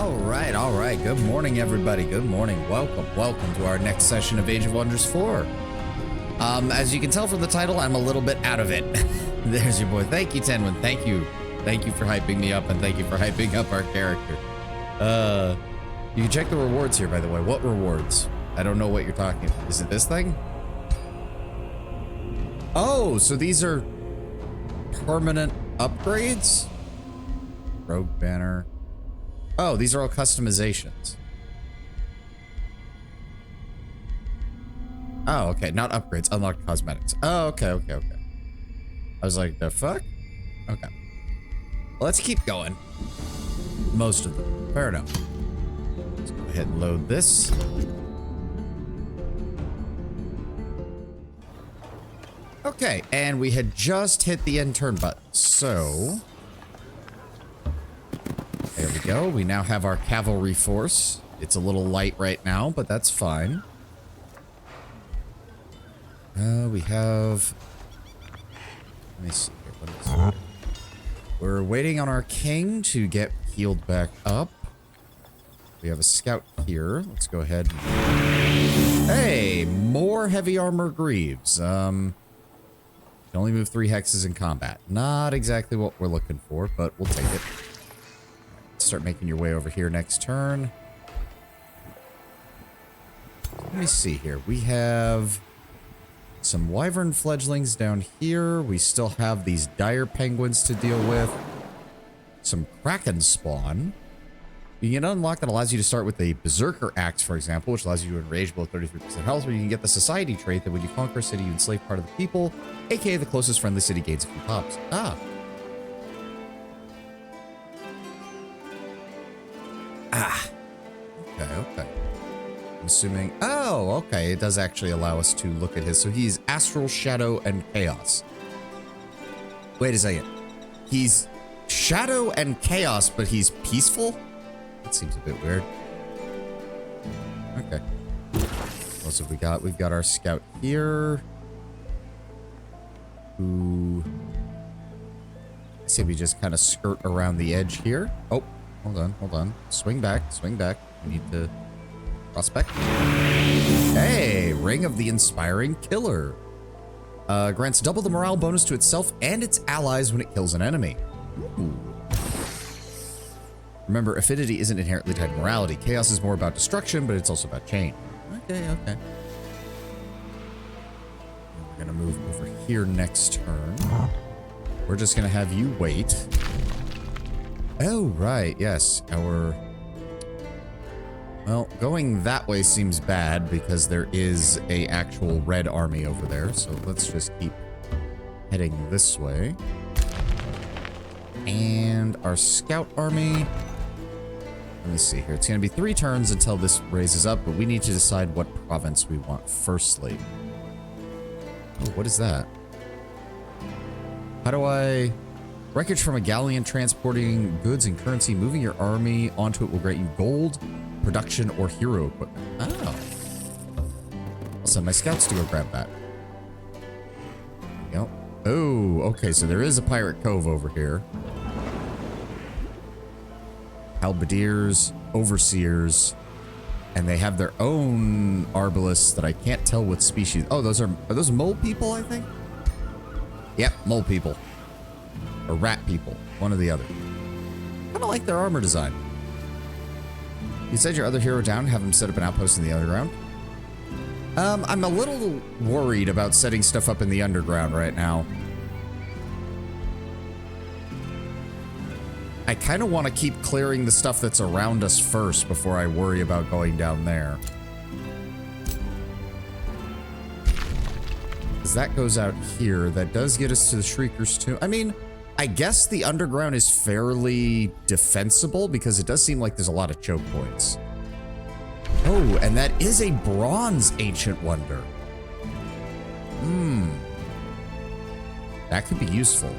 All right. Good morning, everybody. Good morning. Welcome to our next session of Age of Wonders 4. As you can tell from the title, I'm a little bit out of it. There's your boy. Thank you, Tenwin. Thank you for hyping me up, and thank you for hyping up our character. You can check the rewards here, by the way. What rewards? I don't know what you're talking about. Is it this thing? Oh, so these are permanent upgrades? Rogue banner. Oh, these are all customizations. Oh, okay. Not upgrades. Unlocked cosmetics. Oh, okay. I was like, the fuck? Okay. Let's keep going. Most of them. Fair enough. Let's go ahead and load this. Okay, and we had just hit the end turn button, so there we go. We now have our cavalry force. It's a little light right now, but that's fine. We have, let me see here. What is it? We're waiting on our king to get healed back up. We have a scout here. Let's go ahead. Hey, more heavy armor greaves. Can only move 3 hexes in combat. Not exactly what we're looking for, but we'll take it. Start making your way over here next turn. Let me see here. We have some wyvern fledglings down here. We still have these dire penguins to deal with. Some kraken spawn. You can unlock that allows you to start with a berserker axe, for example, which allows you to enrage below 33% health, where you can get the society trait that when you conquer a city, you enslave part of the people, aka the closest friendly city gains a few pops. Okay. I'm assuming, oh, okay, it does actually allow us to look at his, so he's astral, shadow, and chaos. Wait a second. He's shadow and chaos, but he's peaceful? That seems a bit weird. Okay. What else have we got? We've got our scout here. Who... I say we just kind of skirt around the edge here. Oh, hold on. Swing back. We need to prospect. Hey, Ring of the Inspiring Killer. Grants double the morale bonus to itself and its allies when it kills an enemy. Ooh. Remember, affinity isn't inherently tied to morality. Chaos is more about destruction, but it's also about change. Okay. We're gonna move over here next turn. We're just gonna have you wait. Oh, right, yes. Well, going that way seems bad because there is a actual red army over there. So let's just keep heading this way. And our scout army. Let me see here. It's going to be 3 turns until this raises up, but we need to decide what province we want firstly. Oh, what is that? How do I... Wreckage from a galleon transporting goods and currency. Moving your army onto it will grant you gold, production, or hero equipment. Oh. I'll send my scouts to go grab that. There we go. Oh, okay, so there is a pirate cove over here. Halberdiers, overseers, and they have their own arbalists that I can't tell what species. Oh, are those mole people, I think? Yep, mole people. Or rat people, one or the other. Kind of like their armor design. You said your other hero down, have him set up an outpost in the underground? I'm a little worried about setting stuff up in the underground right now. I kind of want to keep clearing the stuff that's around us first before I worry about going down there. Because that goes out here. That does get us to the Shrieker's Tomb. I mean, I guess the underground is fairly defensible because it does seem like there's a lot of choke points. Oh, and that is a bronze ancient wonder. That could be useful.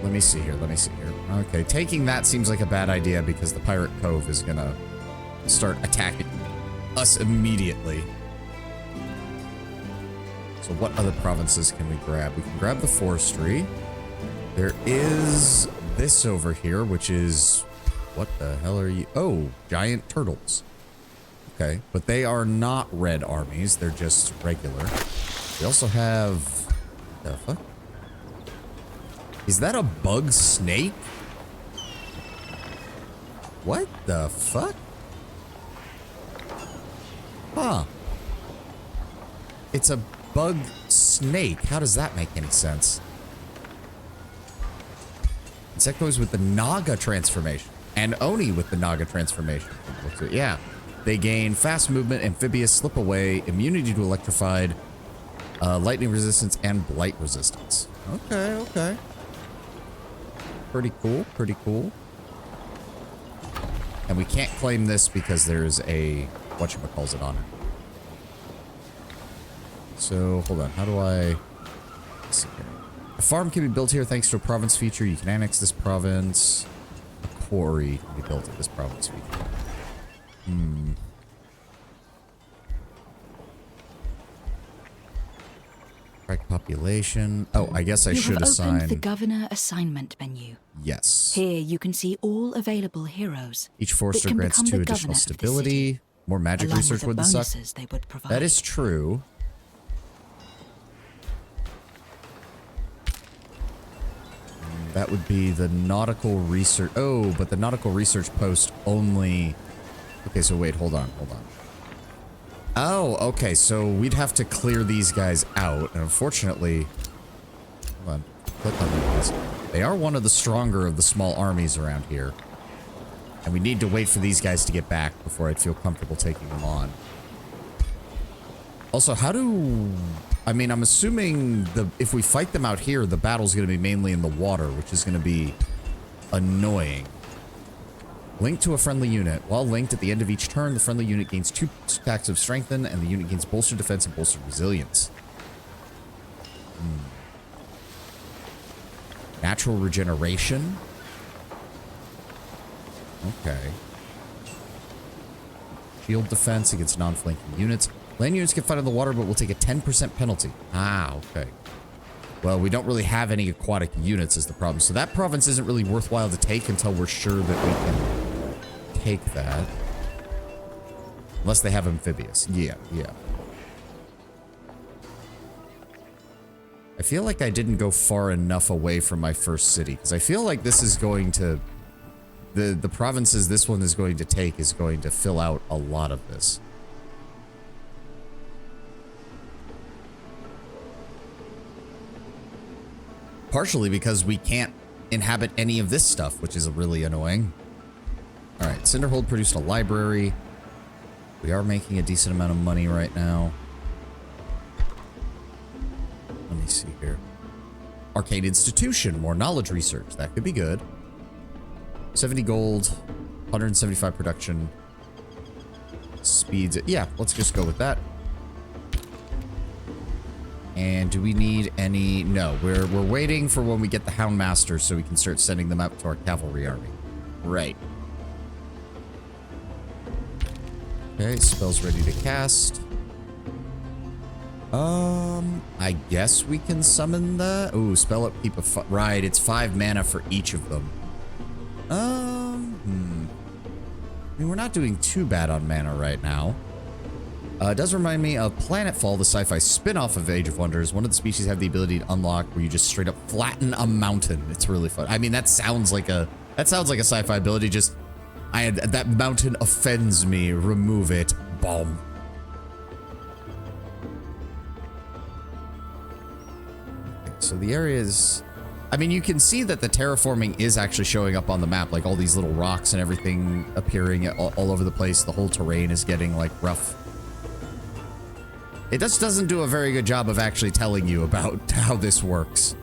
Let me see here. Okay, taking that seems like a bad idea because the Pirate Cove is gonna start attacking us immediately. So what other provinces can we grab? We can grab the forestry. There is this over here, which is... What the hell are you? Oh, giant turtles. Okay, but they are not red armies. They're just regular. We also have... The fuck? Is that a bug snake? What the fuck? Huh. It's a bug snake. How does that make any sense? Insectoids with the Naga transformation. And Oni with the Naga transformation. Yeah. They gain fast movement, amphibious, slip away, immunity to electrified, lightning resistance, and blight resistance. Okay, okay. Pretty cool, pretty cool. And we can't claim this because there's a whatchamacallit on it. So, hold on. How do I... Let's see here. A farm can be built here thanks to a province feature. You can annex this province. A quarry can be built at this province feature. Correct population. Oh, I guess I should assign... You have opened the governor assignment menu. Yes. Here you can see all available heroes. Each forester grants 2 additional stability. More magic research wouldn't suck. They would provide. That is true. That would be the nautical research. Oh, but the nautical research post only... Okay, so wait, hold on, hold on. Oh, okay, so we'd have to clear these guys out, and unfortunately... Hold on, click on these. They are one of the stronger of the small armies around here. And we need to wait for these guys to get back before I'd feel comfortable taking them on. Also, how do... I mean, I'm assuming if we fight them out here, the battle's going to be mainly in the water, which is going to be annoying. Link to a friendly unit. While linked at the end of each turn, the friendly unit gains 2 stacks of strengthen, and the unit gains bolstered defense and bolstered resilience. Natural regeneration. Okay. Shield defense against non-flanking units. Land units can fight in the water, but will take a 10% penalty. Ah, okay. Well, we don't really have any aquatic units is the problem. So that province isn't really worthwhile to take until we're sure that we can take that. Unless they have amphibious. Yeah, yeah. I feel like I didn't go far enough away from my first city, because I feel like this is going to... The provinces this one is going to take is going to fill out a lot of this. Partially because we can't inhabit any of this stuff, which is really annoying. Alright, Cinderhold produced a library. We are making a decent amount of money right now. Let me see here. Arcane Institution, more knowledge research. That could be good. 70 gold, 175 production. Speeds. Yeah, let's just go with that. And do we need any... No, we're waiting for when we get the Houndmaster so we can start sending them out to our cavalry army. Right. Okay, spell's ready to cast. I guess we can summon the... Ooh, spell upkeep of... Right, it's 5 mana for each of them. I mean, we're not doing too bad on mana right now. It does remind me of Planetfall, the sci-fi spin-off of Age of Wonders. One of the species have the ability to unlock where you just straight up flatten a mountain. It's really fun. I mean, that sounds like a sci-fi ability. Just, that mountain offends me. Remove it. Boom. Okay, so the area is... I mean, you can see that the terraforming is actually showing up on the map. Like all these little rocks and everything appearing all over the place. The whole terrain is getting like rough. It just doesn't do a very good job of actually telling you about how this works.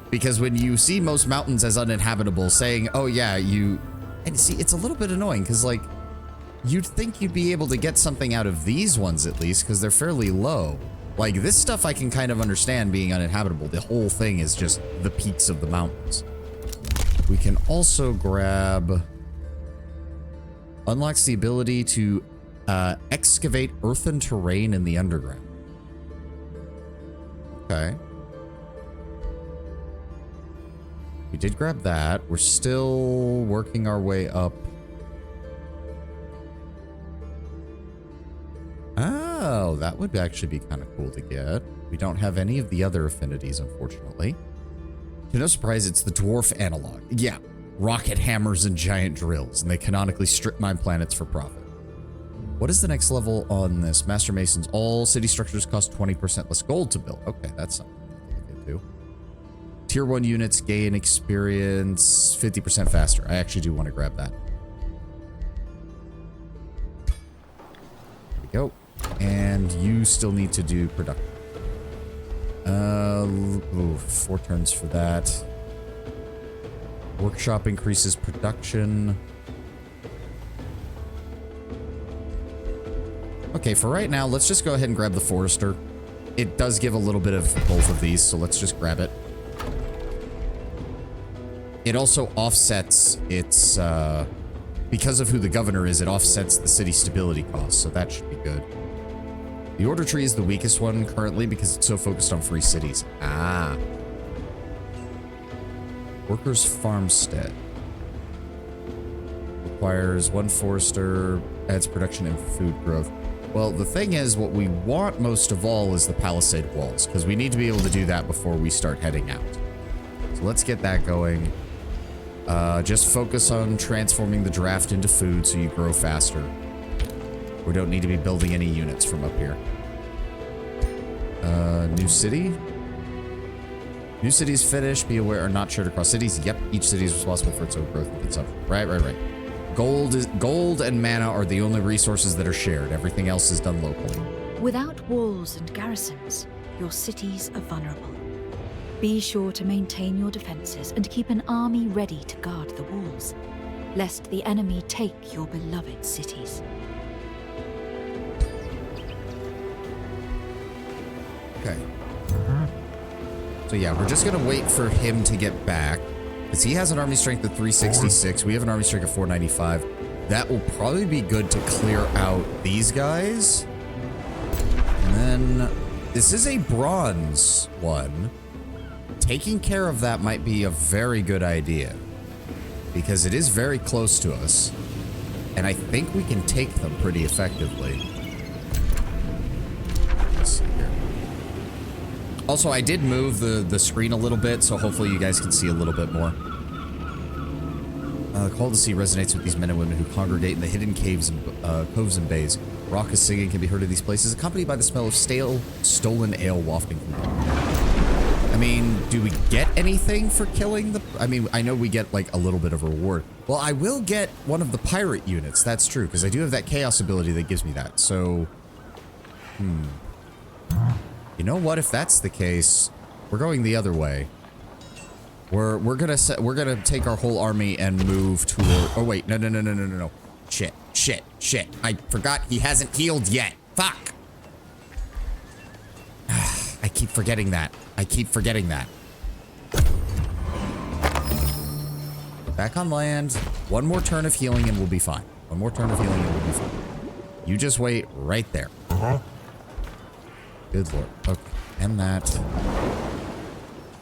Because when you see most mountains as uninhabitable, saying, oh yeah, and see, it's a little bit annoying, because like, you'd think you'd be able to get something out of these ones at least, because they're fairly low. Like, this stuff I can kind of understand being uninhabitable. The whole thing is just the peaks of the mountains. We can also grab... Unlocks the ability to excavate earthen terrain in the underground. Okay. We did grab that. We're still working our way up. Oh, that would actually be kind of cool to get. We don't have any of the other affinities, unfortunately. To no surprise, it's the dwarf analog. Yeah, rocket hammers and giant drills, and they canonically strip mine planets for profit. What is the next level on this? Master Masons. All city structures cost 20% less gold to build. Okay, that's something to look into. Tier 1 units gain experience 50% faster. I actually do want to grab that. There we go. And you still need to do production. 4 turns for that. Workshop increases production. Okay, for right now, let's just go ahead and grab the Forester. It does give a little bit of both of these, so let's just grab it. It also offsets its, because of who the governor is, it offsets the city stability costs, so that should be good. The Order Tree is the weakest one currently because it's so focused on free cities. Ah. Workers' Farmstead. Requires 1 Forester, adds production and food growth. Well, the thing is, what we want most of all is the palisade walls, because we need to be able to do that before we start heading out. So let's get that going. Just focus on transforming the draft into food so you grow faster. We don't need to be building any units from up here. New city? New cities finished. Be aware are not shared across cities. Yep, each city is responsible for its own growth and consumption. Right. Gold and mana are the only resources that are shared. Everything else is done locally. Without walls and garrisons, your cities are vulnerable. Be sure to maintain your defenses and keep an army ready to guard the walls, lest the enemy take your beloved cities. Okay. So yeah, we're just gonna wait for him to get back, because he has an army strength of 366. We have an army strength of 495. That will probably be good to clear out these guys. And then this is a bronze one. Taking care of that might be a very good idea, because it is very close to us, and I think we can take them pretty effectively. Let's see here. Also, I did move the screen a little bit, so hopefully you guys can see a little bit more. The call to sea resonates with these men and women who congregate in the hidden caves and coves and bays. Raucous singing can be heard in these places, accompanied by the smell of stale, stolen ale wafting from them. I mean, do we get anything for killing the... I mean, I know we get, like, a little bit of a reward. Well, I will get one of the pirate units. That's true, because I do have that chaos ability that gives me that. So... You know what? If that's the case, we're going the other way. We're gonna take our whole army and move toward... Oh, wait. No. Shit. I forgot he hasn't healed yet. Fuck! I keep forgetting that. Back on land. One more turn of healing and we'll be fine. You just wait right there. Good lord. Okay. And that.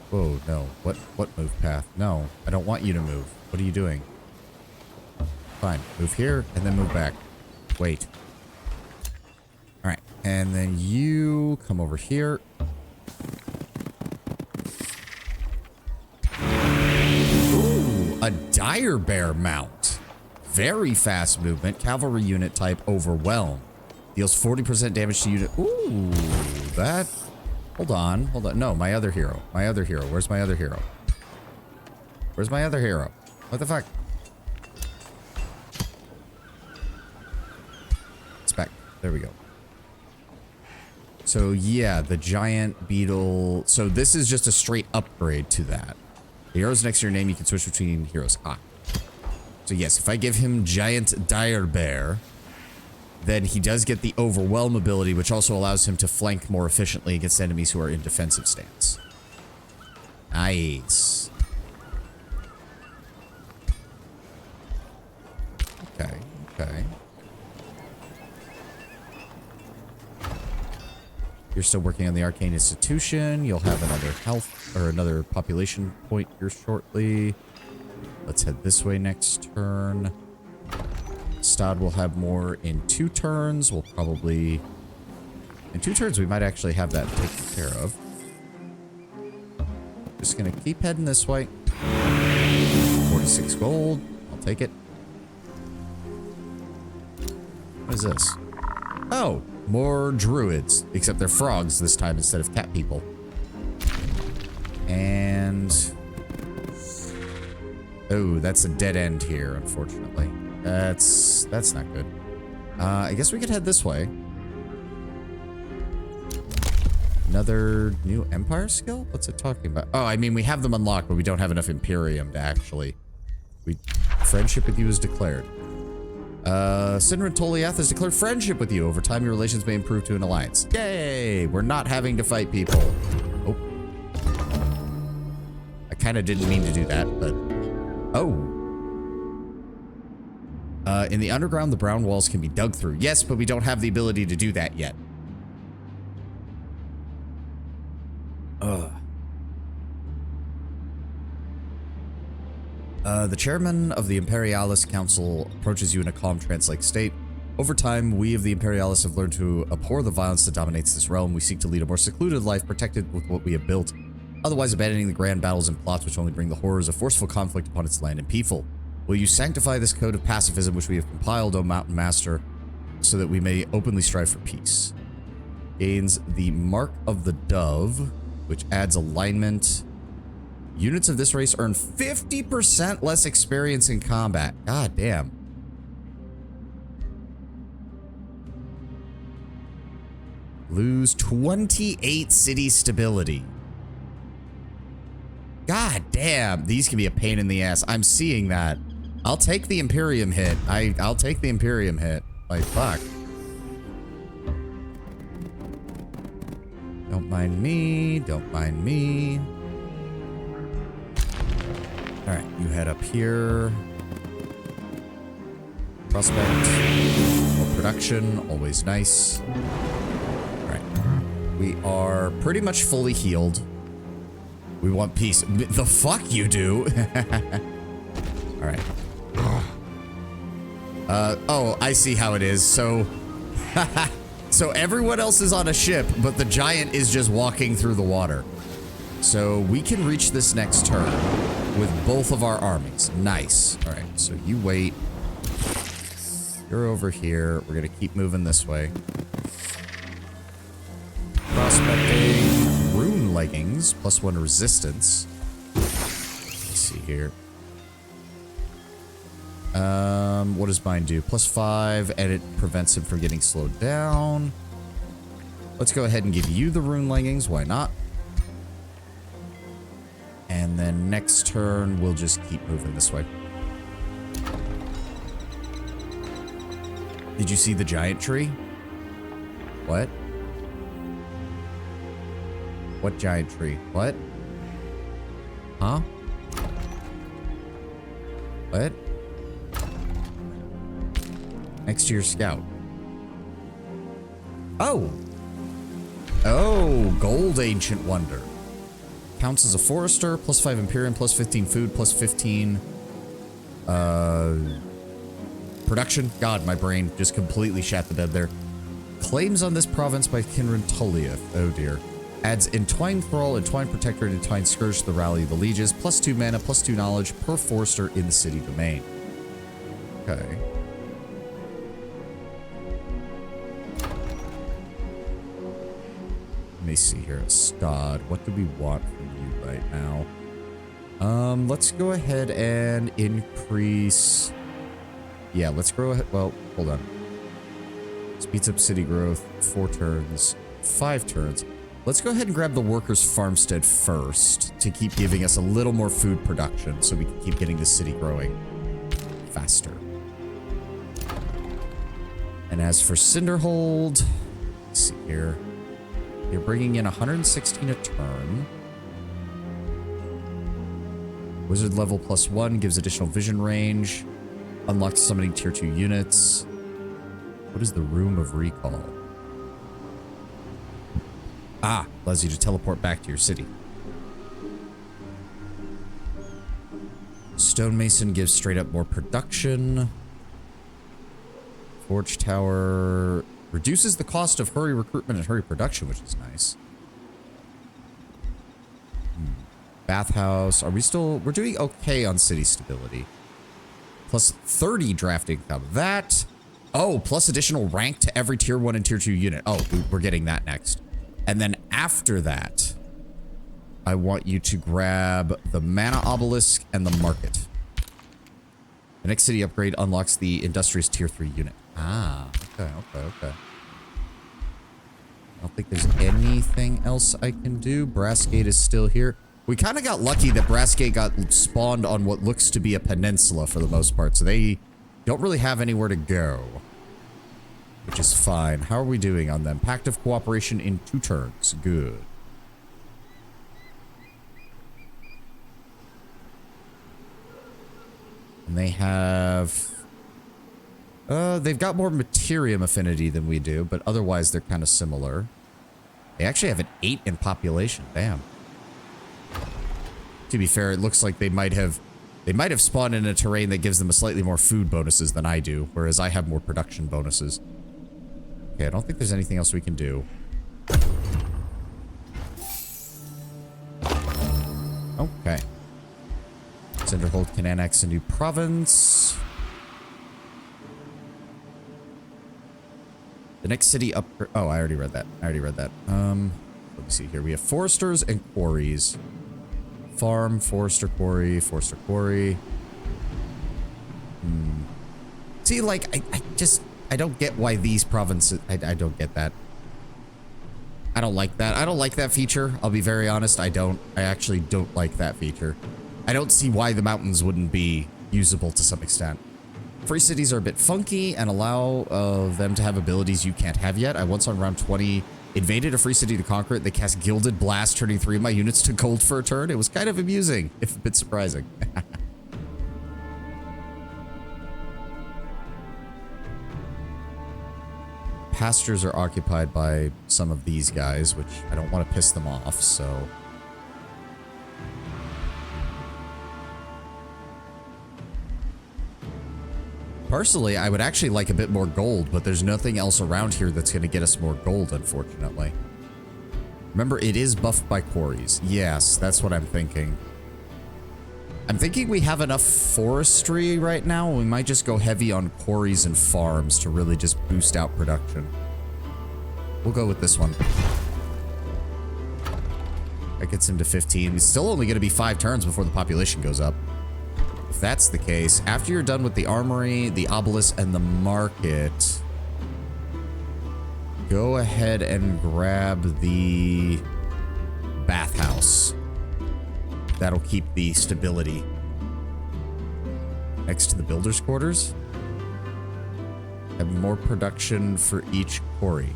Whoa, no. What move path? No, I don't want you to move. What are you doing? Fine. Move here and then move back. Wait. Alright. And then you come over here. A dire bear mount. Very fast movement. Cavalry unit type overwhelm. Deals 40% damage to unit. Ooh, that. Hold on. No, my other hero. Where's my other hero? What the fuck? It's back. There we go. So yeah, the giant beetle. So this is just a straight upgrade to that. The heroes next to your name, you can switch between heroes. So yes, if I give him Giant Dire Bear, then he does get the Overwhelm ability, which also allows him to flank more efficiently against enemies who are in defensive stance. Nice. Okay. You're still working on the Arcane Institution. You'll have another health or another population point here shortly. Let's head this way next turn. Stad will have more in 2 turns. We'll probably... In 2 turns, we might actually have that taken care of. Just gonna keep heading this way. 46 gold. I'll take it. What is this? Oh, more druids. Except they're frogs this time instead of cat people. And... oh, that's a dead end here, unfortunately. That's not good. I guess we could head this way. Another new Empire skill? What's it talking about? Oh, I mean, we have them unlocked, but we don't have enough Imperium to actually... Friendship with you is declared. Sinrin Toliath has declared friendship with you. Over time, your relations may improve to an alliance. Yay! We're not having to fight people. Oh. I kind of didn't mean to do that, but... oh. In the underground, the brown walls can be dug through. Yes, but we don't have the ability to do that yet. Ugh. The chairman of the Imperialis Council approaches you in a calm trance-like state. Over time, we of the Imperialis have learned to abhor the violence that dominates this realm. We seek to lead a more secluded life, protected with what we have built, otherwise abandoning the grand battles and plots which only bring the horrors of forceful conflict upon its land and people. Will you sanctify this code of pacifism which we have compiled, O Mountain Master, so that we may openly strive for peace? Gains the Mark of the Dove, which adds alignment. Units of this race earn 50% less experience in combat. God damn. Lose 28 city stability. God damn. These can be a pain in the ass. I'm seeing that. I'll take the Imperium hit. I'll take the Imperium hit. Like, fuck. Don't mind me. Don't mind me. Alright, you head up here. Prospect. More production. Always nice. Alright. We are pretty much fully healed. We want peace. The fuck you do? Alright. Oh, I see how it is. So... so everyone else is on a ship, but the giant is just walking through the water. So we can reach this next turn with both of our armies. Nice. Alright, so you wait. You're over here. We're gonna keep moving this way. Prospecting. Rune leggings. +1 resistance. Let's see here. What does mine do? +5, and it prevents him from getting slowed down. Let's go ahead and give you the rune leggings. Why not? And then next turn, we'll just keep moving this way. Did you see the giant tree? What? What giant tree? What? Huh? What? Next to your scout. Oh! Oh, gold ancient wonder. Counts as a forester, +5 Imperium, +15 food, +15 production. God, my brain just completely shat the bed there. Claims on this province by Kinran Toliath. Oh dear. Adds Entwined Thrall, Entwined Protector, and Entwined Scourge to the Rally of the Lieges. +2 mana, +2 knowledge per forester in the city domain. Okay. Let me see here. Stod, what do we want from you right now? Let's go ahead and increase... yeah, let's go ahead. Well, hold on. Speeds up city growth, 4 turns, 5 turns. Let's go ahead and grab the workers' farmstead first to keep giving us a little more food production so we can keep getting the city growing faster. And as for Cinderhold, let's see here. You're bringing in 116 a turn. Wizard level +1 gives additional vision range. Unlocks summoning tier 2 units. What is the Room of Recall? Ah, allows you to teleport back to your city. Stonemason gives straight up more production. Forge Tower reduces the cost of hurry recruitment and hurry production, which is nice. Bathhouse. Are we still... We're doing okay on city stability. Plus 30 drafting income. That... Oh, plus additional rank to every tier 1 and tier 2 unit. Oh, we're getting that next. And then after that, I want you to grab the Mana Obelisk and the Market. The next city upgrade unlocks the Industrious tier 3 unit. Ah, okay. I don't think there's anything else I can do. Brassgate is still here. We kind of got lucky that Brassgate got spawned on what looks to be a peninsula for the most part, so they don't really have anywhere to go. Which is fine. How are we doing on them? Pact of Cooperation in 2 turns. Good. And they have... they've got more Materium affinity than we do, but otherwise they're kind of similar. They actually have an 8 in population. Damn. To be fair, it looks like they might have spawned in a terrain that gives them a slightly more food bonuses than I do, whereas I have more production bonuses. Okay, I don't think there's anything else we can do. Okay. Cinderhold can annex a new province. The next city up... Oh, I already read that. Let me see here. We have foresters and quarries. Farm, forester, quarry, forester, quarry. See, like, I don't get why these provinces... I don't get that. I don't like that. I don't like that feature. I'll be very honest. I actually don't like that feature. I don't see why the mountains wouldn't be usable to some extent. Free cities are a bit funky and allow them to have abilities you can't have yet. I once on round 20 invaded a free city to conquer it. They cast Gilded Blast, turning 3 of my units to gold for a turn. It was kind of amusing, if a bit surprising. Pastures are occupied by some of these guys, which I don't want to piss them off, so... Personally, I would actually like a bit more gold, but there's nothing else around here that's going to get us more gold, unfortunately. Remember, it is buffed by quarries. Yes, that's what I'm thinking. I'm thinking we have enough forestry right now. We might just go heavy on quarries and farms to really just boost out production. We'll go with this one. That gets him to 15. He's still only going to be 5 turns before the population goes up. If that's the case, after you're done with the armory, the obelisk, and the market, go ahead and grab the bathhouse. That'll keep the stability. Next to the builder's quarters. Have more production for each quarry.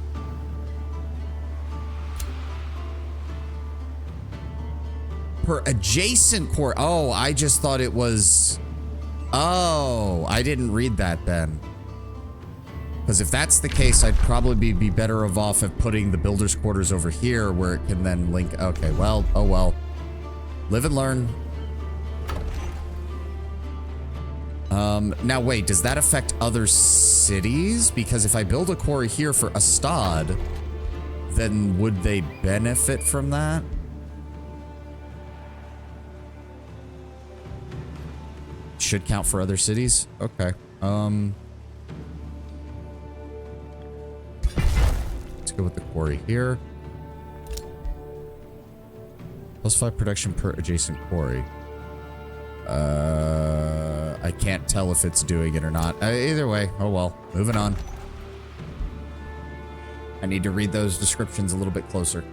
Per adjacent quarry. Oh, I just thought it was... Oh, I didn't read that then. Because if that's the case, I'd probably be better off of putting the builder's quarters over here where it can then link... Okay, well, oh well. Live and learn. Now wait, does that affect other cities? Because if I build a quarry here for Astad, then would they benefit from that? Should count for other cities? Okay. Let's go with the quarry here. +5 production per adjacent quarry. I can't tell if it's doing it or not. Either way, oh well. Moving on. I need to read those descriptions a little bit closer.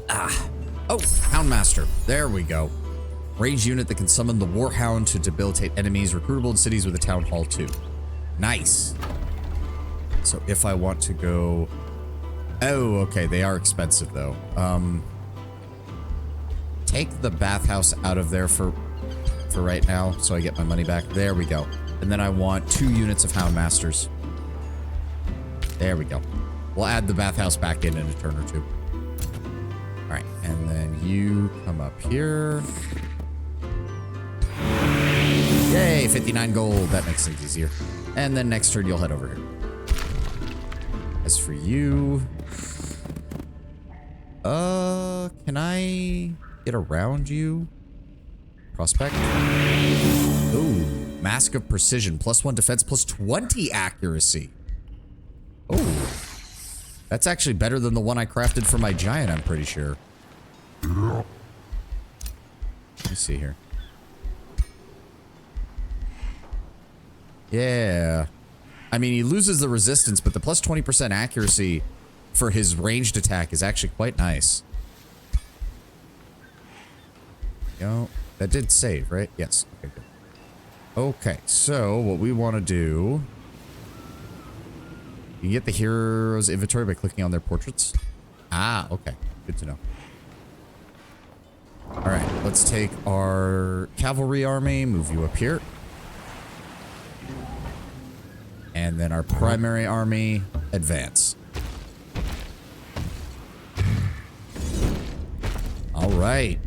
Ah. Oh, Houndmaster. There we go. Range unit that can summon the Warhound to debilitate enemies. Recruitable in cities with a Town Hall 2. Nice. So if I want to go... Oh, okay. They are expensive, though. Take the bathhouse out of there for right now, so I get my money back. There we go. And then I want 2 units of Houndmasters. There we go. We'll add the bathhouse back in a turn or two. All right, and then you come up here. Yay, 59 gold. That makes things easier. And then next turn, you'll head over here. As for you... can I get around you? Prospect? Ooh, Mask of Precision. +1 defense, +20 accuracy. Oh. That's actually better than the one I crafted for my giant, I'm pretty sure. Let me see here. Yeah. I mean, he loses the resistance, but the +20% accuracy for his ranged attack is actually quite nice. Go. That did save, right? Yes. Okay, good. Okay, so what we want to do... You can get the hero's inventory by clicking on their portraits. Ah, okay. Good to know. Alright, let's take our cavalry army, move you up here. And then our primary army, advance. Alright.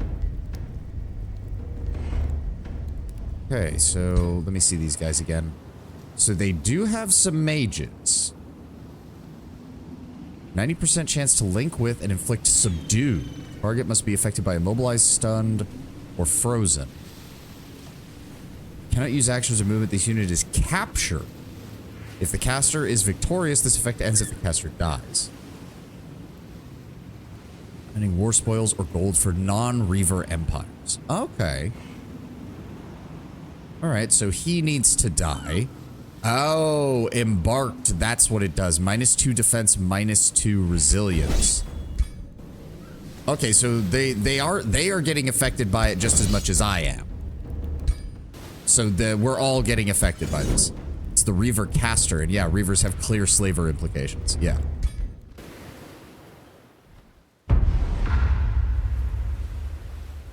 Okay, so let me see these guys again. So they do have some mages. 90% chance to link with and inflict subdue. Target must be affected by immobilized, stunned, or frozen. Cannot use actions or movement. This unit is captured. If the caster is victorious, this effect ends if the caster dies. Finding war spoils or gold for non-Reaver empires. Okay. Alright, so he needs to die. Oh, embarked. That's what it does. -2 defense, -2 resilience. Okay, so they are getting affected by it just as much as I am. So we're all getting affected by this. It's the Reaver caster, and yeah, Reavers have clear slaver implications. Yeah.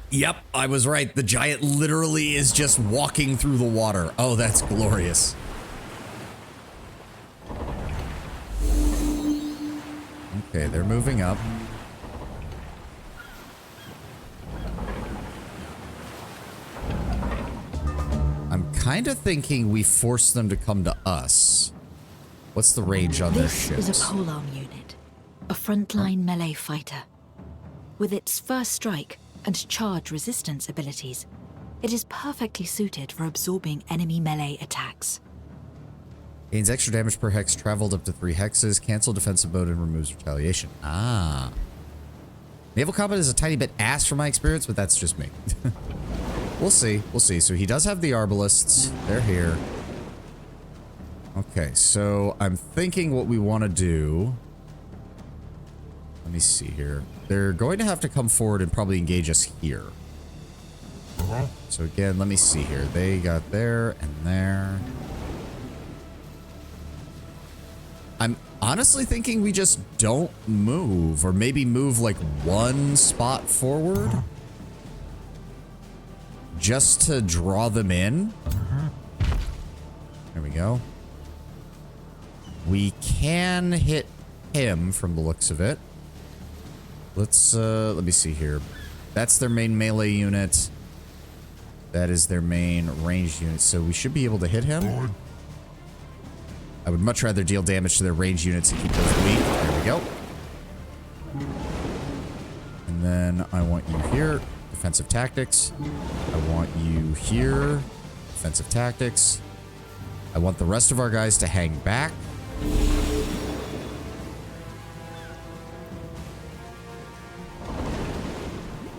Yep, I was right. The giant literally is just walking through the water. Oh, that's glorious. Okay, they're moving up. I'm kind of thinking we force them to come to us. What's the range on their ships? This is a polearm unit, a frontline melee fighter. With its first strike and charge resistance abilities, it is perfectly suited for absorbing enemy melee attacks. Gains extra damage per hex traveled up to 3 hexes, cancel defensive mode, and removes retaliation. Ah. Naval combat is a tiny bit ass from my experience, but that's just me. We'll see. We'll see. So he does have the arbalists. They're here. Okay, so I'm thinking what we want to do... Let me see here. They're going to have to come forward and probably engage us here. So again, let me see here. They got there and there. I'm honestly thinking we just don't move, or maybe move like one spot forward. Just to draw them in. There we go. We can hit him from the looks of it. Let's, let me see here. That's their main melee unit. That is their main ranged unit, so we should be able to hit him. I would much rather deal damage to their ranged units and keep those weak. There we go. And then I want you here. Defensive tactics. I want you here. Defensive tactics. I want the rest of our guys to hang back.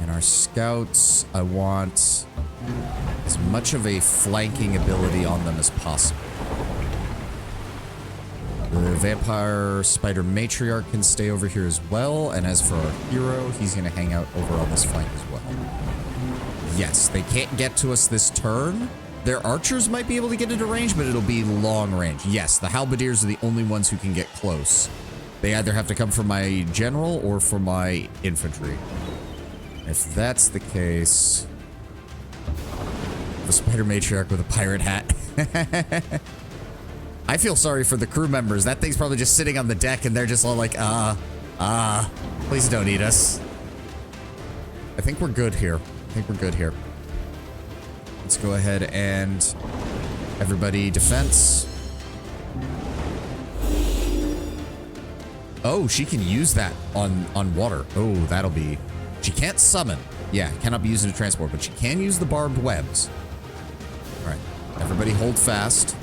And our scouts, I want as much of a flanking ability on them as possible. The vampire spider matriarch can stay over here as well, and as for our hero, he's going to hang out over on this flank as well. Yes, they can't get to us this turn. Their archers might be able to get into range, but it'll be long range. Yes, the halberdiers are the only ones who can get close. They either have to come from my general or from my infantry. If that's the case... The spider matriarch with a pirate hat. I feel sorry for the crew members. That thing's probably just sitting on the deck and they're just all like, please don't eat us. I think we're good here. Let's go ahead and everybody defense. Oh, she can use that on water. Oh, that'll be... She can't summon. Yeah, cannot be used in a transport, but she can use the barbed webs. All right, everybody hold fast.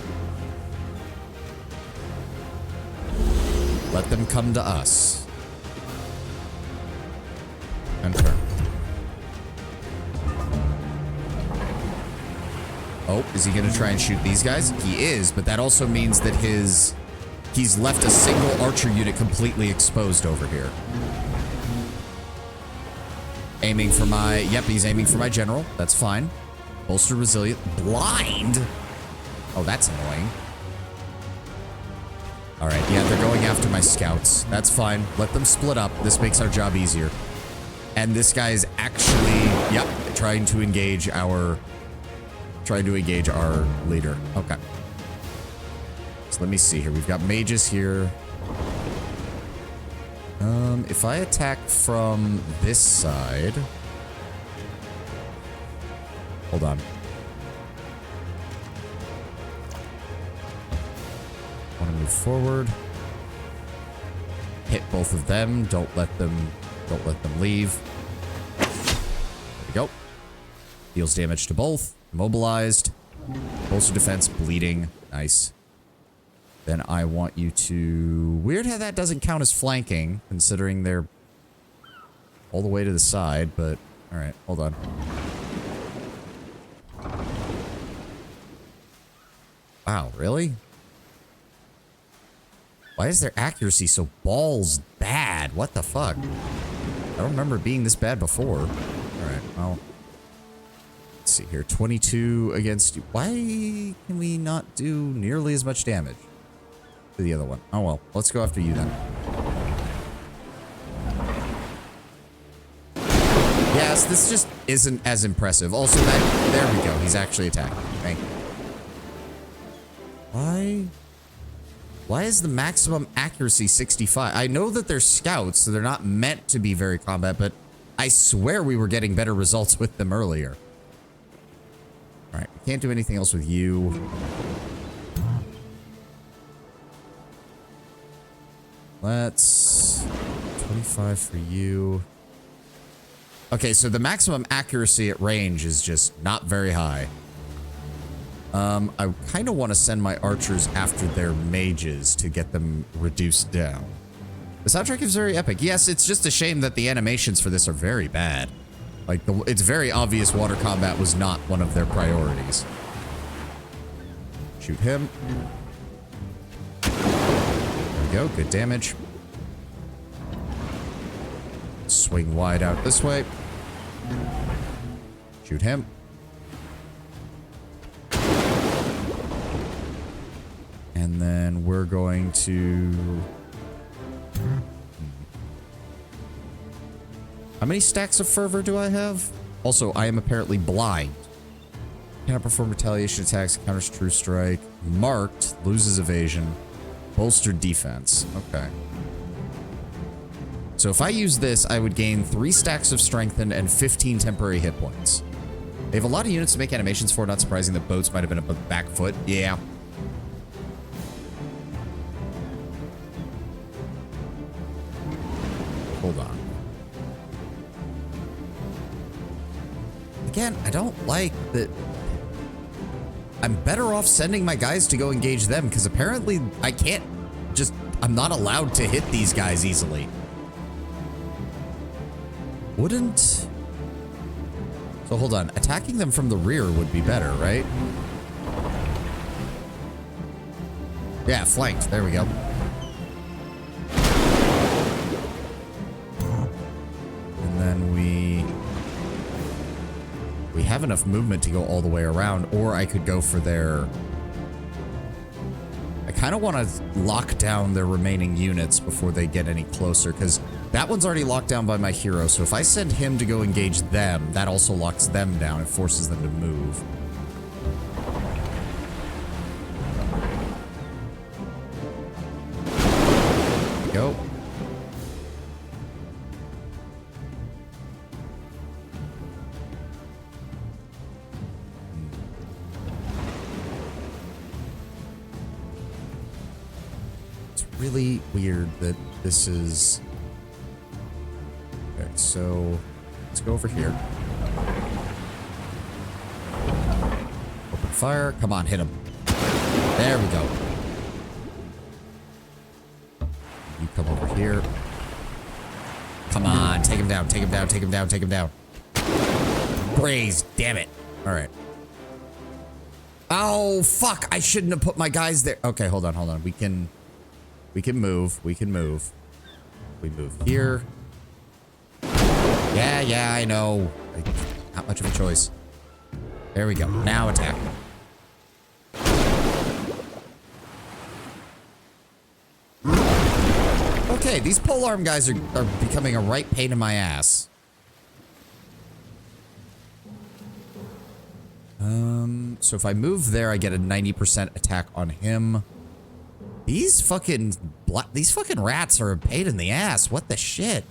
Let them come to us. And turn. Oh, is he going to try and shoot these guys? He is, but that also means that he's left a single archer unit completely exposed over here. Aiming for my... Yep, he's aiming for my general. That's fine. Bolster resilient. Blind? Oh, that's annoying. All right, yeah, they're going after my scouts. That's fine. Let them split up. This makes our job easier. And this guy is actually... Yep, trying to engage our leader. Okay. So let me see here. We've got mages here. If I attack from this side... Hold on. Want to move forward. Hit both of them. Don't let them leave. There we go. Deals damage to both. Immobilized. Bolster defense, bleeding. Nice. Then I want you to... Weird how that doesn't count as flanking, considering they're all the way to the side, but... Alright, hold on. Wow, really? Why is their accuracy so balls bad? What the fuck? I don't remember it being this bad before. Alright, well... Let's see here. 22 against you. Why can we not do nearly as much damage to the other one? Oh well. Let's go after you then. Yes, this just isn't as impressive. Also, there we go. He's actually attacking. Thank you. Why is the maximum accuracy 65? I know that they're scouts, so they're not meant to be very combat, but I swear we were getting better results with them earlier. Alright, we can't do anything else with you. Let's... 25 for you. Okay, so the maximum accuracy at range is just not very high. I kind of want to send my archers after their mages to get them reduced down. The soundtrack is very epic. Yes, it's just a shame that the animations for this are very bad. Like, it's very obvious water combat was not one of their priorities. Shoot him. There we go. Good damage. Swing wide out this way. Shoot him. And then we're going to... How many stacks of fervor do I have? Also, I am apparently blind. Cannot perform retaliation attacks, counters true strike. Marked, loses evasion. Bolstered defense. Okay. So if I use this, I would gain 3 stacks of strengthened and 15 temporary hit points. They have a lot of units to make animations for, not surprising that boats might have been a back foot. Yeah. Hold on. Again, I don't like that. I'm better off sending my guys to go engage them, because apparently I can't just... I'm not allowed to hit these guys easily. Wouldn't... So hold on. Attacking them from the rear would be better, right? Yeah, flanked. There we go. And then we have enough movement to go all the way around, or I could go for their... I kind of want to lock down their remaining units before they get any closer, because that one's already locked down by my hero, so if I send him to go engage them, that also locks them down and forces them to move. go. It's really weird that this is... Okay, so let's go over here. Open fire. Come on, hit him. There we go. You come over here. Come on, take him down, take him down, take him down, take him down. Braze, damn it. All right. Oh, fuck. I shouldn't have put my guys there. Okay, hold on, hold on. We can move. We can move. We move here. Yeah, I know. Not much of a choice. There we go. Now attack. Okay, these polearm guys are becoming a right pain in my ass. So if I move there, I get a 90% attack on him. These fucking rats are a pain in the ass. What the shit?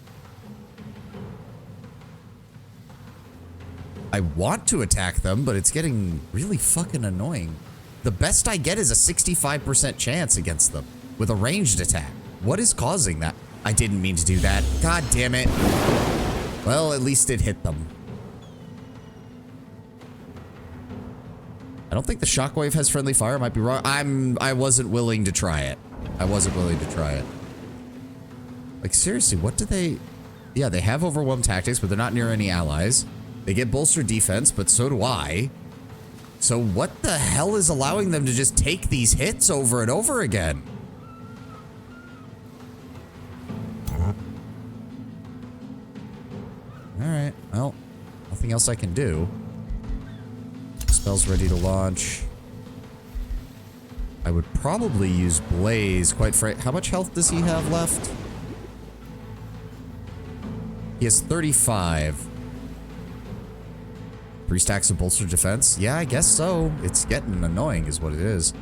I want to attack them, but it's getting really fucking annoying. The best I get is a 65% chance against them with a ranged attack. What is causing that? I didn't mean to do that. God damn it. Well, at least it hit them. I don't think the shockwave has friendly fire. I might be wrong. I wasn't willing to try it. I wasn't willing to try it. Like, seriously, what do they... Yeah, they have overwhelm tactics, but they're not near any allies. They get bolstered defense, but so do I. So what the hell is allowing them to just take these hits over and over again? Alright, well, nothing else I can do. Spell's ready to launch. I would probably use Blaze, quite frankly. How much health does he have left? He has 35. 3 stacks of bolstered defense? Yeah, I guess so. It's getting annoying is what it is.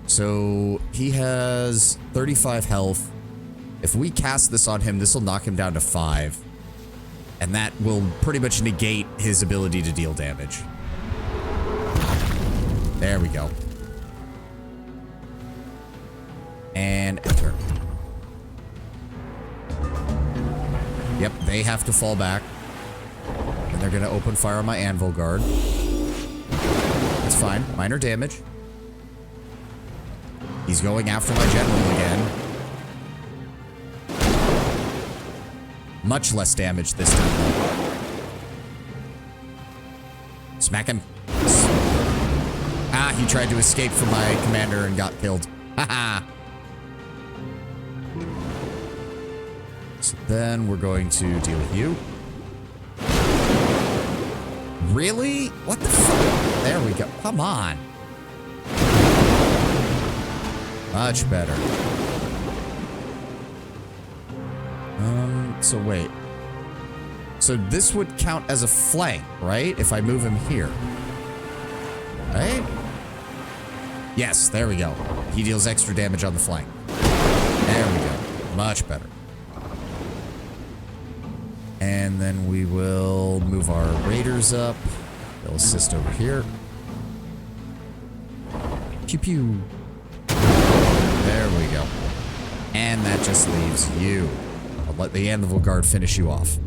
So, he has 35 health. If we cast this on him, this will knock him down to 5. And that will pretty much negate his ability to deal damage. There we go. And enter. Yep, they have to fall back. And they're gonna open fire on my anvil guard. It's fine. Minor damage. He's going after my general again. Much less damage this time. Smack him. Ah, he tried to escape from my commander and got killed. Haha. So then we're going to deal with you. Really? What the fuck? There we go. Come on. Much better. So wait. So this would count as a flank, right? If I move him here. Right? Yes, there we go. He deals extra damage on the flank. There we go. Much better. And then we will move our raiders up. They'll assist over here. Pew pew. There we go. And that just leaves you. I'll let the Anvil Guard finish you off.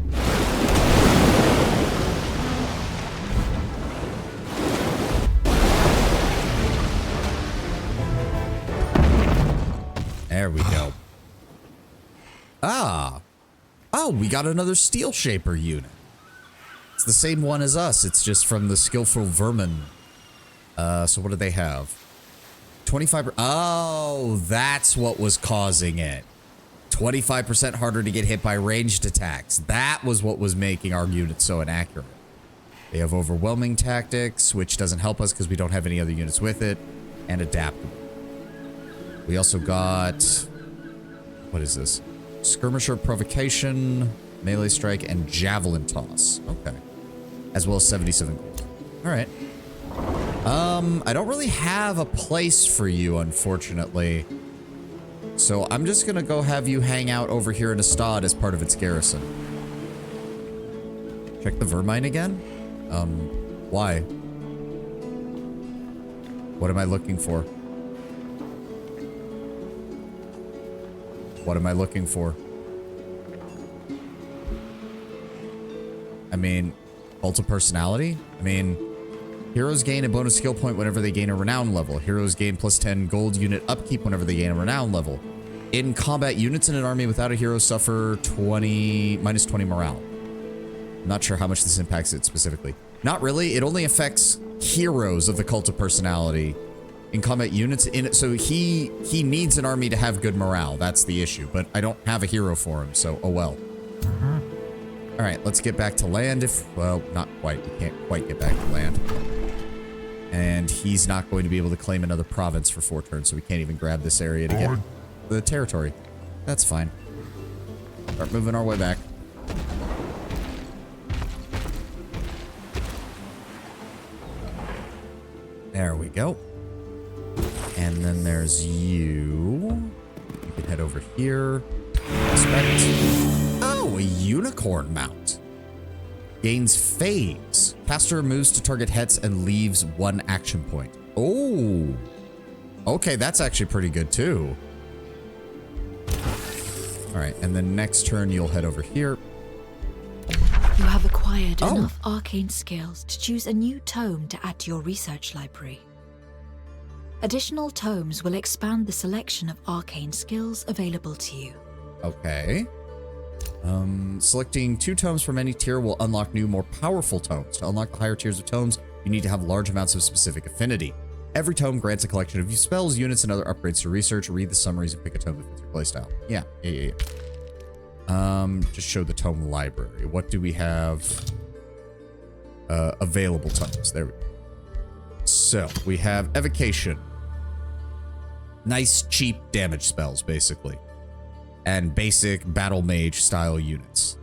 There we go. Ah. Oh, we got another Steel Shaper unit. It's the same one as us. It's just from the Skillful Vermin. So what do they have? 25%. Oh, that's what was causing it. 25% harder to get hit by ranged attacks. That was what was making our unit so inaccurate. They have overwhelming tactics, which doesn't help us because we don't have any other units with it, and adaptable. We also got... What is this? Skirmisher Provocation, Melee Strike, and Javelin Toss. Okay. As well as 77 gold. Alright. I don't really have a place for you, unfortunately. So I'm just gonna go have you hang out over here in Astad as part of its garrison. Check the Vermine again? Why? What am I looking for? What am I looking for? I mean, cult of personality? I mean, heroes gain a bonus skill point whenever they gain a renown level. Heroes gain plus 10 gold unit upkeep whenever they gain a renown level. In combat, units in an army without a hero suffer minus 20 morale. I'm not sure how much this impacts it specifically. Not really. It only affects heroes of the cult of personality. In combat units in it, so he needs an army to have good morale. That's the issue. But I don't have a hero for him, so oh well. All right, let's get back to land. Well, not quite. We can't quite get back to land. And he's not going to be able to claim another province for 4 turns, so we can't even grab this area to get the territory. That's fine. Start moving our way back. There we go. And then there's you. You can head over here. Expect. Oh, a unicorn mount. Gains phase. Caster moves to target hets and leaves 1 action point. Oh. Okay, that's actually pretty good too. All right, and then next turn you'll head over here. You have acquired enough arcane skills to choose a new tome to add to your research library. Additional tomes will expand the selection of arcane skills available to you. Okay. Selecting 2 tomes from any tier will unlock new, more powerful tomes. To unlock the higher tiers of tomes, you need to have large amounts of specific affinity. Every tome grants a collection of spells, units, and other upgrades to research. Read the summaries and pick a tome that fits your playstyle. Yeah. Just show the tome library. What do we have? Available tomes. There we go. So, we have Evocation. Nice, cheap damage spells, basically. And basic battle mage style units.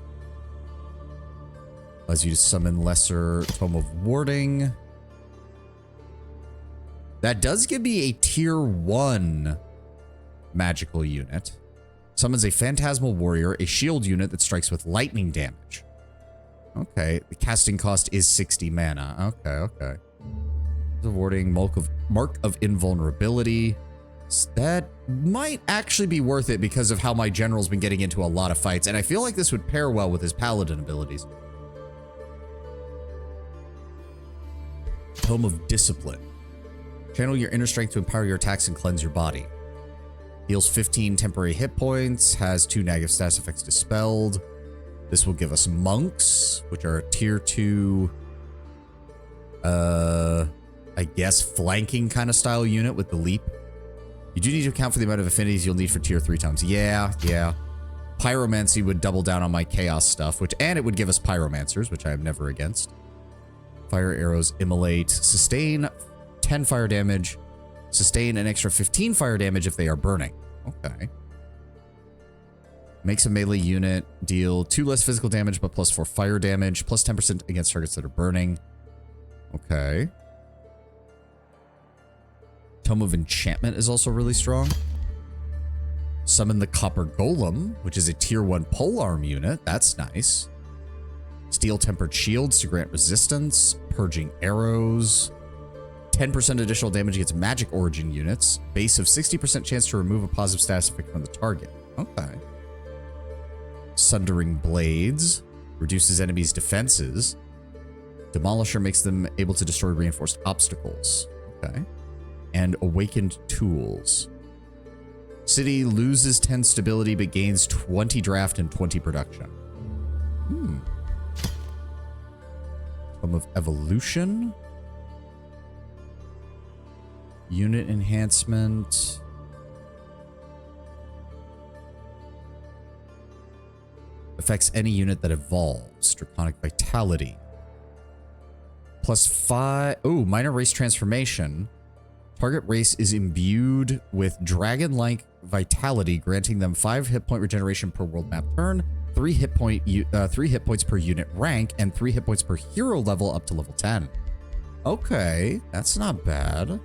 Allows you to summon lesser Tome of Warding. That does give me a tier 1 magical unit. Summons a Phantasmal Warrior, a shield unit that strikes with lightning damage. Okay, the casting cost is 60 mana. Okay. Awarding Mark of Invulnerability. That might actually be worth it because of how my general's been getting into a lot of fights, and I feel like this would pair well with his paladin abilities. Tome of Discipline. Channel your inner strength to empower your attacks and cleanse your body. Heals 15 temporary hit points, has 2 negative status effects dispelled. This will give us monks, which are a tier 2, I guess flanking kind of style unit with the leap. You do need to account for the amount of affinities you'll need for tier 3 tomes. Yeah. Pyromancy would double down on my chaos stuff, and it would give us pyromancers, which I am never against. Fire arrows immolate, sustain 10 fire damage, sustain an extra 15 fire damage if they are burning. Okay. Makes a melee unit deal 2 less physical damage, but plus 4 fire damage, plus 10% against targets that are burning. Okay. Tome of Enchantment is also really strong. Summon the Copper Golem, which is a tier 1 polearm unit. That's nice. Steel Tempered Shields to grant resistance. Purging Arrows. 10% additional damage against magic origin units. Base of 60% chance to remove a positive status effect from the target. Okay. Sundering Blades. Reduces enemies' defenses. Demolisher makes them able to destroy reinforced obstacles. Okay. And Awakened Tools. City loses 10 stability but gains 20 draft and 20 production. Tome of Evolution. Unit enhancement. Affects any unit that evolves. Draconic Vitality. Plus 5. Ooh, minor race transformation. Target race is imbued with dragon-like vitality, granting them 5 hit point regeneration per world map turn, 3 hit points per unit rank, and 3 hit points per hero level up to level 10. Okay, that's not bad.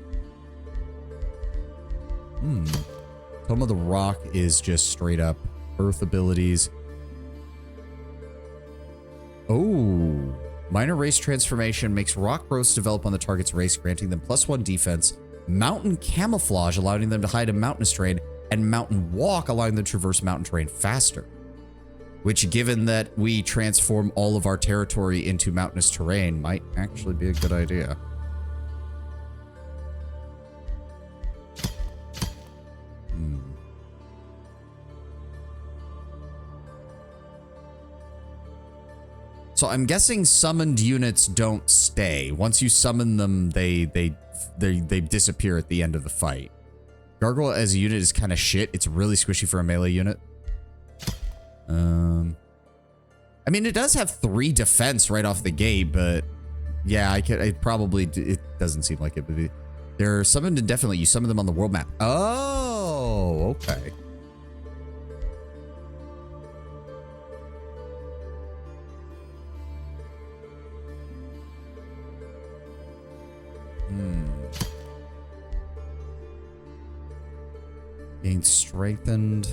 Tome of the Rock is just straight up earth abilities. Oh, minor race transformation makes rock growths develop on the target's race, granting them +1 defense. Mountain camouflage, allowing them to hide in mountainous terrain, and mountain walk, allowing them to traverse mountain terrain faster. Which, given that we transform all of our territory into mountainous terrain, might actually be a good idea. So I'm guessing summoned units don't stay. Once you summon them, they disappear at the end of the fight. Gargoyle as a unit is kind of shit. It's really squishy for a melee unit. I mean, it does have 3 defense right off the gate, but yeah, it doesn't seem like it would be. They're summoned indefinitely. You summon them on the world map. Oh, okay. Being strengthened.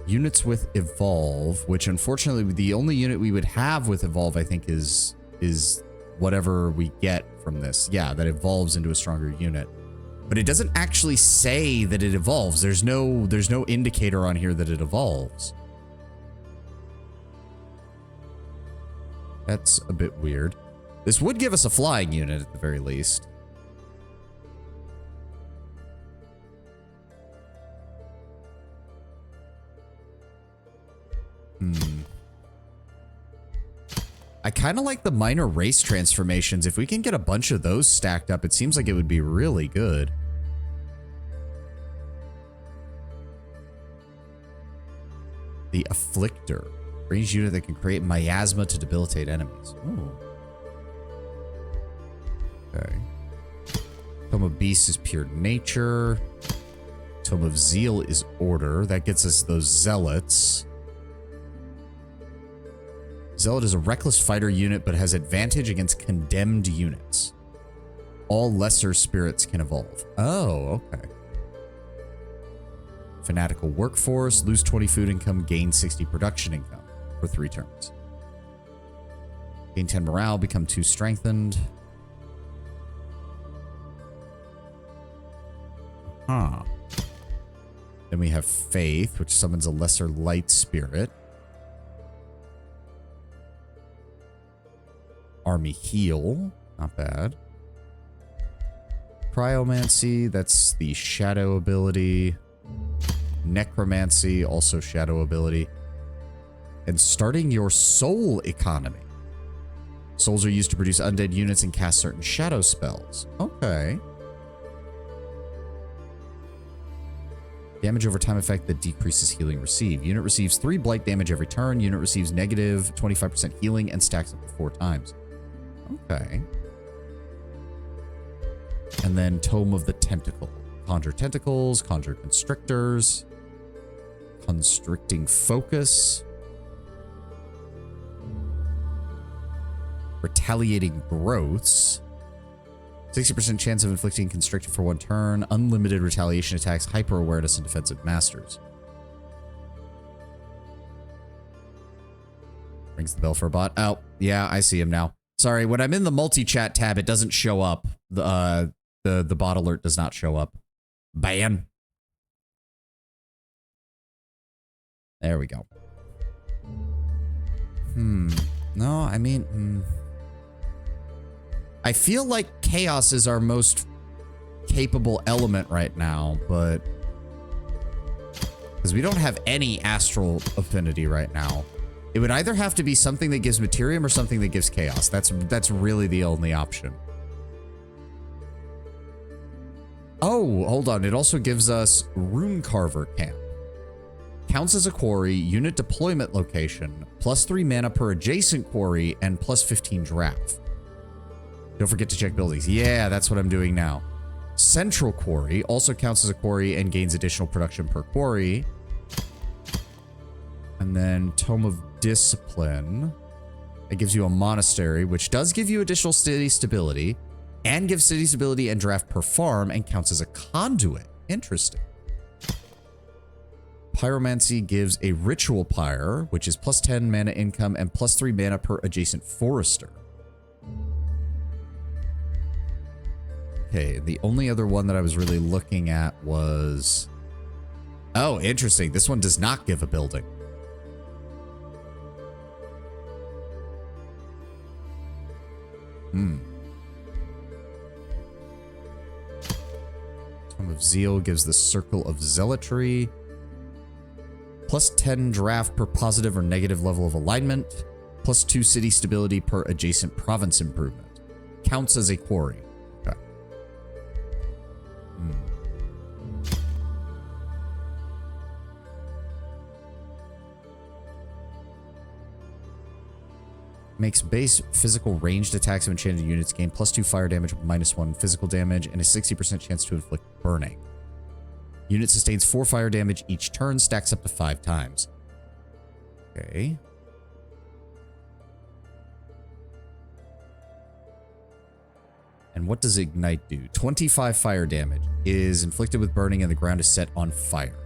Units with Evolve, which unfortunately the only unit we would have with Evolve, I think, is whatever we get from this. Yeah, that evolves into a stronger unit. But it doesn't actually say that it evolves. There's no indicator on here that it evolves. That's a bit weird. This would give us a flying unit at the very least. I kind of like the minor race transformations. If we can get a bunch of those stacked up, it seems like it would be really good. The Afflictor. Ranged unit that can create miasma to debilitate enemies. Ooh. Okay. Tome of Beast is pure nature. Tome of Zeal is order. That gets us those zealots. Zealot is a reckless fighter unit, but has advantage against condemned units. All lesser spirits can evolve. Oh, okay. Fanatical workforce, lose 20 food income, gain 60 production income for 3 turns. Gain 10 morale, become 2 strengthened. Huh. Then we have Faith, which summons a lesser light spirit. Army heal, not bad. Cryomancy, that's the shadow ability. Necromancy, also shadow ability. And starting your soul economy. Souls are used to produce undead units and cast certain shadow spells. Okay. Damage over time effect that decreases healing received. Unit receives 3 blight damage every turn. Unit receives negative 25% healing and stacks up to 4 times. Okay. And then Tome of the Tentacle. Conjure tentacles, conjure constrictors, constricting focus, retaliating growths, 60% chance of inflicting constriction for 1 turn, unlimited retaliation attacks, hyper awareness, and defensive masters. Rings the bell for a bot. Oh, yeah, I see him now. Sorry, when I'm in the multi-chat tab, it doesn't show up. The bot alert does not show up. Ban. There we go. No, I mean... I feel like Chaos is our most capable element right now, but... because we don't have any Astral Affinity right now. It would either have to be something that gives Materium or something that gives Chaos. That's really the only option. Oh, hold on. It also gives us Rune Carver Camp. Counts as a quarry, unit deployment location, +3 mana per adjacent quarry, and +15 draft. Don't forget to check buildings. Yeah, that's what I'm doing now. Central Quarry also counts as a quarry and gains additional production per quarry. And then Tome of Discipline. It gives you a monastery, which does give you additional city stability, and gives city stability and draft per farm, and counts as a conduit. Interesting. Pyromancy gives a ritual pyre, which is plus 10 mana income and plus 3 mana per adjacent forester. Okay, the only other one that I was really looking at was... Oh, interesting. This one does not give a building. Tome of Zeal gives the Circle of Zealotry. Plus 10 draft per positive or negative level of alignment. Plus 2 city stability per adjacent province improvement. Counts as a quarry. Okay. Makes base physical ranged attacks of enchanted units gain plus 2 fire damage with minus 1 physical damage and a 60% chance to inflict burning. Unit sustains 4 fire damage each turn, stacks up to 5 times. Okay. And what does Ignite do? 25 fire damage is inflicted with burning and the ground is set on fire.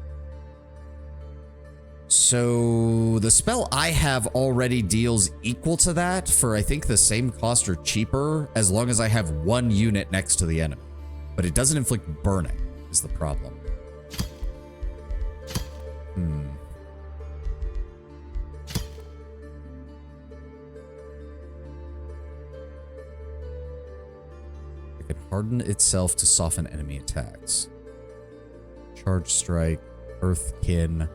So the spell I have already deals equal to that for I think the same cost or cheaper as long as I have 1 unit next to the enemy. But it doesn't inflict burning is the problem. It can harden itself to soften enemy attacks. Charge Strike, Earthkin.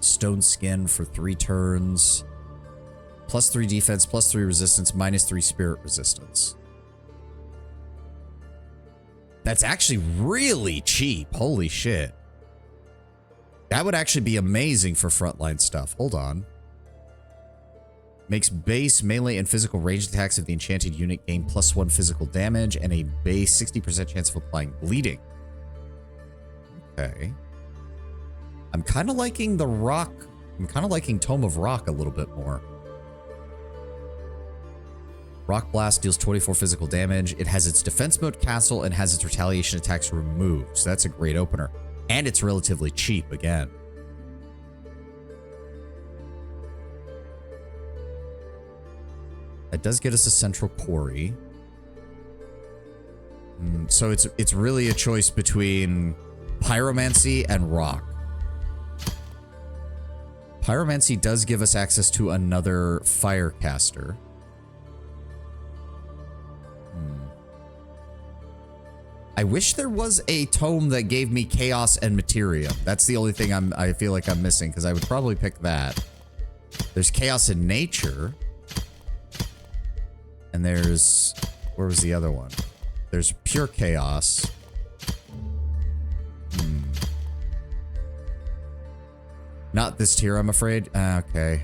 Stone Skin for 3 turns. Plus 3 defense, plus 3 resistance, minus 3 spirit resistance. That's actually really cheap. Holy shit. That would actually be amazing for frontline stuff. Hold on. Makes base, melee, and physical ranged attacks of the enchanted unit gain plus 1 physical damage and a base 60% chance of applying bleeding. Okay. I'm kind of liking the rock. I'm kind of liking Tome of Rock a little bit more. Rock Blast deals 24 physical damage. It has its defense mode castle and has its retaliation attacks removed. So that's a great opener. And it's relatively cheap again. It does get us a central quarry. So it's really a choice between Pyromancy and Rock. Pyromancy does give us access to another Firecaster. I wish there was a tome that gave me Chaos and Materium. That's the only thing I feel like I'm missing, because I would probably pick that. There's Chaos in Nature. And there's... Where was the other one? There's Pure Chaos. Not this tier, I'm afraid. Okay.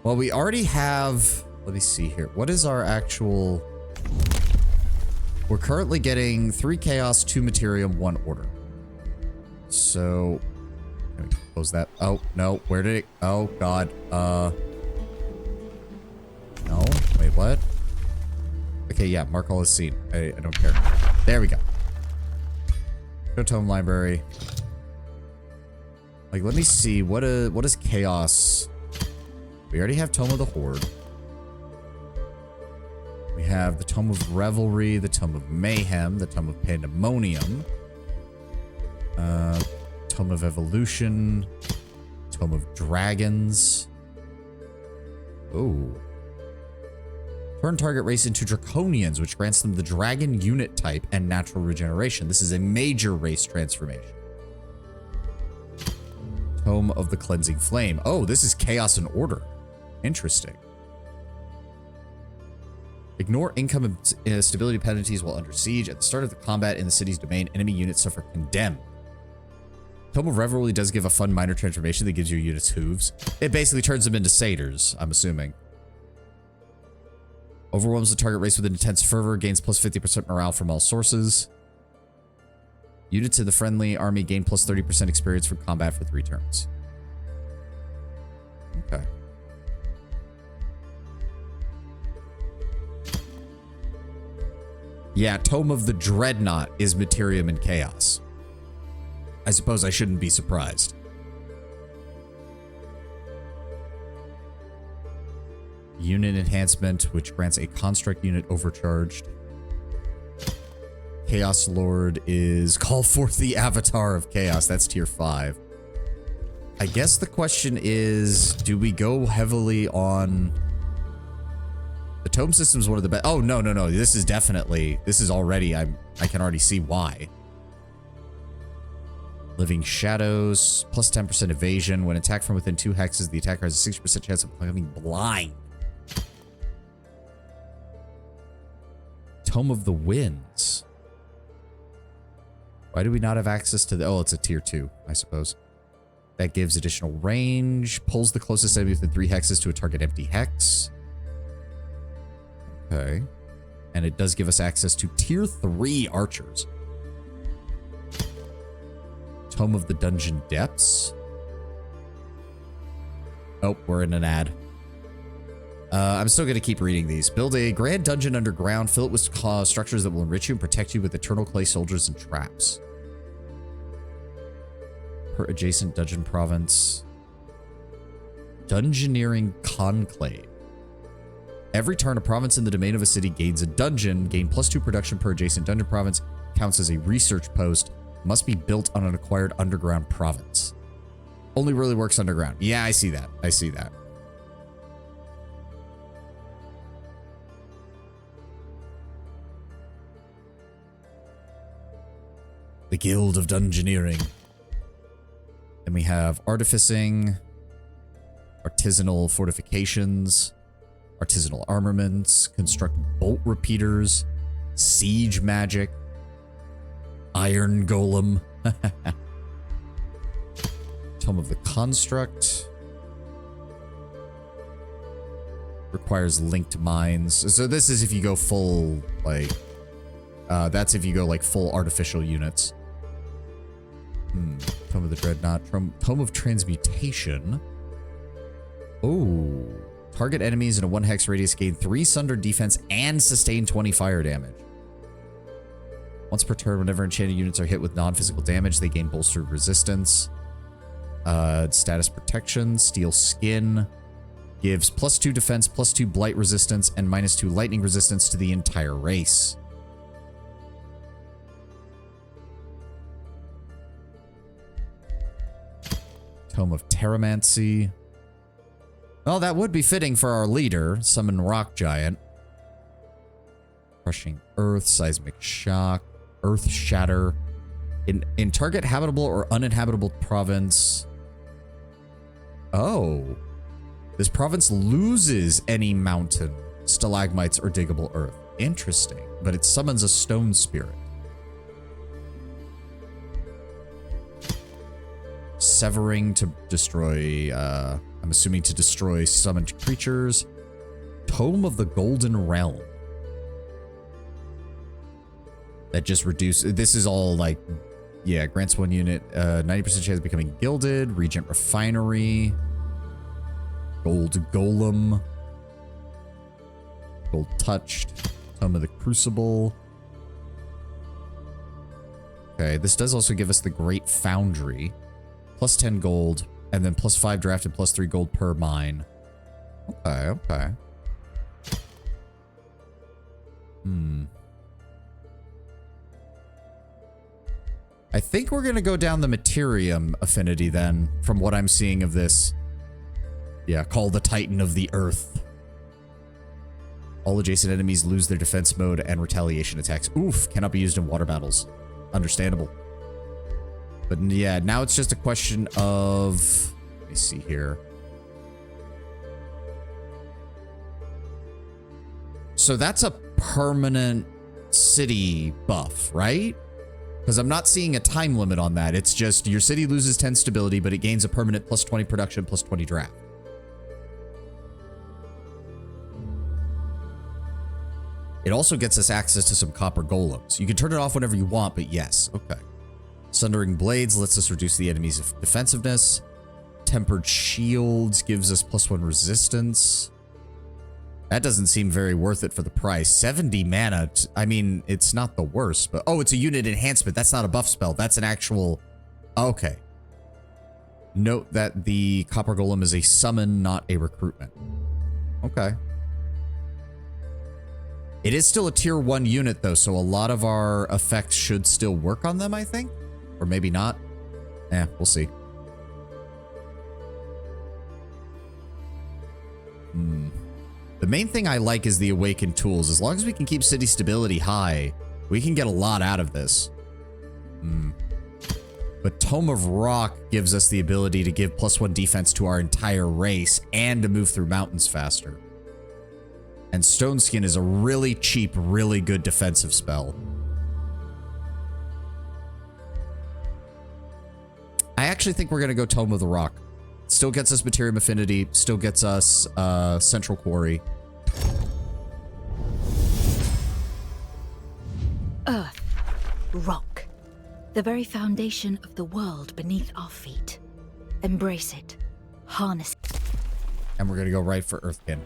Well, we already have... Let me see here. What is our actual... We're currently getting 3 Chaos, 2 Materium, 1 Order. So... Let me close that. Oh, no. Where did it... Oh, God. No. Wait, what? Okay, yeah. Mark all is seen. I don't care. There we go. Go Tome Library. Like, let me see. What is Chaos? We already have Tome of the Horde. We have the Tome of Revelry, the Tome of Mayhem, the Tome of Pandemonium, Tome of Evolution, Tome of Dragons. Oh. Turn target race into Draconians, which grants them the Dragon unit type and natural regeneration. This is a major race transformation. Tome of the Cleansing Flame. Oh, this is Chaos and Order. Interesting. Ignore income and stability penalties while under siege. At the start of the combat in the city's domain, enemy units suffer condemned. Tome of Revelry does give a fun minor transformation that gives your units hooves. It basically turns them into satyrs, I'm assuming. Overwhelms the target race with an intense fervor, gains plus 50% morale from all sources. Units in the friendly army gain plus 30% experience from combat for 3 turns. Okay. Yeah, Tome of the Dreadnought is Materium and Chaos. I suppose I shouldn't be surprised. Unit enhancement, which grants a construct unit overcharged. Chaos Lord is call forth the Avatar of Chaos. That's tier 5. I guess the question is, do we go heavily on... The tome system is one of the best. Oh, no. This is definitely... This is already... I can already see why. Living Shadows, plus 10% evasion. When attacked from within 2 hexes, the attacker has a 60% chance of becoming blind. Tome of the Winds. Why do we not have access to the... Oh, it's a tier 2, I suppose. That gives additional range. Pulls the closest enemy within 3 hexes to a target empty hex. Okay. And it does give us access to tier 3 archers. Tome of the Dungeon Depths. Oh, we're in an ad. I'm still going to keep reading these. Build a grand dungeon underground. Fill it with structures that will enrich you and protect you with eternal clay soldiers and traps. Per adjacent dungeon province. Dungeoneering Conclave. Every turn, a province in the domain of a city gains a dungeon. Gain +2 production per adjacent dungeon province. Counts as a research post. Must be built on an acquired underground province. Only really works underground. Yeah, I see that. I see that. The Guild of Dungeoneering. Then we have artificing, artisanal fortifications, artisanal armaments, construct bolt repeaters, siege magic, iron golem, Tome of the Construct. Requires linked mines. So this is if you go full, like, that's if you go like full artificial units. Tome of the Dreadnought. Tome of Transmutation. Oh. Target enemies in a 1 hex radius gain 3 sundered defense and sustain 20 fire damage. Once per turn, whenever enchanted units are hit with non-physical damage, they gain bolstered resistance. Status protection. Steel Skin. Gives +2 defense, +2 blight resistance, and -2 lightning resistance to the entire race. Tome of Terramancy. Well, that would be fitting for our leader, Summon Rock Giant. Crushing Earth, Seismic Shock, Earth Shatter. In target habitable or uninhabitable province. Oh. This province loses any mountain, stalagmites, or diggable earth. Interesting. But it summons a stone spirit. Severing to destroy, I'm assuming to destroy summoned creatures. Tome of the Golden Realm. That just reduces, this is all like, yeah, grants 1 unit, 90% chance of becoming gilded, Regent Refinery, Gold Golem, Gold Touched, Tome of the Crucible. Okay, this does also give us the Great Foundry. +10 gold, and then +5 draft and +3 gold per mine. Okay, okay. I think we're gonna go down the Materium affinity then, from what I'm seeing of this. Yeah, call the Titan of the Earth. All adjacent enemies lose their defense mode and retaliation attacks. Oof, cannot be used in water battles. Understandable. But yeah, now it's just a question of... Let me see here. So that's a permanent city buff, right? Because I'm not seeing a time limit on that. It's just your city loses 10 stability, but it gains a permanent +20 production, +20 draft. It also gets us access to some copper golems. You can turn it off whenever you want, but yes. Okay. Sundering Blades lets us reduce the enemy's defensiveness. Tempered Shields gives us +1 resistance. That doesn't seem very worth it for the price. 70 mana. I mean, it's not the worst, but... Oh, it's a unit enhancement. That's not a buff spell. That's an actual... Okay. Note that the Copper Golem is a summon, not a recruitment. Okay. It is still a tier 1 unit, though, so a lot of our effects should still work on them, I think. Or maybe not. We'll see. The main thing I like is the Awakened Tools. As long as we can keep city stability high, we can get a lot out of this. But Tome of Rock gives us the ability to give +1 defense to our entire race and to move through mountains faster. And Stone Skin is a really cheap, really good defensive spell. I actually think we're going to go Tome of the Rock. Still gets us Materium Affinity, still gets us Central Quarry. Earth. Rock. The very foundation of the world beneath our feet. Embrace it. Harness it. And we're going to go right for Earthkin.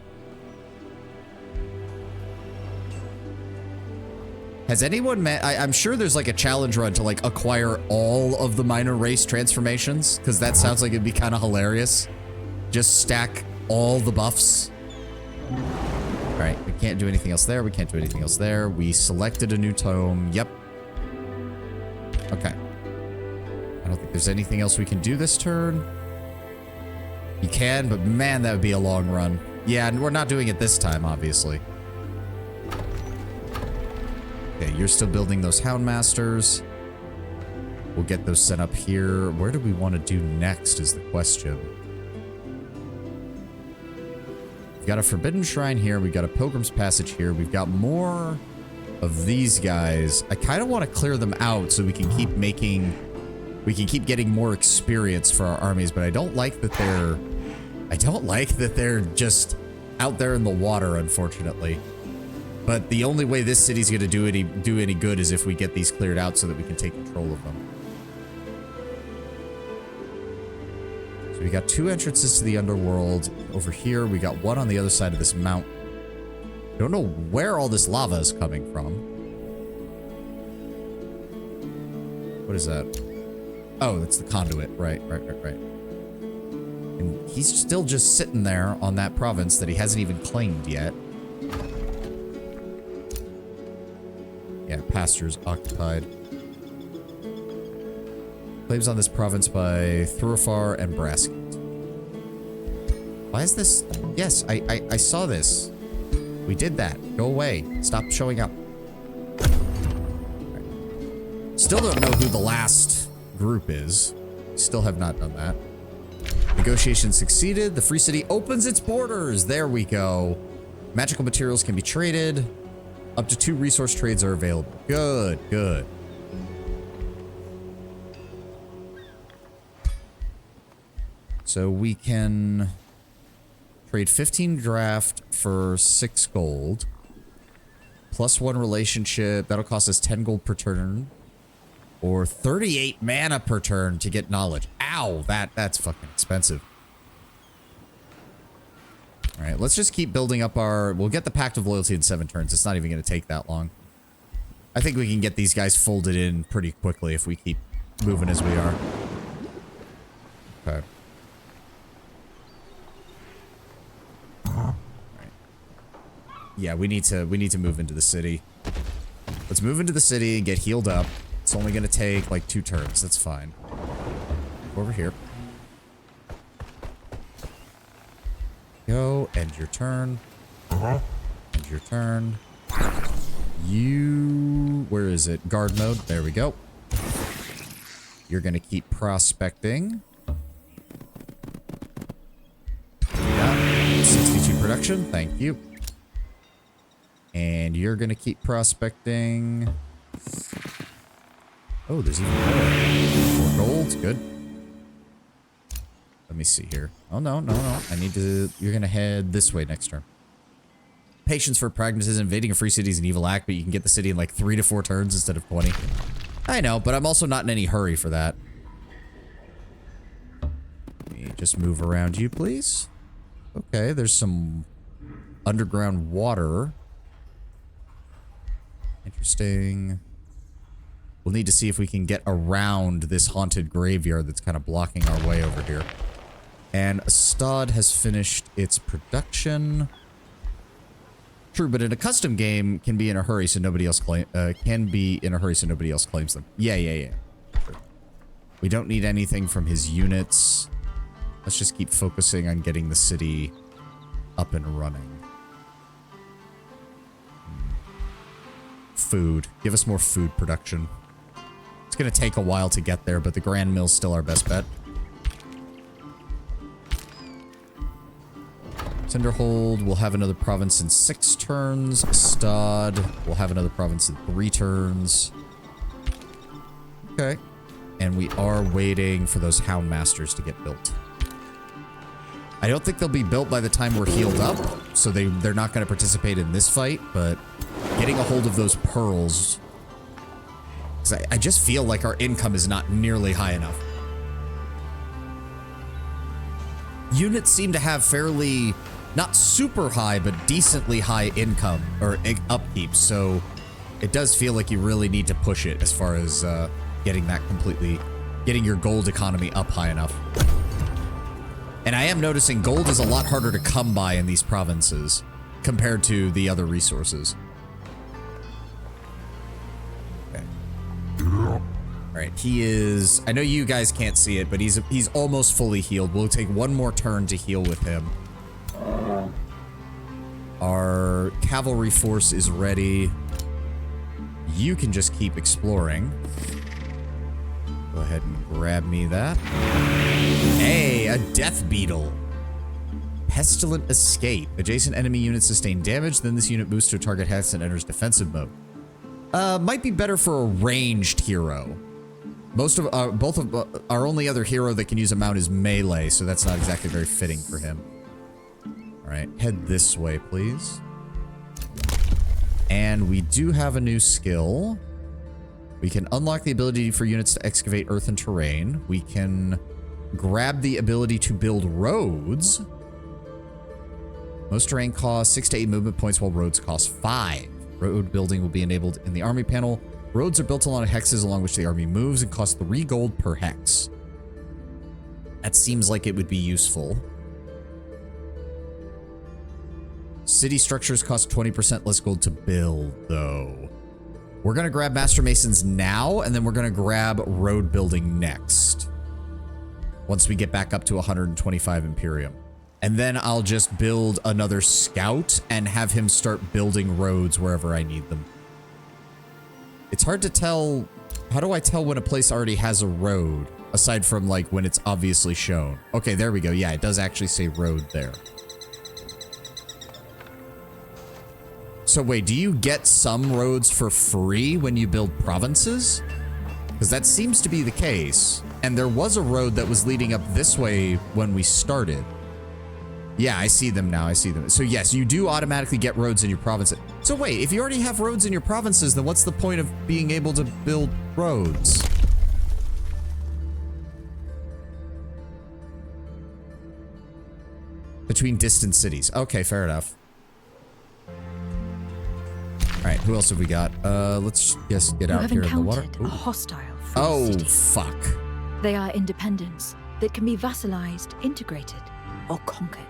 Has anyone met... I'm sure there's like a challenge run to like acquire all of the minor race transformations, because that sounds like it'd be kind of hilarious. Just stack all the buffs. All right, we can't do anything else there. We can't do anything else there. We selected a new tome. Yep. Okay. I don't think there's anything else we can do this turn. You can, but man, that would be a long run. Yeah, and we're not doing it this time, obviously. Okay, you're still building those Houndmasters. We'll get those set up here. Where do we want to do next is the question. We've got a Forbidden Shrine here. We've got a Pilgrim's Passage here. We've got more of these guys. I kind of want to clear them out so we can keep making... We can keep getting more experience for our armies, but I don't like that they're... I don't like that they're just out there in the water, unfortunately. But the only way this city's going to do any good is if we get these cleared out so that we can take control of them. So we got 2 entrances to the underworld. Over here, we got 1 on the other side of this mountain. Don't know where all this lava is coming from. What is that? Oh, that's the conduit. Right. And he's still just sitting there on that province that he hasn't even claimed yet. Yeah, pastures occupied. Claims on this province by Thurifar and Brasket. Why is this? Yes, I saw this. We did that. Go away. Stop showing up. Right. Still don't know who the last group is. Still have not done that. Negotiation succeeded. The free city opens its borders. There we go. Magical materials can be traded. Up to 2 resource trades are available. Good, good. So we can trade 15 draft for 6 gold. +1 relationship. That'll cost us 10 gold per turn. Or 38 mana per turn to get knowledge. Ow, that's fucking expensive. All right, let's just keep building up our... We'll get the Pact of Loyalty in 7 turns. It's not even going to take that long. I think we can get these guys folded in pretty quickly if we keep moving as we are. Okay. All right. Yeah, we need to move into the city. Let's move into the city and get healed up. It's only going to take like 2 turns. That's fine. Over here. Go, end your turn. End your turn. You... Where is it? Guard mode. There we go. You're going to keep prospecting. Yeah. 62 production. Thank you. And you're going to keep prospecting. Oh, there's even more. 4 gold. Good. Let me see here. Oh, no. I need to... You're going to head this way next turn. Patience for Pragmatism. Invading a free city is an evil act, but you can get the city in like 3 to 4 turns instead of 20. I know, but I'm also not in any hurry for that. Let me just move around you, please. Okay, there's some underground water. Interesting. We'll need to see if we can get around this haunted graveyard that's kind of blocking our way over here. And a stud has finished its production. True, but in a custom game, can be in a hurry so nobody else claims them. Yeah. True. We don't need anything from his units. Let's just keep focusing on getting the city up and running. Food. Give us more food production. It's going to take a while to get there, but the Grand Mill's still our best bet. Cinderhold will have another province in 6 turns. Stad will have another province in 3 turns. Okay. And we are waiting for those Houndmasters to get built. I don't think they'll be built by the time we're healed up, so they're not going to participate in this fight, but getting a hold of those pearls... Because I just feel like our income is not nearly high enough. Units seem to have fairly... not super high, but decently high income, or upkeep, so it does feel like you really need to push it as far as getting your gold economy up high enough. And I am noticing gold is a lot harder to come by in these provinces compared to the other resources. Okay. Alright, he is... I know you guys can't see it, but he's almost fully healed. We'll take one more turn to heal with him. Our cavalry force is ready. You can just keep exploring. Go ahead and grab me that. Hey, a death beetle. Pestilent escape. Adjacent enemy units sustain damage, then this unit moves to a target hex and enters defensive mode. Might be better for a ranged hero. Both of our only other hero that can use a mount is melee, so that's not exactly very fitting for him. Alright, head this way, please. And we do have a new skill. We can unlock the ability for units to excavate earth and terrain. We can grab the ability to build roads. Most terrain costs 6 to 8 movement points, while roads cost 5. Road building will be enabled in the army panel. Roads are built along hexes along which the army moves and cost 3 gold per hex. That seems like it would be useful. City structures cost 20% less gold to build, though. We're going to grab Master Masons now, and then we're going to grab road building next. Once we get back up to 125 Imperium. And then I'll just build another scout and have him start building roads wherever I need them. It's hard to tell... How do I tell when a place already has a road? Aside from, like, when it's obviously shown. Okay, there we go. Yeah, it does actually say road there. So wait, do you get some roads for free when you build provinces? Because that seems to be the case. And there was a road that was leading up this way when we started. Yeah, I see them now. I see them. So yes, you do automatically get roads in your provinces. So wait, if you already have roads in your provinces, then what's the point of being able to build roads? Between distant cities. Okay, fair enough. Alright, who else have we got? Let's just get out here in the water. A hostile oh, city. Fuck. They are independents that can be vassalized, integrated, or conquered.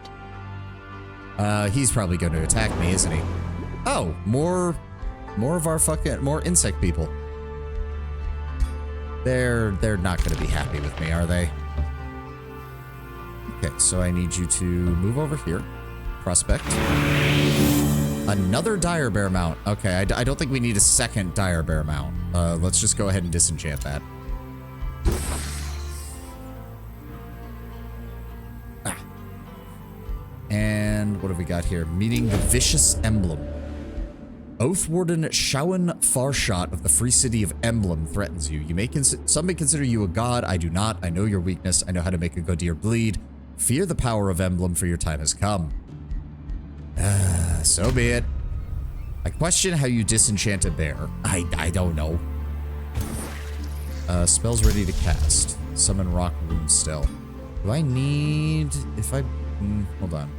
He's probably going to attack me, isn't he? Oh, more of our more insect people. They're not going to be happy with me, are they? Okay, so I need you to move over here. Prospect. Another dire bear mount. Okay, I don't think we need a second dire bear mount. Let's just go ahead and disenchant that. Ah. And what have we got here? Meeting the Vicious Emblem. Oathwarden Shawan Farshot of the free city of Emblem threatens you. Some may consider you a god. I do not. I know your weakness. I know how to make a Godir bleed. Fear the power of Emblem, for your time has come. So be it. I question how you disenchant a bear. I don't know. Spells ready to cast. Summon Rock Rune Still. Do I need... If I... hold on.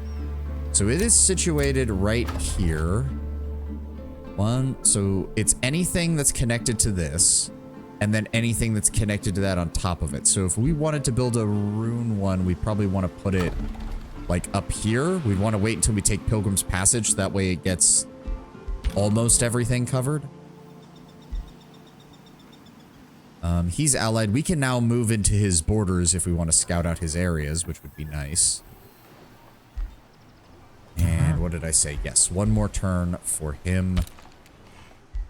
So it is situated right here. So it's anything that's connected to this, and then anything that's connected to that on top of it. So if we wanted to build a rune one, we probably want to put it like up here. We'd want to wait until we take Pilgrim's Passage. So that way it gets almost everything covered. He's allied. We can now move into his borders if we want to scout out his areas, which would be nice. And what did I say? Yes, one more turn for him.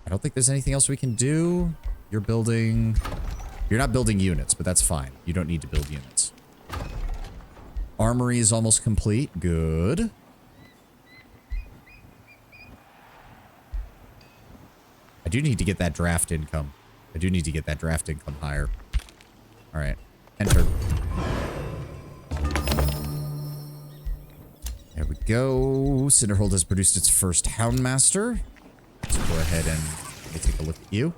I don't think there's anything else we can do. You're not building units, but that's fine. You don't need to build units. Armory is almost complete. Good. I do need to get that draft income. Higher. All right. Enter. There we go. Cinderhold has produced its first Houndmaster. Let's go ahead and let me take a look at you.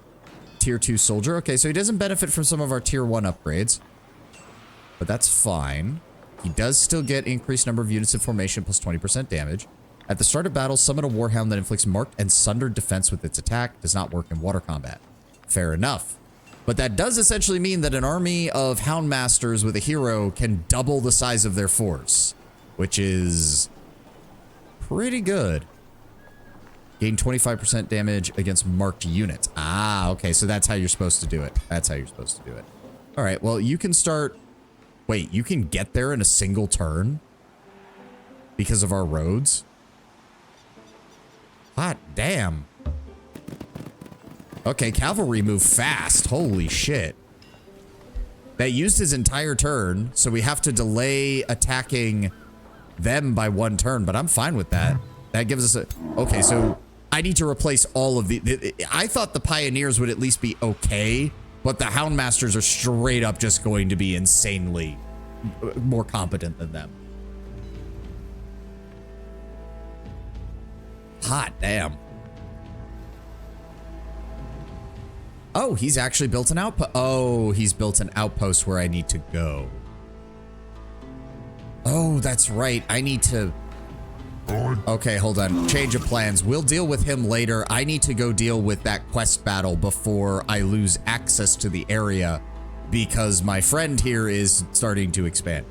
Tier 2 soldier. Okay, so he doesn't benefit from some of our tier 1 upgrades. But that's fine. He does still get increased number of units in formation plus 20% damage. At the start of battle, summon a Warhound that inflicts marked and sundered defense with its attack. Does not work in water combat. Fair enough. But that does essentially mean that an army of Houndmasters with a hero can double the size of their force, which is pretty good. Gain 25% damage against marked units. Ah, okay, so that's how you're supposed to do it. All right, well, you can start... Wait, you can get there in a single turn? Because of our roads? Hot damn. Okay, cavalry move fast. Holy shit. That used his entire turn, so we have to delay attacking them by 1 turn, but I'm fine with that. That gives us a... Okay, so I need to replace all of the... I thought the Pioneers would at least be okay, but the Houndmasters are straight up just going to be insanely more competent than them. Hot damn. Oh, he's actually built an outpost. Oh, he's built an outpost where I need to go. Oh, that's right. I need to... Okay, hold on. Change of plans. We'll deal with him later. I need to go deal with that quest battle before I lose access to the area because my friend here is starting to expand.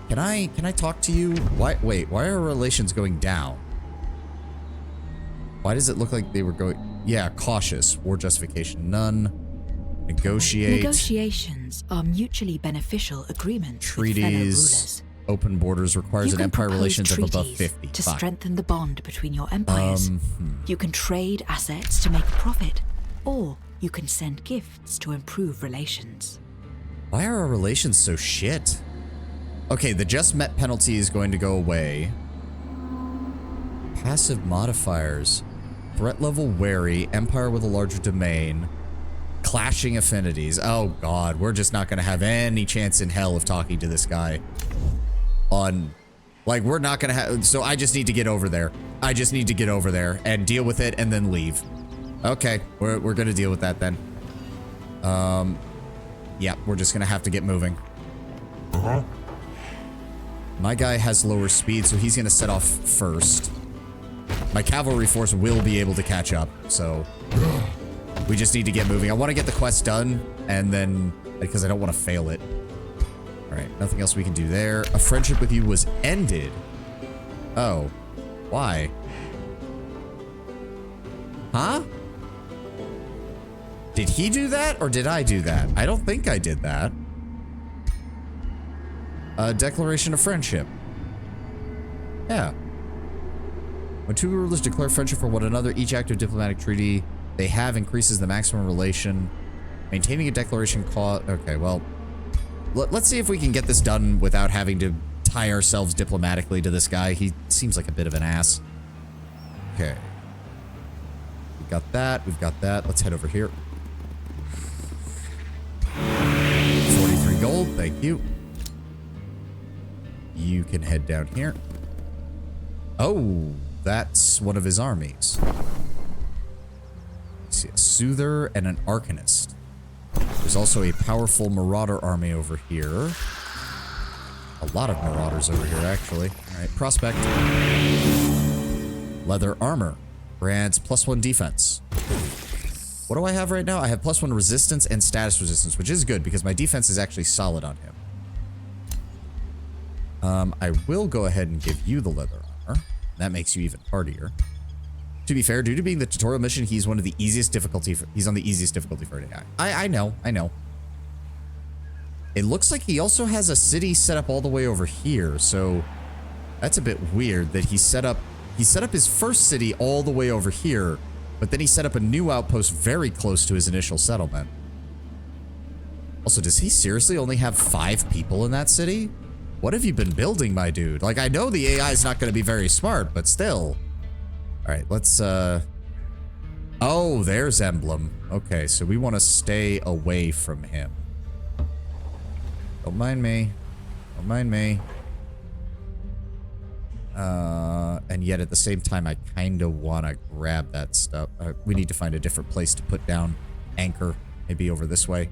Can I talk to you? Wait, why are relations going down? Why does it look like they were going... Yeah, cautious. War justification, none. Negotiate. Negotiations are mutually beneficial agreements Treaties. with fellow rulers. Open borders requires an empire relations of above 50. To strengthen the bond between your empires. You can trade assets to make a profit, or you can send gifts to improve relations. Why are our relations so shit? Okay, the just met penalty is going to go away. Passive modifiers. Threat level wary, empire with a larger domain, clashing affinities. Oh god, we're just not going to have any chance in hell of talking to this guy. Like, we're not going to have... So I just need to get over there. And deal with it and then leave. Okay, we're going to deal with that then. Yeah, we're just going to have to get moving. My guy has lower speed, so he's going to set off first. My cavalry force will be able to catch up, so we just need to get moving. I want to get the quest done, and then, because I don't want to fail it. All right, nothing else we can do there. A friendship with you was ended. Oh, why? Huh? Did he do that, or did I do that? I don't think I did that. A declaration of friendship. Yeah. When two rulers declare friendship for one another, each act of diplomatic treaty they have increases the maximum relation. Maintaining a declaration clause. Okay, well, let's see if we can get this done without having to tie ourselves diplomatically to this guy. He seems like a bit of an ass. Okay. We've got that. We've got that. Let's head over here. 43 gold. Thank you. You can head down here. Oh, that's one of his armies. Let's see, a Soother and an Arcanist. There's also a powerful Marauder army over here. A lot of marauders over here, actually. All right, prospect. Leather armor. Grants +1 defense. What do I have right now? I have +1 resistance and status resistance, which is good because my defense is actually solid on him. I will go ahead and give you the leather armor. That makes you even hardier. To be fair, due to being the tutorial mission, he's on the easiest difficulty for an AI. I know. It looks like he also has a city set up all the way over here, so that's a bit weird that he set up his first city all the way over here, but then he set up a new outpost very close to his initial settlement. Also, does he seriously only have 5 people in that city? What have you been building, my dude? Like, I know the AI is not going to be very smart, but still. All right, let's, oh, there's Emblem. Okay, so we want to stay away from him. Don't mind me. Don't mind me. And yet at the same time, I kind of want to grab that stuff. We need to find a different place to put down anchor. Maybe over this way.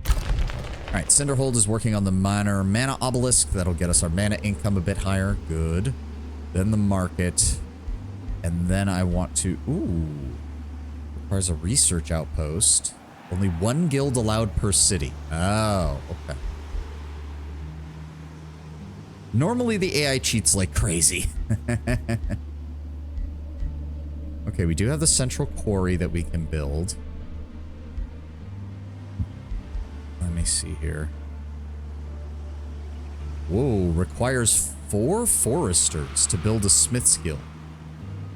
All right, Cinderhold is working on the minor mana obelisk. That'll get us our mana income a bit higher. Good. Then the market. And then I want to... Ooh. Requires a research outpost. Only 1 guild allowed per city. Oh, okay. Normally the AI cheats like crazy. Okay, we do have the central quarry that we can build. Let me see here. Whoa, requires 4 foresters to build a smith's guild.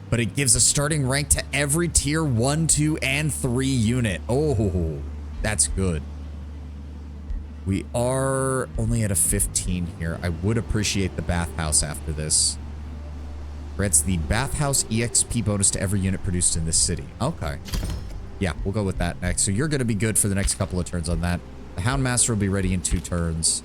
But it gives a starting rank to every tier 1, 2, and 3 unit. Oh, that's good. We are only at a 15 here. I would appreciate the bathhouse after this. Grants the bathhouse EXP bonus to every unit produced in this city. Okay. Yeah, we'll go with that next. So you're going to be good for the next couple of turns on that. The Houndmaster will be ready in 2 turns.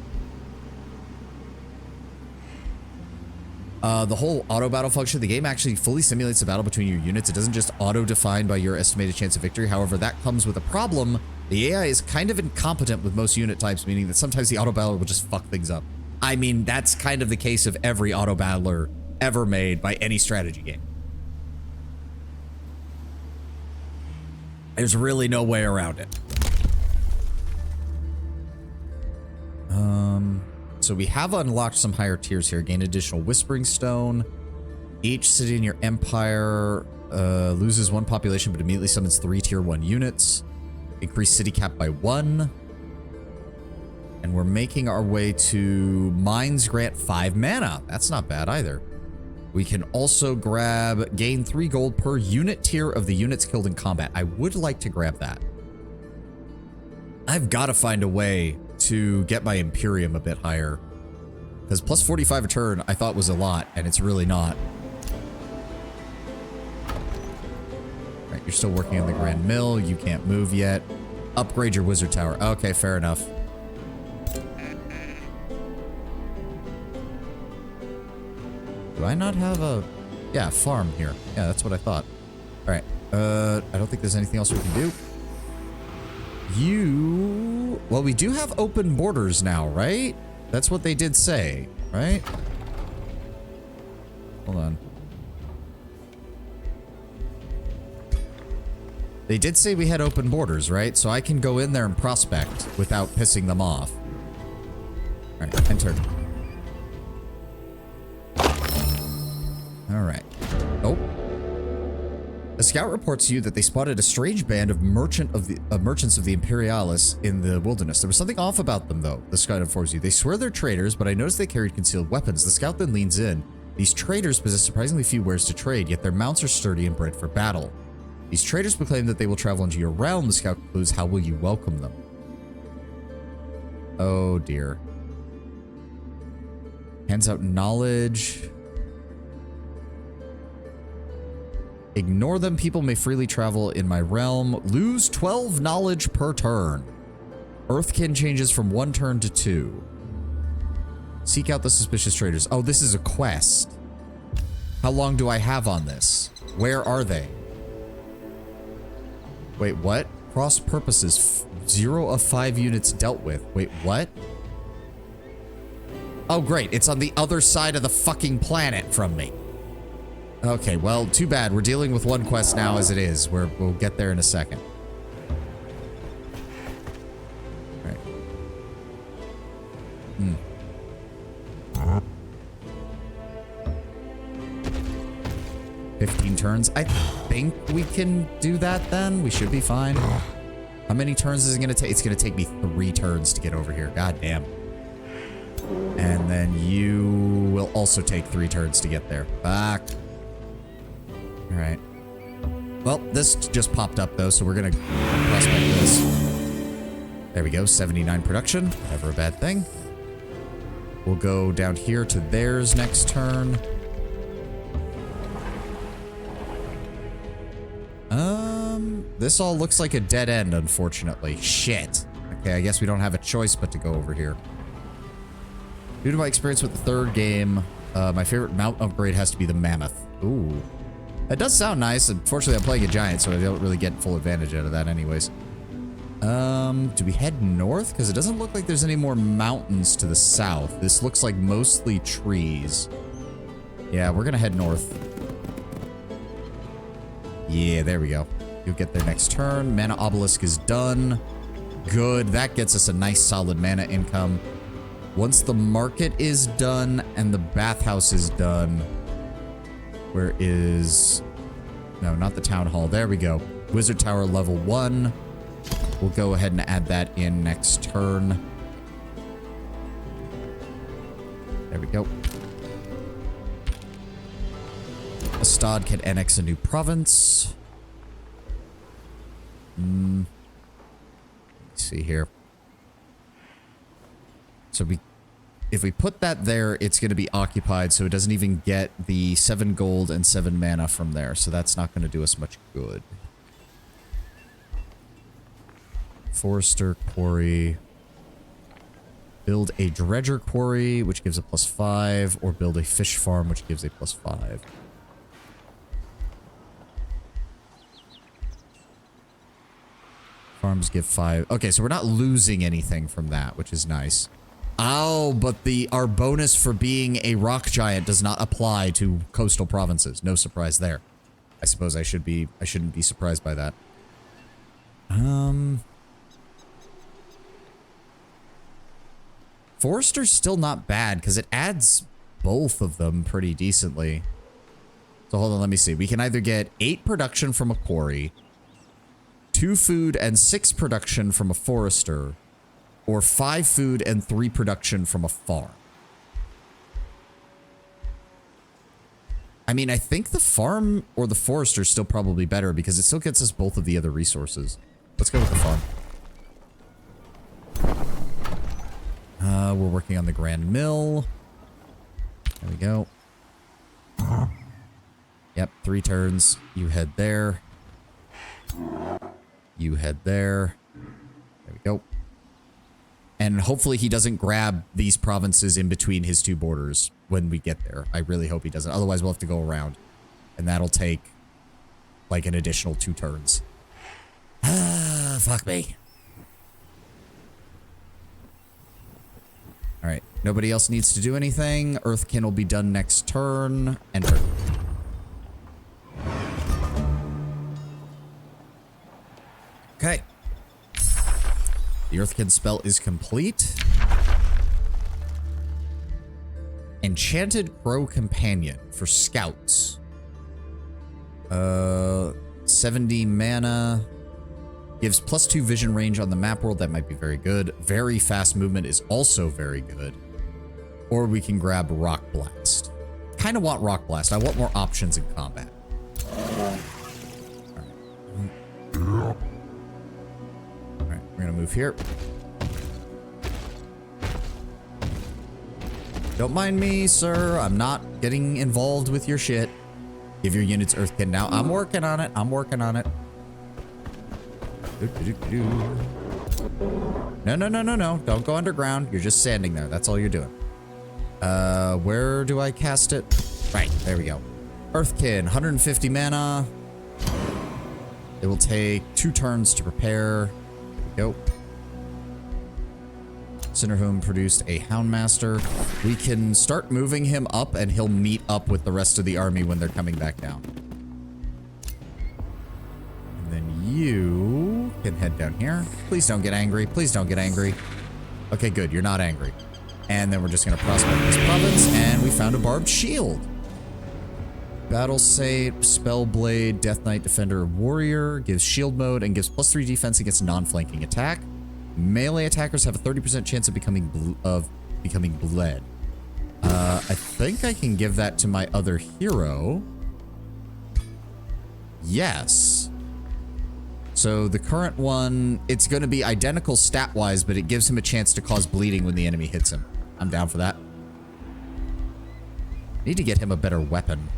The whole auto battle function, the game actually fully simulates the battle between your units. It doesn't just auto-define by your estimated chance of victory. However, that comes with a problem. The AI is kind of incompetent with most unit types, meaning that sometimes the auto battler will just fuck things up. I mean, that's kind of the case of every auto battler ever made by any strategy game. There's really no way around it. So we have unlocked some higher tiers here. Gain additional Whispering Stone. Each city in your empire loses 1 population, but immediately summons 3 tier 1 units. Increase city cap by 1. And we're making our way to Mines grant 5 mana. That's not bad either. We can also gain 3 gold per unit tier of the units killed in combat. I would like to grab that. I've got to find a way to get my Imperium a bit higher. Because plus 45 a turn I thought was a lot, and it's really not. Alright, you're still working on the Grand Mill. You can't move yet. Upgrade your Wizard Tower. Okay, fair enough. Do I not have a... Yeah, farm here. Yeah, that's what I thought. Alright, I don't think there's anything else we can do. Well, we do have open borders now, right? That's what they did say, right? Hold on. They did say we had open borders, right? So I can go in there and prospect without pissing them off. Alright, enter. Alright. Oh. A scout reports to you that they spotted a strange band of merchants of the Imperialis in the wilderness. There was something off about them, though, the scout informs you. They swear they're traders, but I noticed they carried concealed weapons. The scout then leans in. These traders possess surprisingly few wares to trade, yet their mounts are sturdy and bred for battle. These traders proclaim that they will travel into your realm. The scout concludes, how will you welcome them? Oh, dear. Hands out knowledge. Ignore them. People may freely travel in my realm. Lose 12 knowledge per turn. Earthkin changes from 1 turn to 2. Seek out the suspicious traders. Oh, this is a quest. How long do I have on this? Where are they? Wait, what? Cross purposes. 0 of 5 units dealt with. Wait, what? Oh, great. It's on the other side of the fucking planet from me. Okay, well, too bad. We're dealing with one quest now as it is. We'll get there in a second. All right. 15 turns. I think we can do that then. We should be fine. How many turns is it going to take? It's going to take me 3 turns to get over here. God damn. And then you will also take 3 turns to get there. Fuck. All right. Well, this just popped up though, so we're going to prospect this. There we go. 79 production. Never a bad thing. We'll go down here to theirs next turn. This all looks like a dead end, unfortunately. Shit. Okay, I guess we don't have a choice but to go over here. Due to my experience with the 3rd game, my favorite mount upgrade has to be the Mammoth. Ooh. That does sound nice. Unfortunately, I'm playing a giant, so I don't really get full advantage out of that anyways. Do we head north? Because it doesn't look like there's any more mountains to the south. This looks like mostly trees. Yeah, we're gonna head north. Yeah, there we go. You'll get there next turn. Mana Obelisk is done. Good. That gets us a nice solid mana income. Once the market is done and the bathhouse is done, where is... No, not the town hall. There we go. Wizard Tower level 1. We'll go ahead and add that in next turn. There we go. Astad can annex a new province. Let's see here. So if we put that there, it's going to be occupied, so it doesn't even get the 7 gold and 7 mana from there. So that's not going to do us much good. Forester Quarry. Build a Dredger Quarry, which gives a +5, or build a Fish Farm, which gives a +5. Farms give 5. Okay, so we're not losing anything from that, which is nice. Oh, but our bonus for being a rock giant does not apply to coastal provinces. No surprise there. I suppose I shouldn't be surprised by that. Forester's still not bad because it adds both of them pretty decently. So hold on, let me see. We can either get 8 production from a quarry, 2 food and 6 production from a forester, or 5 food and 3 production from a farm. I mean, I think the farm or the forester is still probably better because it still gets us both of the other resources. Let's go with the farm. We're working on the Grand Mill. There we go. Yep, 3 turns. You head there. You head there. There we go. And hopefully he doesn't grab these provinces in between his 2 borders when we get there. I really hope he doesn't. Otherwise, we'll have to go around. And that'll take, like, an additional 2 turns. Ah, fuck me. Alright. Nobody else needs to do anything. Earthkin will be done next turn. Enter. Okay. The Earthkin spell is complete. Enchanted Crow Companion for scouts. 70 mana. Gives +2 vision range on the map world. That might be very good. Very fast movement is also very good. Or we can grab Rock Blast. Kind of want Rock Blast. I want more options in combat. Alright, we're gonna move here. Don't mind me, sir. I'm not getting involved with your shit. Give your units Earthkin now. I'm working on it. I'm working on it. No, no, no, no, no. Don't go underground. You're just standing there. That's all you're doing. Where do I cast it? Right, there we go. Earthkin, 150 mana. It will take 2 turns to prepare. There we Go. Cinderhome produced a Houndmaster. We can start moving him up and he'll meet up with the rest of the army when they're coming back down. And then you can head down here. Please don't get angry. Please don't get angry. Okay, good. You're not angry. And then we're just going to prospect this province, and we found a barbed shield. Battle Sate, Spellblade, Death Knight, Defender, Warrior, gives shield mode and gives +3 defense against non-flanking attack. Melee attackers have a 30% chance of becoming bled. I think I can give that to my other hero. Yes. So the current one, it's going to be identical stat-wise, but it gives him a chance to cause bleeding when the enemy hits him. I'm down for that. Need to get him a better weapon.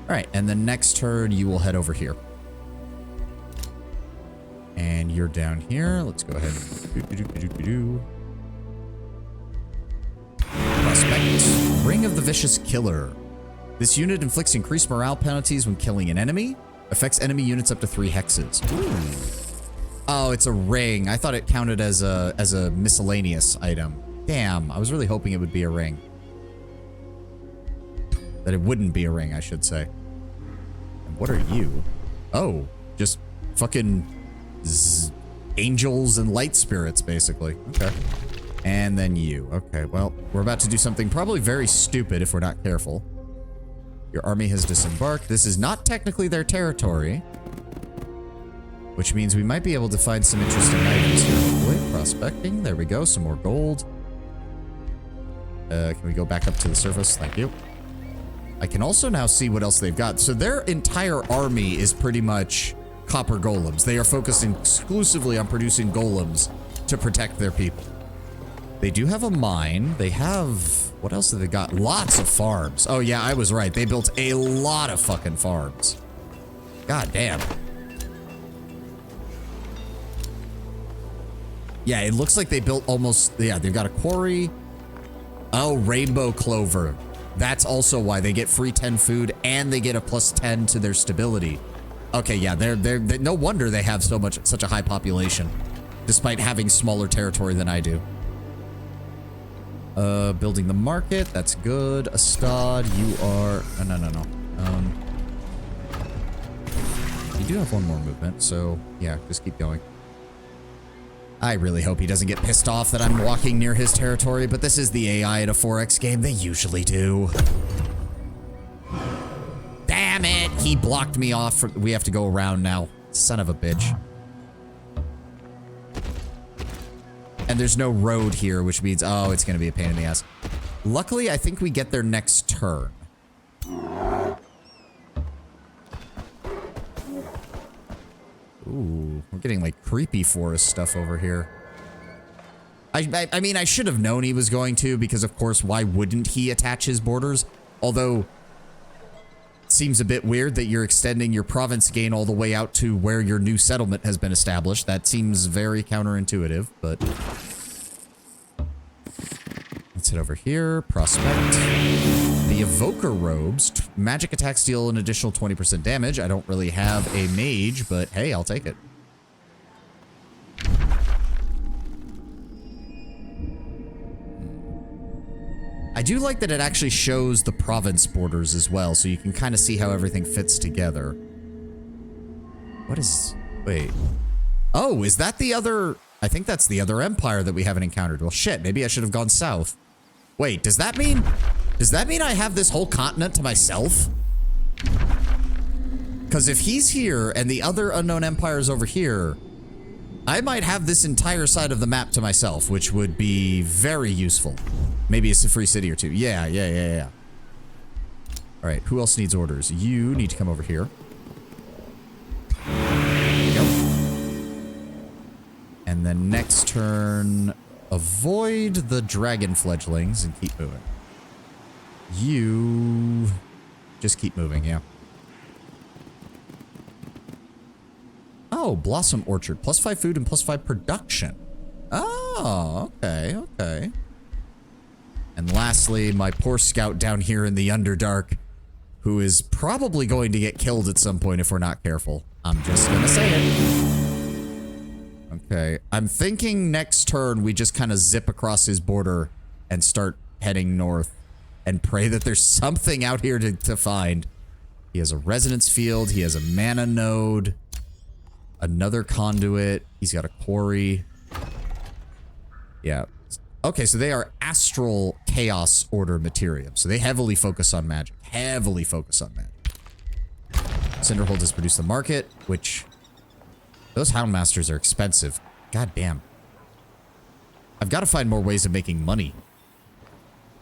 All right, and the next turn, you will head over here. And you're down here. Let's go ahead and... Prospect. Ring of the Vicious Killer. This unit inflicts increased morale penalties when killing an enemy. Affects enemy units up to 3 hexes. Ooh. Oh, it's a ring. I thought it counted as a miscellaneous item. Damn, I was really hoping it would be a ring. That it wouldn't be a ring, I should say. And what are you? Oh, just fucking angels and light spirits, basically. Okay. And then you. Okay, well, we're about to do something probably very stupid if we're not careful. Your army has disembarked. This is not technically their territory, which means we might be able to find some interesting items here. Hopefully. Prospecting. There we go. Some more gold. Can we go back up to the surface? Thank you. I can also now see what else they've got. So their entire army is pretty much copper golems. They are focusing exclusively on producing golems to protect their people. They do have a mine. They have... What else have they got? Lots of farms. Oh, yeah, I was right. They built a lot of fucking farms. God damn. Yeah, it looks like they built almost... Yeah, they've got a quarry. Oh, rainbow clover. That's also why they get free 10 food and they get a +10 to their stability. Okay, yeah, they're no wonder they have such a high population, despite having smaller territory than I do. Building the market, that's good. Astad, you are... No. You do have one more movement, so yeah, just keep going. I really hope he doesn't get pissed off that I'm walking near his territory, but this is the AI at a 4X game. They usually do. Damn it! He blocked me off. We have to go around now. Son of a bitch. And there's no road here, which means, oh, it's going to be a pain in the ass. Luckily, I think we get there next turn. Ooh, we're getting like creepy forest stuff over here. I mean, I should have known he was going to, because of course, why wouldn't he attach his borders? Although, it seems a bit weird that you're extending your province gain all the way out to where your new settlement has been established. That seems very counterintuitive, but... Let's head over here. Prospect. The Evoker Robes. Magic attacks deal an additional 20% damage. I don't really have a mage, but hey, I'll take it. I do like that it actually shows the province borders as well, so you can kind of see how everything fits together. What is... Wait. Oh, is that the other... I think that's the other empire that we haven't encountered. Well, shit, maybe I should have gone south. Wait, does that mean I have this whole continent to myself? Because if he's here and the other unknown empire is over here, I might have this entire side of the map to myself, which would be very useful. Maybe it's a free city or two. Yeah. All right, who else needs orders? You need to come over here. There you go. And then next turn, avoid the dragon fledglings and keep moving. You just keep moving, yeah. Oh, Blossom Orchard. +5 food and +5 production. Oh, okay. And lastly, my poor scout down here in the Underdark, who is probably going to get killed at some point if we're not careful. I'm just gonna say it. Okay. I'm thinking next turn we just kind of zip across his border and start heading north and pray that there's something out here to find. He has a resonance field. He has a mana node. Another conduit. He's got a quarry. Yeah. Okay, so they are astral chaos order materium. So they heavily focus on magic. Heavily focus on magic. Cinderhold has produced the market, which... Those Houndmasters are expensive. God damn. I've got to find more ways of making money.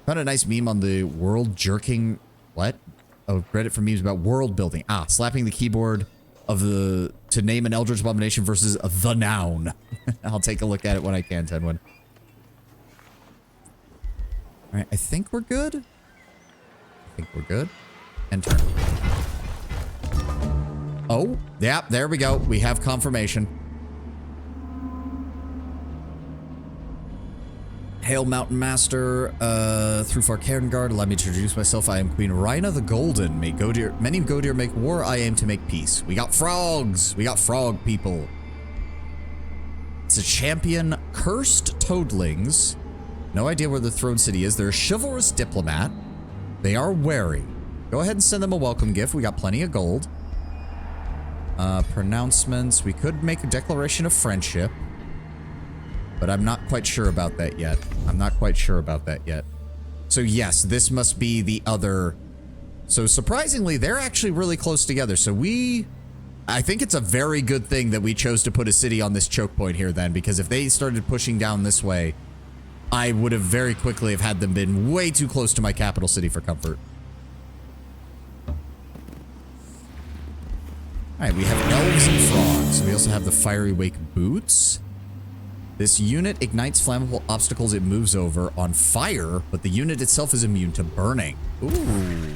Found a nice meme on the world jerking... What? Oh, credit for memes about world building. Ah, slapping the keyboard of the... To name an Eldritch Abomination versus the noun. I'll take a look at it when I can, Tenwin. Alright, I think we're good. I think we're good. And turn. Oh, yeah, there we go. We have confirmation. Hail, Mountain Master. Through Farcairngard, allow me to introduce myself. I am Queen Rhina the Golden. May Godir, many Godir make war. I aim to make peace. We got frogs. We got frog people. It's a champion. Cursed Toadlings. No idea where the throne city is. They're a chivalrous diplomat. They are wary. Go ahead and send them a welcome gift. We got plenty of gold. Pronouncements. We could make a declaration of friendship. But I'm not quite sure about that yet. I'm not quite sure about that yet. So yes, this must be the other... So surprisingly, they're actually really close together. So I think it's a very good thing that we chose to put a city on this choke point here then. Because if they started pushing down this way... I would have very quickly have had them been way too close to my capital city for comfort. Alright, we have elves and frogs. We also have the Fiery Wake boots. This unit ignites flammable obstacles it moves over on fire, but the unit itself is immune to burning. Ooh.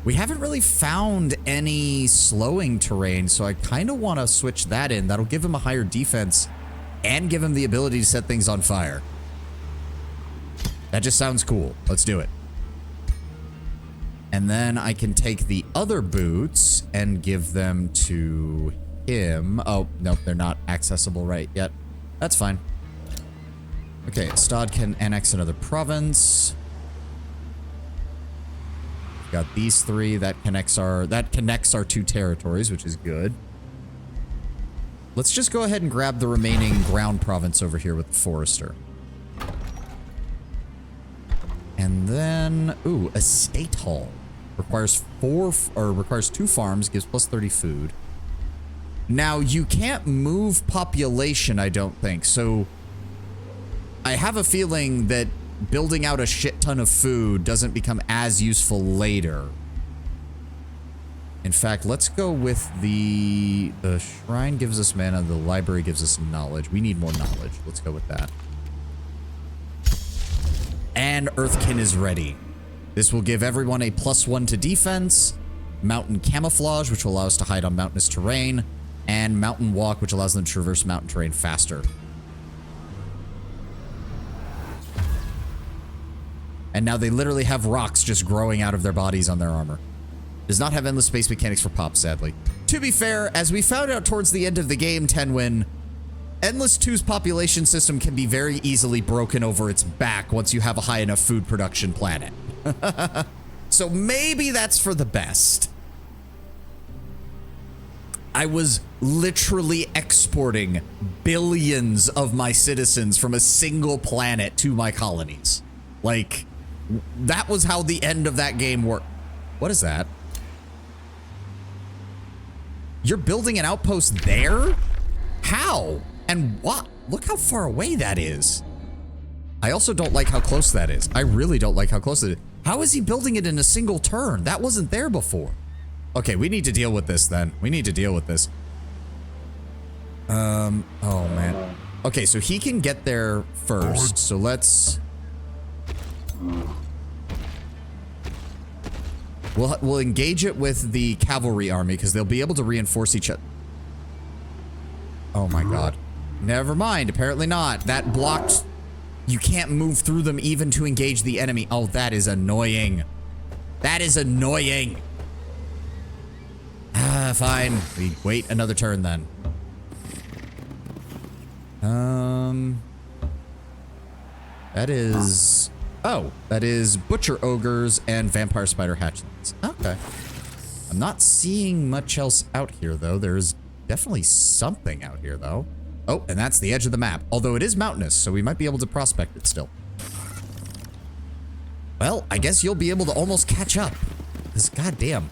We haven't really found any slowing terrain, so I kind of want to switch that in. That'll give him a higher defense and give him the ability to set things on fire. That just sounds cool. Let's do it. And then I can take the other boots and give them to him. Oh, nope, they're not accessible right yet. That's fine. Okay, Stad can annex another province. Got these three. That connects our two territories, which is good. Let's just go ahead and grab the remaining ground province over here with the Forester. And then, ooh, Estate Hall. Requires requires 2 farms, gives plus 30 food. Now, you can't move population, I don't think. So, I have a feeling that building out a shit ton of food doesn't become as useful later. In fact, let's go with the shrine gives us mana, the library gives us knowledge. We need more knowledge. Let's go with that. And Earthkin is ready. This will give everyone a +1 to defense, mountain camouflage, which will allow us to hide on mountainous terrain, and mountain walk, which allows them to traverse mountain terrain faster. And now they literally have rocks just growing out of their bodies on their armor. Does not have endless space mechanics for pop, sadly. To be fair, as we found out towards the end of the game, Tenwin, Endless 2's population system can be very easily broken over its back once you have a high enough food production planet. So maybe that's for the best. I was literally exporting billions of my citizens from a single planet to my colonies. Like, that was how the end of that game worked. What is that? You're building an outpost there? How? And what? Look how far away that is. I also don't like how close that is. I really don't like how close it is. How is he building it in a single turn? That wasn't there before. Okay, we need to deal with this then. We need to deal with this. Oh man. Okay, so he can get there first. So let's... We'll engage it with the cavalry army because they'll be able to reinforce each other. Oh my god. Never mind. Apparently not. That blocked... You can't move through them even to engage the enemy. Oh, that is annoying. That is annoying. Ah, fine. We wait another turn then. That is... Oh, that is Butcher Ogres and Vampire Spider Hatchlings. Okay. I'm not seeing much else out here, though. There's definitely something out here, though. Oh, and that's the edge of the map. Although it is mountainous, so we might be able to prospect it still. Well, I guess you'll be able to almost catch up. Because, goddamn.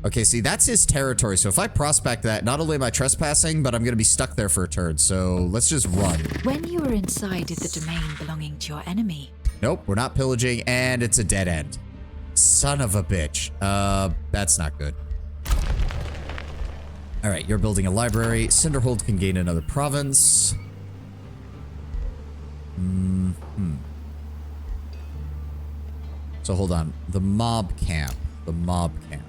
Okay, see, that's his territory. So if I prospect that, not only am I trespassing, but I'm going to be stuck there for a turn. So let's just run. When you are inside of the domain belonging to your enemy. Nope, we're not pillaging, and it's a dead end. Son of a bitch. That's not good. All right, you're building a library. Cinderhold can gain another province. So hold on. The mob camp. The mob camp.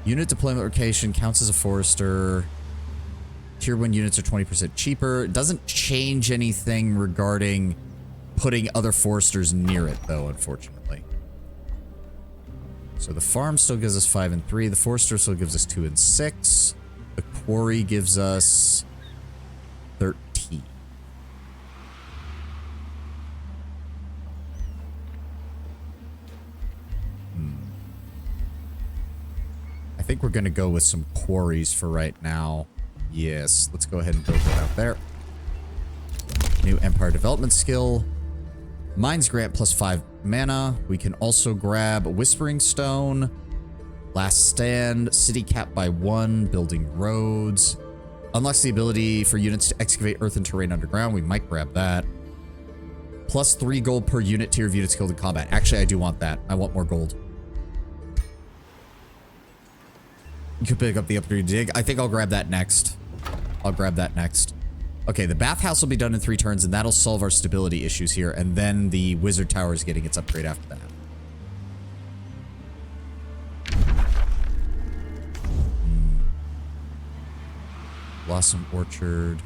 Unit deployment location counts as a forester. Tier 1 units are 20% cheaper. It doesn't change anything regarding putting other foresters near it, though, unfortunately. So the farm still gives us 5 and 3. The forester still gives us 2 and 6. The quarry gives us 13. I think we're going to go with some quarries for right now. Yes, let's go ahead and build that out there. New Empire Development skill. Mines grant plus 5 mana. We can also grab Whispering Stone. Last Stand. City cap by 1. Building roads. Unlocks the ability for units to excavate earth and terrain underground. We might grab that. Plus 3 gold per unit tier of units killed in combat. Actually, I do want that. I want more gold. You could pick up the upgrade dig. I think I'll grab that next. I'll grab that next. Okay, the bathhouse will be done in 3 turns, and that'll solve our stability issues here. And then the wizard tower is getting its upgrade after that. Blossom Orchard.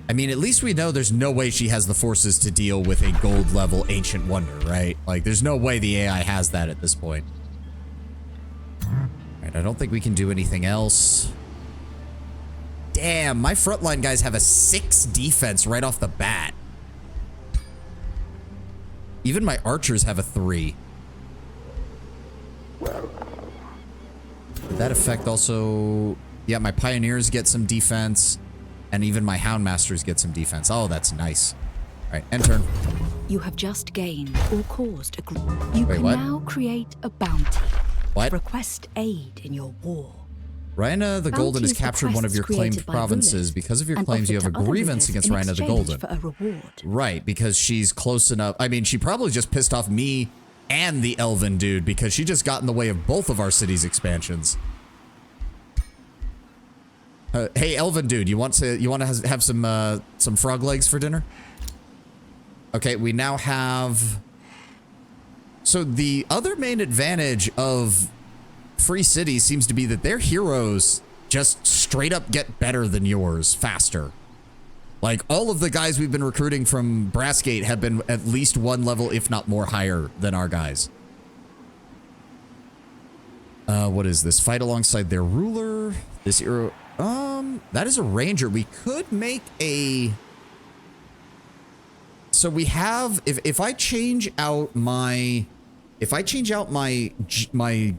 I mean, at least we know there's no way she has the forces to deal with a gold level ancient wonder, right? Like, there's no way the AI has that at this point. Alright, I don't think we can do anything else. Damn, my frontline guys have a 6 defense right off the bat. Even my archers have a 3. Did that affect also... Yeah, my pioneers get some defense. And even my houndmasters get some defense. Oh, that's nice. Alright, end turn. You have just gained or caused a group. You Wait, can what? now create a bounty. What? Request aid in your war. Rhina the Golden has Bounties are captured one of your quests claimed created by provinces. rulers Because of your and claims, you offered have a to other grievance rulers against in Rhina the exchange Golden. for a reward. Right, because she's close enough. I mean, she probably just pissed off me and the Elven dude because she just got in the way of both of our city's expansions. Hey, Elven dude, you want to have some frog legs for dinner? Okay, we now have. So the other main advantage of free cities seems to be that their heroes just straight up get better than yours faster. Like, all of the guys we've been recruiting from Brassgate have been at least 1 level, if not more, higher than our guys. What is this? Fight alongside their ruler. This hero. That is a ranger. We could make a... So we have... If I change out my... If I change out my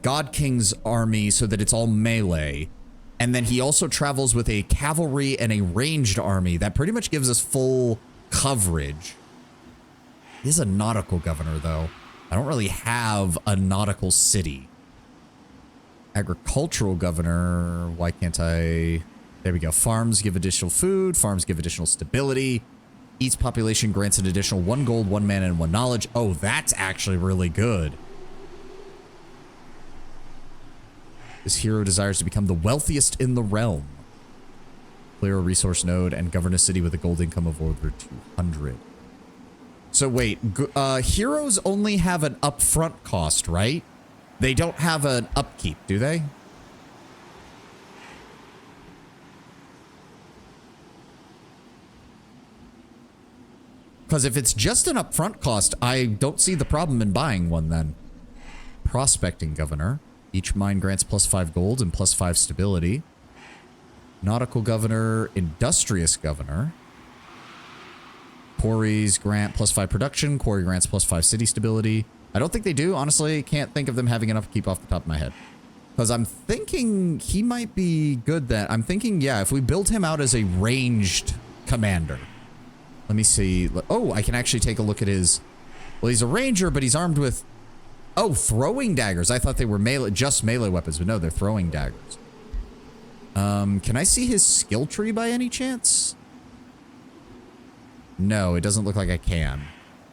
God King's army so that it's all melee, and then he also travels with a cavalry and a ranged army, that pretty much gives us full coverage. He is a nautical governor, though. I don't really have a nautical city. Agricultural governor, why can't I... There we go. Farms give additional food. Farms give additional stability. Each population grants an additional 1 gold, 1 mana, and 1 knowledge. Oh, that's actually really good. This hero desires to become the wealthiest in the realm. Clear a resource node and govern a city with a gold income of over 200. So wait, heroes only have an upfront cost, right? They don't have an upkeep, do they? Because if it's just an upfront cost, I don't see the problem in buying one then. Prospecting Governor. Each mine grants +5 gold and +5 stability. Nautical Governor. Industrious Governor. Quarries grant +5 production. Quarry grants +5 city stability. I don't think they do. Honestly, can't think of them having enough to keep off the top of my head. Because I'm thinking he might be good then. I'm thinking, yeah, if we build him out as a ranged commander. Let me see. Oh, I can actually take a look at his... Well, he's a ranger, but he's armed with... Oh, throwing daggers. I thought they were melee, just melee weapons, but no, they're throwing daggers. Can I see his skill tree by any chance? No, it doesn't look like I can,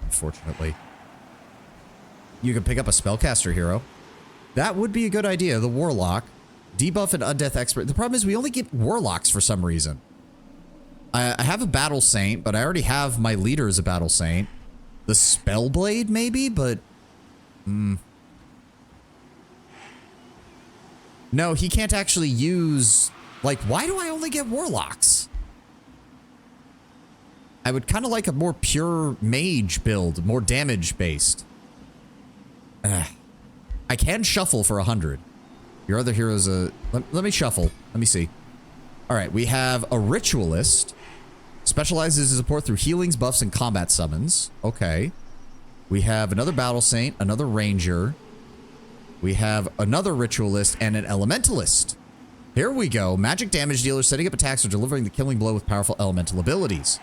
unfortunately. You can pick up a spellcaster hero. That would be a good idea. The Warlock. Debuff and Undeath Expert. The problem is we only get Warlocks for some reason. I have a Battle Saint, but I already have my leader as a Battle Saint. The Spellblade, maybe, but... No, he can't actually use... Like, why do I only get Warlocks? I would kind of like a more pure mage build, more damage-based. I can shuffle for 100. Your other hero's a... Let me shuffle. Let me see. All right, we have a Ritualist. Specializes in support through healings, buffs, and combat summons. Okay. We have another Battle Saint, another Ranger. We have another Ritualist and an Elementalist. Here we go. Magic damage dealer setting up attacks or delivering the killing blow with powerful elemental abilities.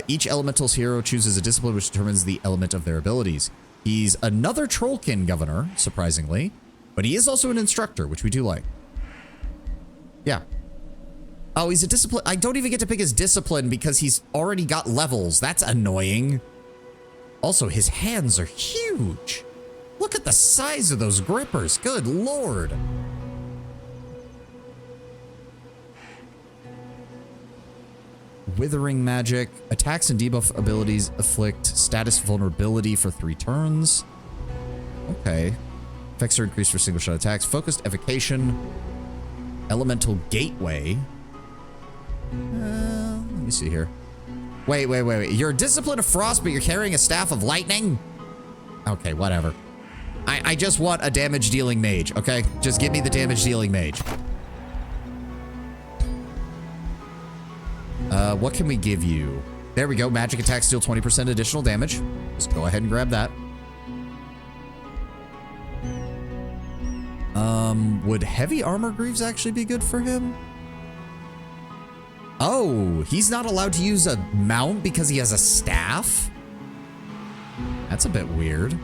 Each elemental's hero chooses a discipline which determines the element of their abilities. He's another Trollkin Governor, surprisingly, but he is also an instructor, which we do like. Yeah. Oh, he's a discipline. I don't even get to pick his discipline because he's already got levels. That's annoying. Also, his hands are huge. Look at the size of those grippers. Good lord. Withering magic. Attacks and debuff abilities afflict status vulnerability for 3 turns. Okay. Effects are increased for single shot attacks. Focused evocation. Elemental gateway. Let me see here. Wait. You're a discipline of frost, but you're carrying a staff of lightning? Okay, whatever. I just want a damage dealing mage, okay? Just give me the damage dealing mage. What can we give you? There we go. Magic attacks deal 20% additional damage. Just go ahead and grab that. Would heavy armor greaves actually be good for him? Oh, he's not allowed to use a mount because he has a staff? That's a bit weird.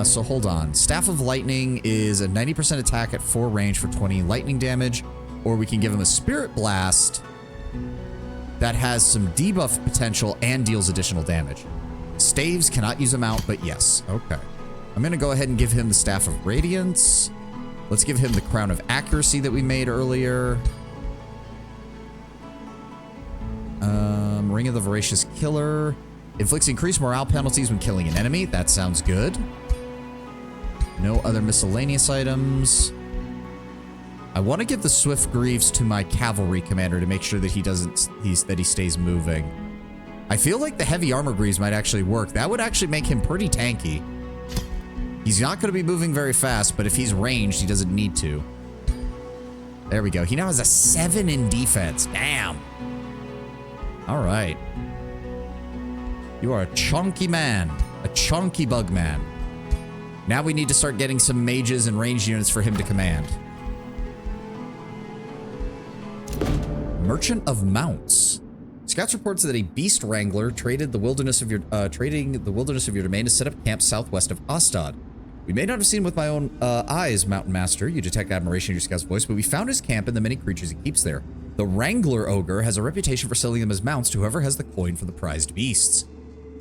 So hold on. Staff of Lightning is a 90% attack at 4 range for 20 lightning damage. Or we can give him a Spirit Blast that has some debuff potential and deals additional damage. Staves cannot use a mount, but yes. Okay. I'm going to go ahead and give him the Staff of Radiance. Let's give him the Crown of Accuracy that we made earlier. Ring of the Voracious Killer. Inflicts increased morale penalties when killing an enemy. That sounds good. No other miscellaneous items. I want to give the Swift Greaves to my Cavalry Commander to make sure that he stays moving. I feel like the Heavy Armor Greaves might actually work. That would actually make him pretty tanky. He's not going to be moving very fast, but if he's ranged, he doesn't need to. There we go. He now has a 7 in defense. Damn. All right. You are a chunky man. A chunky bug man. Now we need to start getting some mages and ranged units for him to command. Merchant of Mounts. Scouts reports that a beast wrangler trading the wilderness of your domain to set up camp southwest of Ostad. We may not have seen with my own eyes, Mountain Master. You detect admiration in your scout's voice, but we found his camp and the many creatures he keeps there. The Wrangler Ogre has a reputation for selling them as mounts to whoever has the coin for the prized beasts.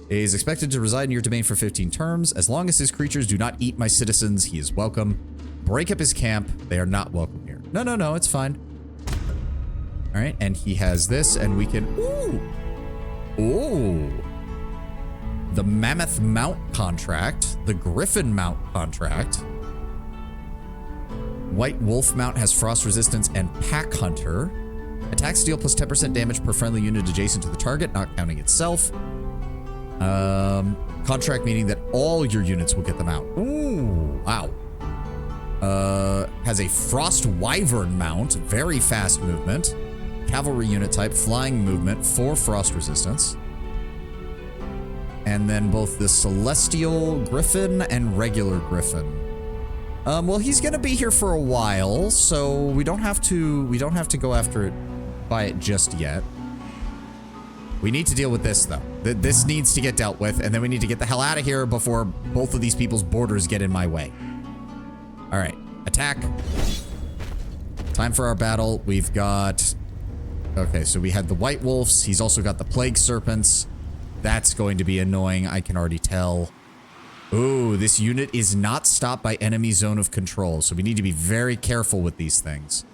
He is expected to reside in your domain for 15 terms. As long as his creatures do not eat my citizens, he is welcome. Break up his camp. They are not welcome here. No, it's fine. All right, and he has this, and we can... Ooh. The Mammoth Mount contract. The Griffin Mount contract. White Wolf Mount has frost resistance and Pack Hunter. Attacks deal plus 10% damage per friendly unit adjacent to the target, not counting itself. Contract meaning that all your units will get them out. Ooh, wow. Has a Frost Wyvern mount, very fast movement. Cavalry unit type, flying movement, 4 frost resistance. And then both the Celestial Griffin and regular Griffin. Well, he's gonna be here for a while, so we don't have to go after it by it just yet. We need to deal with this though. This needs to get dealt with, and then we need to get the hell out of here before both of these people's borders get in my way. All right, attack. Time for our battle. We've got... Okay, so we had the White Wolves. He's also got the Plague Serpents. That's going to be annoying, I can already tell. Ooh, this unit is not stopped by enemy zone of control, so we need to be very careful with these things.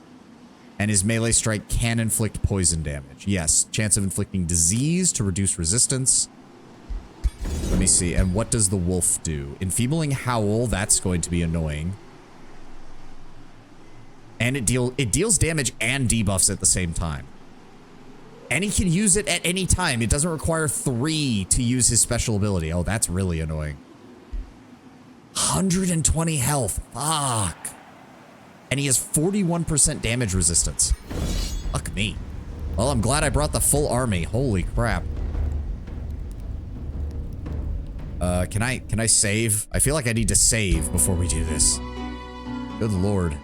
And his melee strike can inflict poison damage. Yes, chance of inflicting disease to reduce resistance. Let me see, and what does the wolf do? Enfeebling Howl, that's going to be annoying. And it deals damage and debuffs at the same time. And he can use it at any time. It doesn't require 3 to use his special ability. Oh, that's really annoying. 120 health. Fuck. And he has 41% damage resistance. Fuck me. Well, I'm glad I brought the full army. Holy crap. Can I save? I feel like I need to save before we do this. Good lord.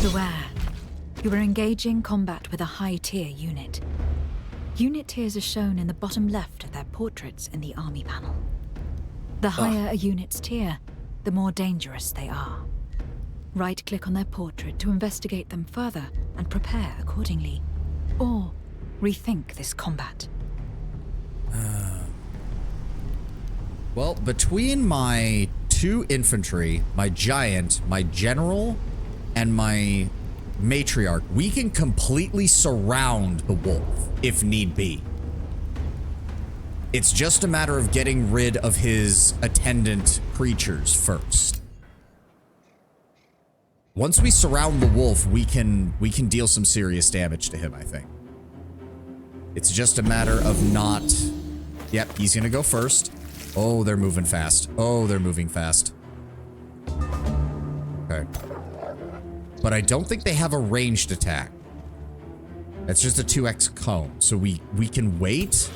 Beware. You are engaging combat with a high-tier unit. Unit tiers are shown in the bottom left of their portraits in the army panel. The higher a unit's tier, the more dangerous they are. Right-click on their portrait to investigate them further and prepare accordingly. Or rethink this combat. Well, between my 2 infantry, my giant, my general, and my matriarch, we can completely surround the wolf if need be. It's just a matter of getting rid of his attendant creatures first. Once we surround the wolf, we can deal some serious damage to him, I think. It's just a matter of not... Yep, he's gonna go first. Oh, they're moving fast. Oh, they're moving fast. Okay. But I don't think they have a ranged attack. That's just a 2x cone. So we can wait.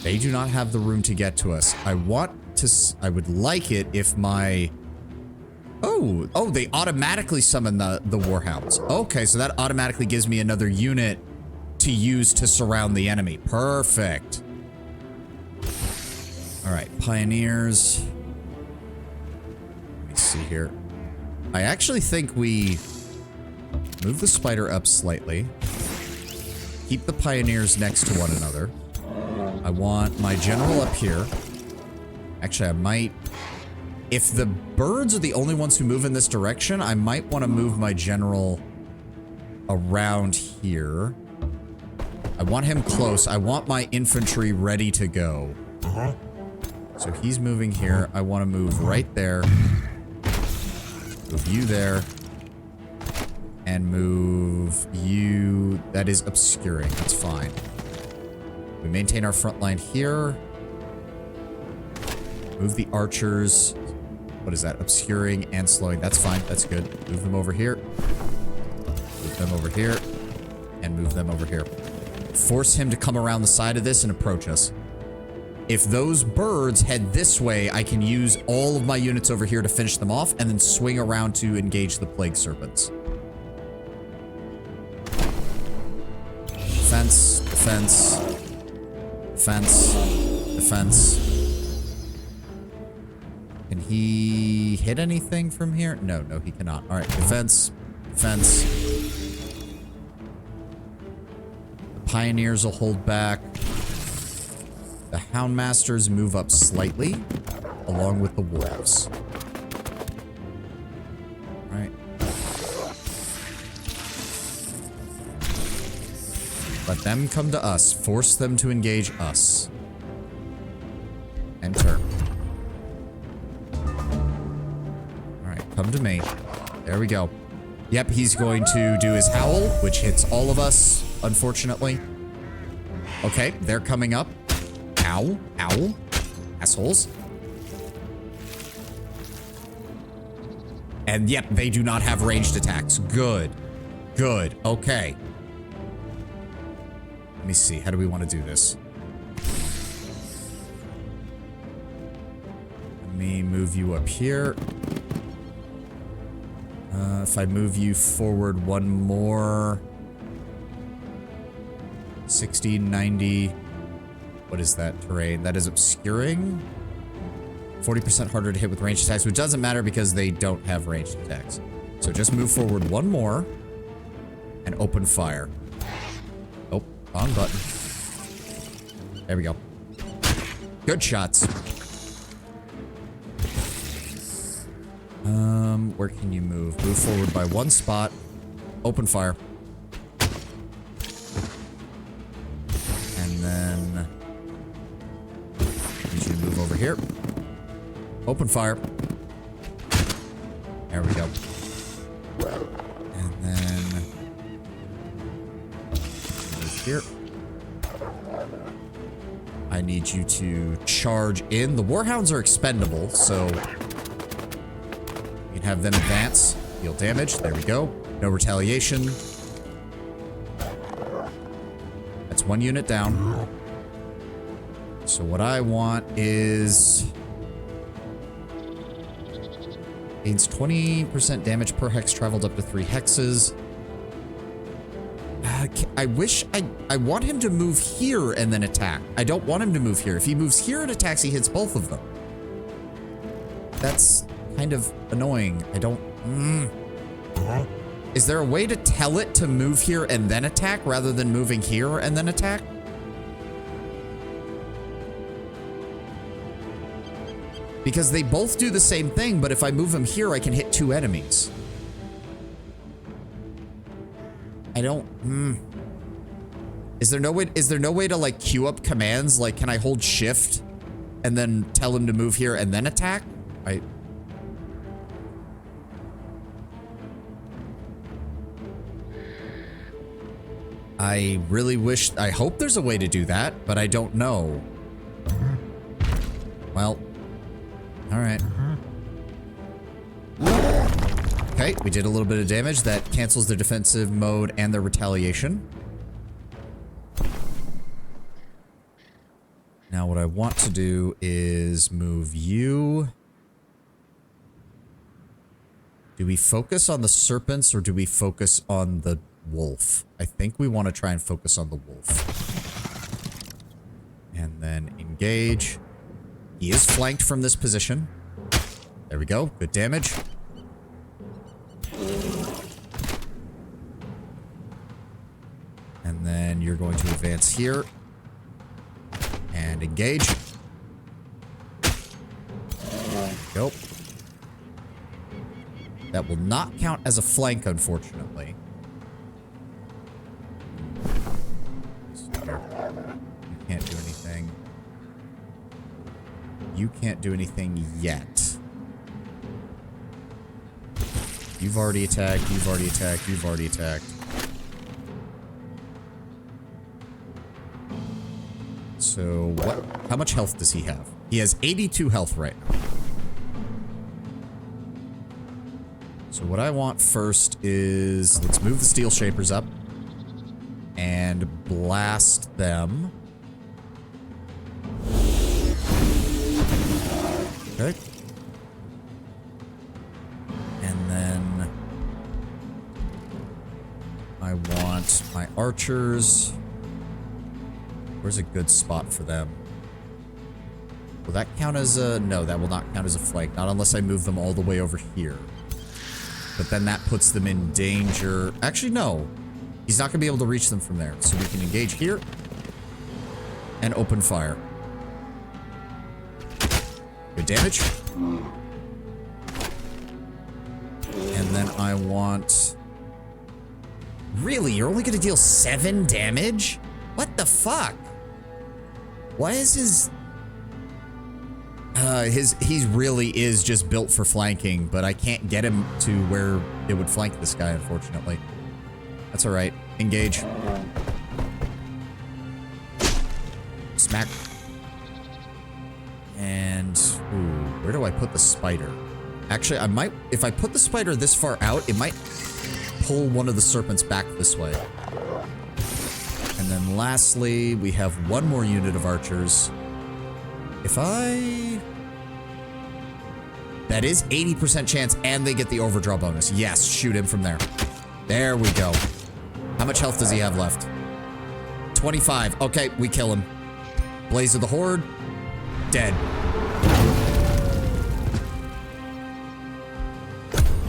They do not have the room to get to us. I would like it if my... Oh, they automatically summon the Warhounds. Okay, so that automatically gives me another unit to use to surround the enemy. Perfect. All right, Pioneers. Let me see here. I actually think we move the spider up slightly. Keep the Pioneers next to one another. I want my general up here. Actually, I might... If the birds are the only ones who move in this direction, I might want to move my general around here. I want him close. I want my infantry ready to go. So he's moving here. I want to move right there. Move you there. And move you... That is obscuring. That's fine. We maintain our front line here. Move the archers. What is that? Obscuring and slowing. That's fine. That's good. Move them over here. Move them over here. And move them over here. Force him to come around the side of this and approach us. If those birds head this way, I can use all of my units over here to finish them off and then swing around to engage the Plague Serpents. Defense, defense, defense, defense. Can he hit anything from here? No, he cannot. All right, defense, defense. The Pioneers will hold back. The Houndmasters move up slightly, along with the Wolves. All right. Let them come to us. Force them to engage us. And turn. Alright, come to me. There we go. Yep, he's going to do his howl, which hits all of us, unfortunately. Okay, they're coming up. Ow, ow, assholes. And yep, they do not have ranged attacks. Good, good, okay. Let me see, how do we want to do this? Let me move you up here. If I move you forward one more... 60, 90... What is that terrain? That is obscuring? 40% harder to hit with ranged attacks, which doesn't matter because they don't have ranged attacks. So just move forward one more and open fire. Oh, wrong button. There we go. Good shots. Where can you move? Move forward by one spot. Open fire. And then I need you to move over here. Open fire. There we go. And then move here. I need you to charge in. The Warhounds are expendable, so you can have them advance, deal damage. There we go. No retaliation. That's one unit down. So what I want is... gains 20% damage per hex traveled up to 3 hexes. I wish I want him to move here and then attack. I don't want him to move here. If he moves here and attacks, he hits both of them. That's kind of annoying. I don't... Is there a way to tell it to move here and then attack rather than moving here and then attack? Because they both do the same thing, but if I move him here, I can hit 2 enemies. I don't... Is there no way to, like, queue up commands? Like, can I hold shift and then tell him to move here and then attack? I really wish... I hope there's a way to do that, but I don't know. Well... Alright. Okay, we did a little bit of damage. That cancels their defensive mode and their retaliation. Now what I want to do is move you. Do we focus on the serpents or do we focus on the wolf? I think we want to try and focus on the wolf. And then engage. He is flanked from this position. There we go. Good damage. And then you're going to advance here. And engage. Go. That will not count as a flank, unfortunately. You can't do anything. You can't do anything yet. You've already attacked, you've already attacked, you've already attacked. So what? How much health does he have? He has 82 health right now. So what I want first is, let's move the Steel Shapers up and blast them. Okay. And then I want my archers. Where's a good spot for them? Will that count as a... No, that will not count as a flank. Not unless I move them all the way over here. But then that puts them in danger. Actually, no. He's not going to be able to reach them from there. So we can engage here. And open fire. Good damage. And then I want... Really? You're only going to deal 7 damage? What the fuck? Why is his... He really is just built for flanking, but I can't get him to where it would flank this guy, unfortunately. That's all right. Engage. Smack. And, ooh, where do I put the spider? Actually, I might, if I put the spider this far out, it might pull one of the serpents back this way. And then lastly, we have one more unit of archers. If I... That is 80% chance, and they get the overdraw bonus. Yes, shoot him from there. There we go. How much health does he have left? 25. Okay, we kill him. Blaze of the Horde. Dead.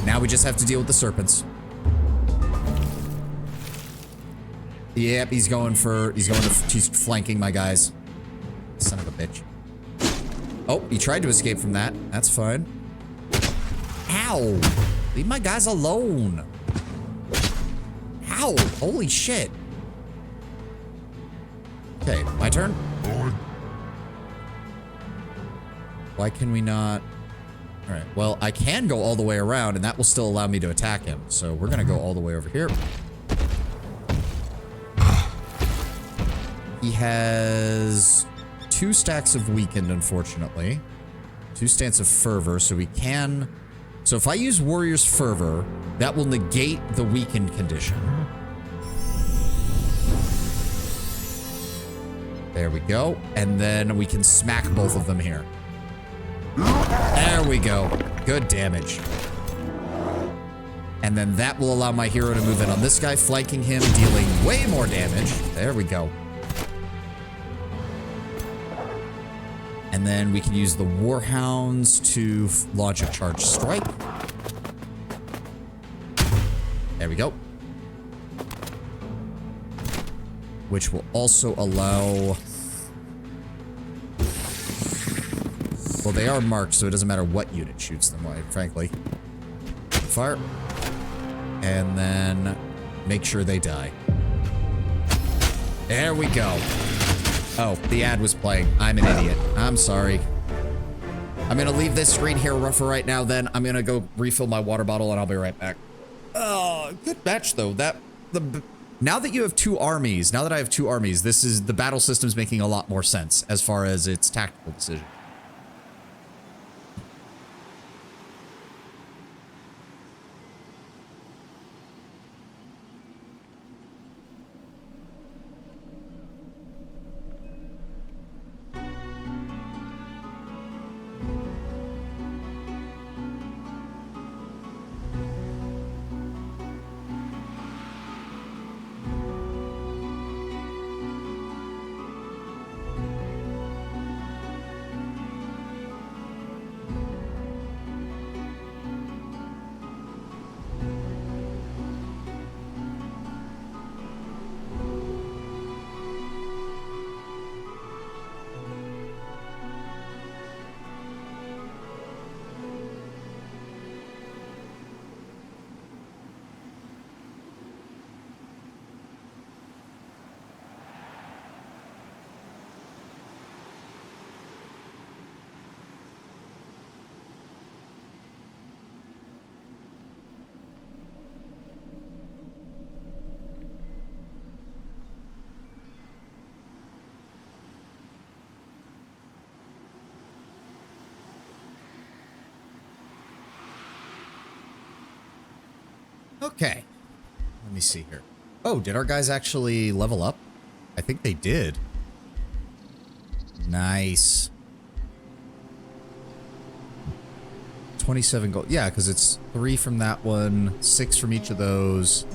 Now we just have to deal with the serpents. Yep, he's flanking my guys. Son of a bitch. Oh, he tried to escape from that. That's fine. Ow! Leave my guys alone. Ow! Holy shit. Okay, my turn. Why can we not? All right, well, I can go all the way around, and that will still allow me to attack him. So we're gonna go all the way over here. He has 2 stacks of weakened, unfortunately. 2 stacks of fervor, so we can... So if I use Warrior's Fervor, that will negate the weakened condition. There we go. And then we can smack both of them here. There we go. Good damage. And then that will allow my hero to move in on this guy, flanking him, dealing way more damage. There we go. And then we can use the Warhounds to launch a charged strike. There we go. Which will also allow... Well, they are marked, so it doesn't matter what unit shoots them, frankly. Fire. And then make sure they die. There we go. Oh, the ad was playing. I'm an idiot. I'm sorry. I'm gonna leave this screen here for right now, then. I'm gonna go refill my water bottle, and I'll be right back. Oh, good match, though. Now that you have 2 armies, now that I have 2 armies, the battle system's making a lot more sense as far as its tactical decision. Okay. Let me see here. Oh, did our guys actually level up? I think they did. Nice. 27 gold. Yeah, because it's 3 from that one, 6 from each of those.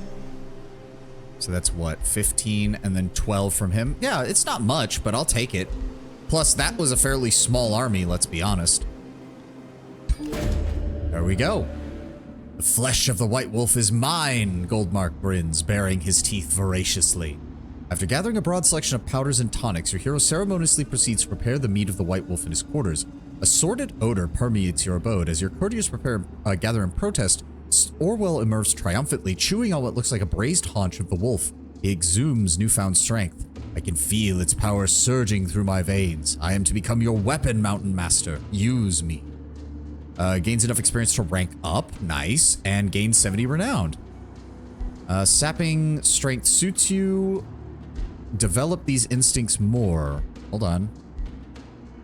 So that's what, 15 and then 12 from him? Yeah, it's not much, but I'll take it. Plus, that was a fairly small army, let's be honest. There we go. The flesh of the White Wolf is mine, Goldmark grins, baring his teeth voraciously. After gathering a broad selection of powders and tonics, your hero ceremoniously proceeds to prepare the meat of the White Wolf in his quarters. A sordid odor permeates your abode. As your courtiers gather in protest, Orwell emerges triumphantly, chewing on what looks like a braised haunch of the wolf. He exhumes newfound strength. I can feel its power surging through my veins. I am to become your weapon, Mountain Master. Use me. Gains enough experience to rank up. Nice. And gains 70 renowned. Sapping strength suits you. Develop these instincts more. Hold on.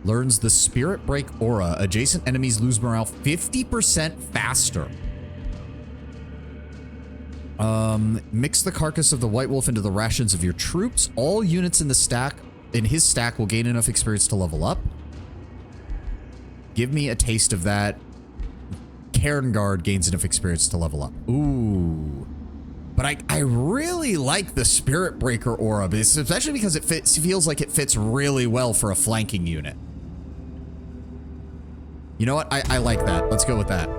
Learns the Spirit Break aura. Adjacent enemies lose morale 50% faster. Mix the carcass of the White Wolf into the rations of your troops. All units in his stack will gain enough experience to level up. Give me a taste of that. Cairngard gains enough experience to level up. Ooh. But I really like the Spirit Breaker aura, especially because it feels like it fits really well for a flanking unit. You know what? I like that. Let's go with that.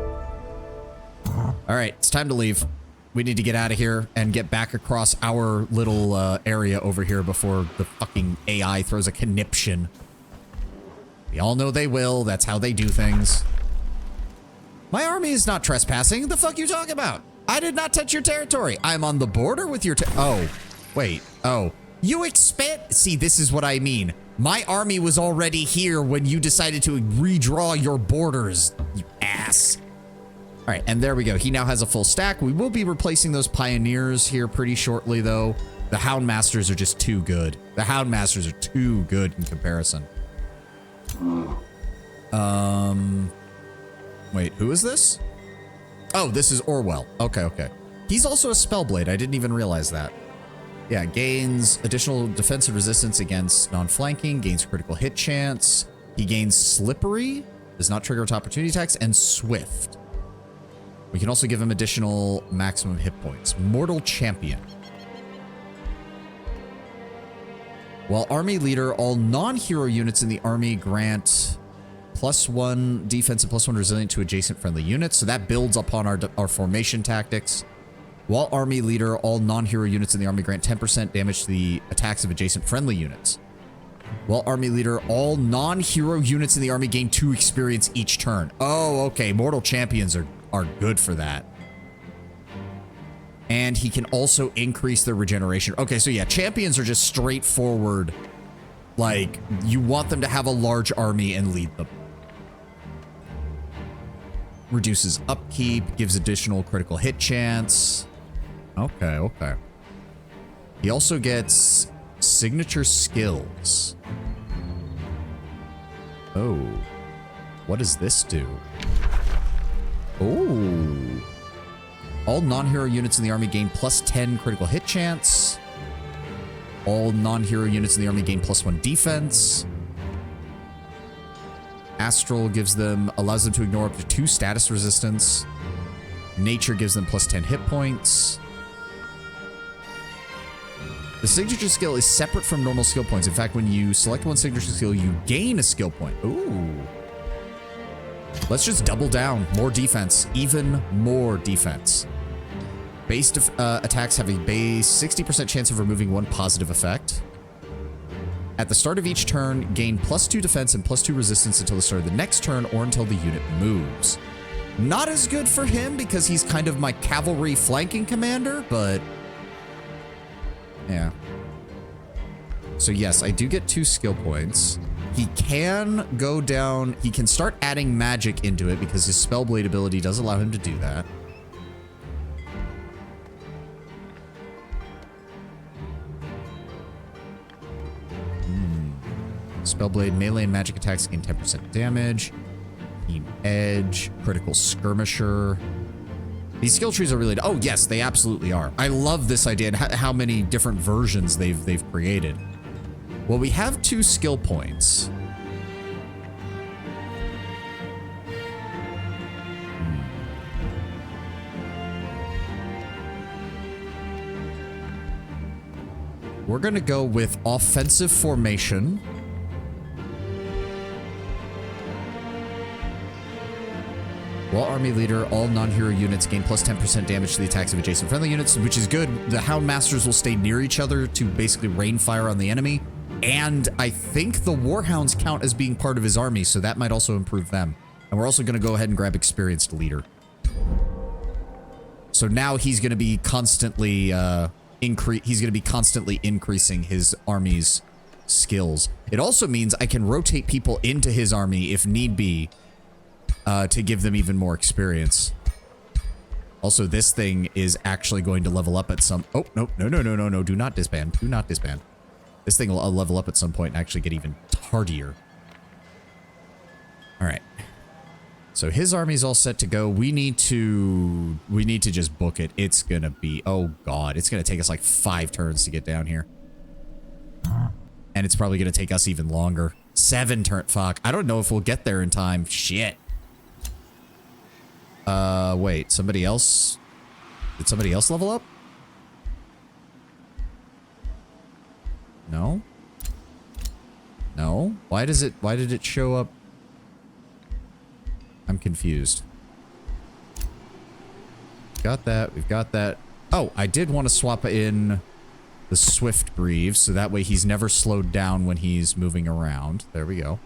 All right, it's time to leave. We need to get out of here and get back across our little area over here before the fucking AI throws a conniption. We all know they will. That's how they do things. My army is not trespassing. The fuck you talking about? I did not touch your territory. I'm on the border with your oh, wait. Oh, you expand. See, this is what I mean. My army was already here when you decided to redraw your borders, you ass. All right, and there we go. He now has a full stack. We will be replacing those pioneers here pretty shortly, though. The Hound Masters are just too good. The Hound Masters are too good in comparison. Wait, who is this? Oh, this is Orwell. Okay, okay. He's also a Spellblade. I didn't even realize that. Yeah, gains additional defensive resistance against non-flanking, gains critical hit chance. He gains Slippery, does not trigger opportunity attacks, and Swift. We can also give him additional maximum hit points. Mortal Champion. While Army Leader, all non-hero units in the army grant +1 defense and +1 resilient to adjacent friendly units. So that builds upon our formation tactics. While Army Leader, all non-hero units in the army grant 10% damage to the attacks of adjacent friendly units. While Army Leader, all non-hero units in the army gain 2 experience each turn. Oh, okay. Mortal Champions are good for that. And he can also increase their regeneration. Okay, so yeah, Champions are just straightforward. Like, you want them to have a large army and lead them. Reduces upkeep, gives additional critical hit chance. Okay, okay. He also gets signature skills. Oh. What does this do? Oh. All non-hero units in the army gain +10 critical hit chance. All non-hero units in the army gain +1 defense. Astral allows them to ignore up to 2 status resistance. Nature gives them +10 hit points. The signature skill is separate from normal skill points. In fact, when you select one signature skill, you gain a skill point. Ooh. Let's just double down. More defense. Even more defense. Base attacks have a base 60% chance of removing 1 positive effect. At the start of each turn, gain +2 defense and +2 resistance until the start of the next turn or until the unit moves. Not as good for him because he's kind of my cavalry flanking commander, but yeah. So yes, I do get 2 skill points. He can go down, he can start adding magic into it because his Spellblade ability does allow him to do that. Spellblade, melee and magic attacks gain 10% damage. Keen Edge, Critical Skirmisher. These skill trees are really... Oh, yes, they absolutely are. I love this idea and how many different versions they've created. Well, we have 2 skill points. We're going to go with Offensive Formation. While Army Leader, all non-hero units gain +10% damage to the attacks of adjacent friendly units, which is good. The Hound Masters will stay near each other to basically rain fire on the enemy. And I think the Warhounds count as being part of his army, so that might also improve them. And we're also going to go ahead and grab Experienced Leader. So now he's going to be constantly he's going to be constantly increasing his army's skills. It also means I can rotate people into his army if need be to give them even more experience. Also, this thing is actually going to level up at some... Oh, no, no, no, no, no, no. Do not disband. Do not disband. This thing will level up at some point and actually get even tardier. All right. So his army's all set to go. We need to just book it. It's going to be... Oh, God. It's going to take us like 5 turns to get down here. And it's probably going to take us even longer. 7 turns. Fuck. I don't know if we'll get there in time. Shit. Wait, somebody else? Did somebody else level up? No? No? Why did it show up? I'm confused. Got that, we've got that. Oh, I did want to swap in the Swift Breeze, so that way he's never slowed down when he's moving around. There we go.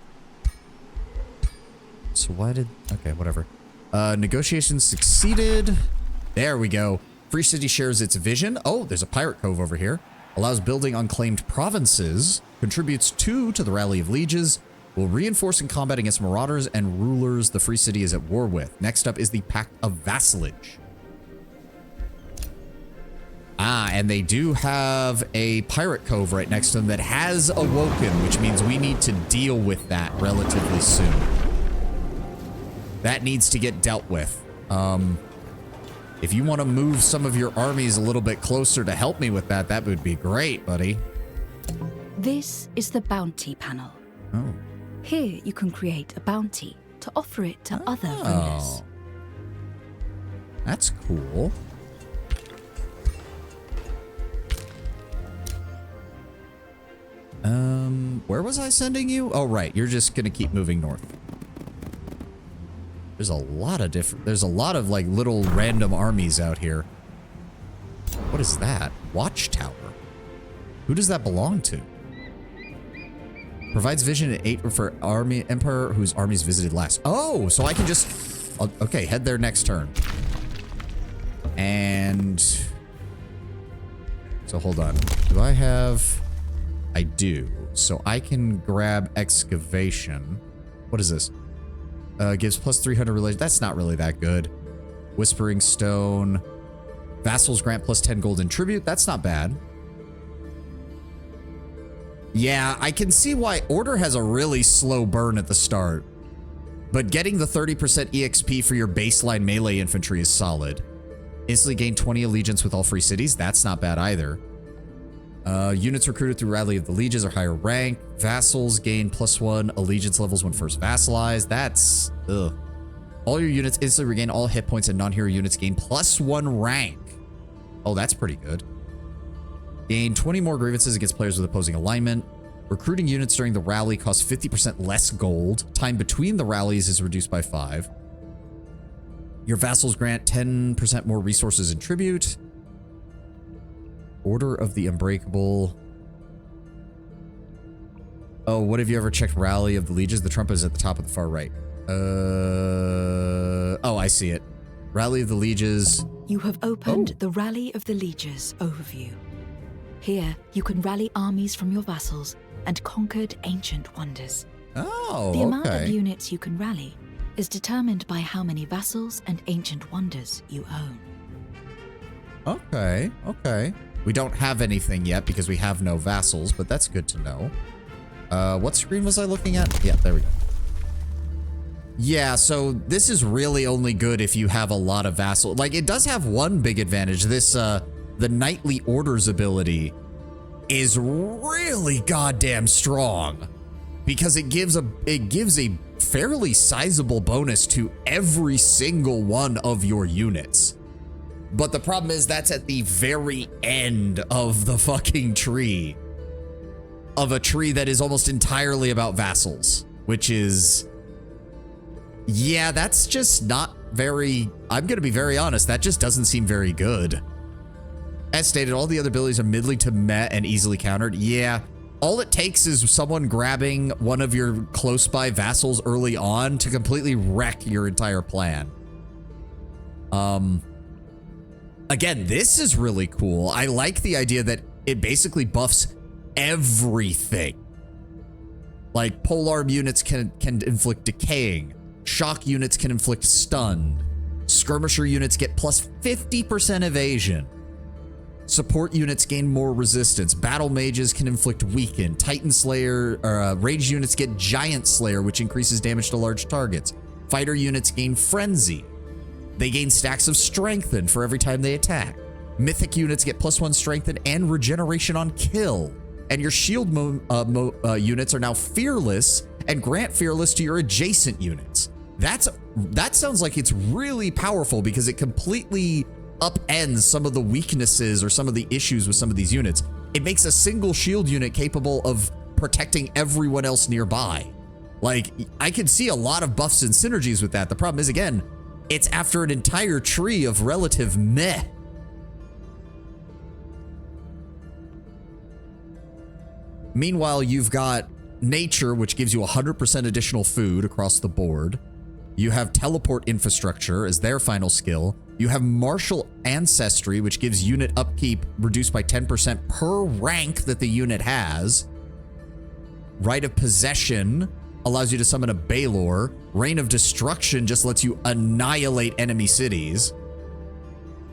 So why did... Okay, whatever. Negotiations succeeded. There we go. Free City shares its vision. Oh, there's a pirate cove over here. Allows building unclaimed provinces. Contributes 2 to the Rally of Lieges. Will reinforce in combat against marauders and rulers the Free City is at war with. Next up is the Pact of Vassalage. Ah, and they do have a pirate cove right next to them that has awoken, which means we need to deal with that relatively soon. That needs to get dealt with. If you want to move some of your armies a little bit closer to help me with that, that would be great, buddy. This is the bounty panel. Oh. Here you can create a bounty to offer it to other rulers. That's cool. Where was I sending you? Oh, right. You're just going to keep moving north. There's a lot of like little random armies out here. What is that? Watchtower. Who does that belong to? Provides vision at 8 for army emperor whose armies visited last. Oh, so I can just... Okay, head there next turn. And... So hold on. Do I have... I do. So I can grab excavation. What is this? Gives plus 300 relation. That's not really that good. Whispering Stone. Vassals grant plus 10 gold in tribute. That's not bad. Yeah, I can see why Order has a really slow burn at the start. But getting the 30% EXP for your baseline melee infantry is solid. Instantly gain 20 allegiance with all free cities. That's not bad either. Units recruited through Rally of the Lieges are higher rank. Vassals gain +1 allegiance levels when first vassalized. That's... Ugh. All your units instantly regain all hit points and non-hero units gain +1 rank. Oh, that's pretty good. Gain 20 more grievances against players with opposing alignment. Recruiting units during the rally costs 50% less gold. Time between the rallies is reduced by 5. Your vassals grant 10% more resources and tribute. Order of the Unbreakable. Oh, what have you ever checked Rally of the Lieges? The trumpet is at the top of the far right. Oh, I see it. Rally of the Lieges. You have opened the Rally of the Lieges overview. Here, you can rally armies from your vassals and conquered ancient wonders. Oh, the amount of units you can rally is determined by how many vassals and ancient wonders you own. Okay, okay. We don't have anything yet because we have no vassals, but that's good to know. What screen was I looking at? Yeah, there we go. Yeah, so this is really only good if you have a lot of vassals. Like, it does have one big advantage. This, the Knightly Orders ability is really goddamn strong because it gives a fairly sizable bonus to every single one of your units. But the problem is that's at the very end of the fucking tree. Of a tree that is almost entirely about vassals, which is... Yeah, that's just not very... I'm gonna be very honest, that just doesn't seem very good. As stated, all the other abilities are middling to met and easily countered. Yeah, all it takes is someone grabbing one of your close by vassals early on to completely wreck your entire plan. Again, this is really cool. I like the idea that it basically buffs everything. Like polearm units can inflict decaying. Shock units can inflict stun. Skirmisher units get plus 50% evasion. Support units gain more resistance. Battle mages can inflict weaken. Titan Slayer, rage units get Giant Slayer, which increases damage to large targets. Fighter units gain Frenzy. They gain stacks of Strengthen for every time they attack. Mythic units get +1 Strengthen and regeneration on kill. And your shield units are now Fearless and grant Fearless to your adjacent units. That sounds like it's really powerful because it completely upends some of the weaknesses or some of the issues with some of these units. It makes a single shield unit capable of protecting everyone else nearby. Like, I could see a lot of buffs and synergies with that. The problem is, again, it's after an entire tree of relative meh. Meanwhile, you've got nature, which gives you 100% additional food across the board. You have teleport infrastructure as their final skill. You have martial ancestry, which gives unit upkeep reduced by 10% per rank that the unit has. Rite of possession allows you to summon a Balor. Reign of destruction just lets you annihilate enemy cities.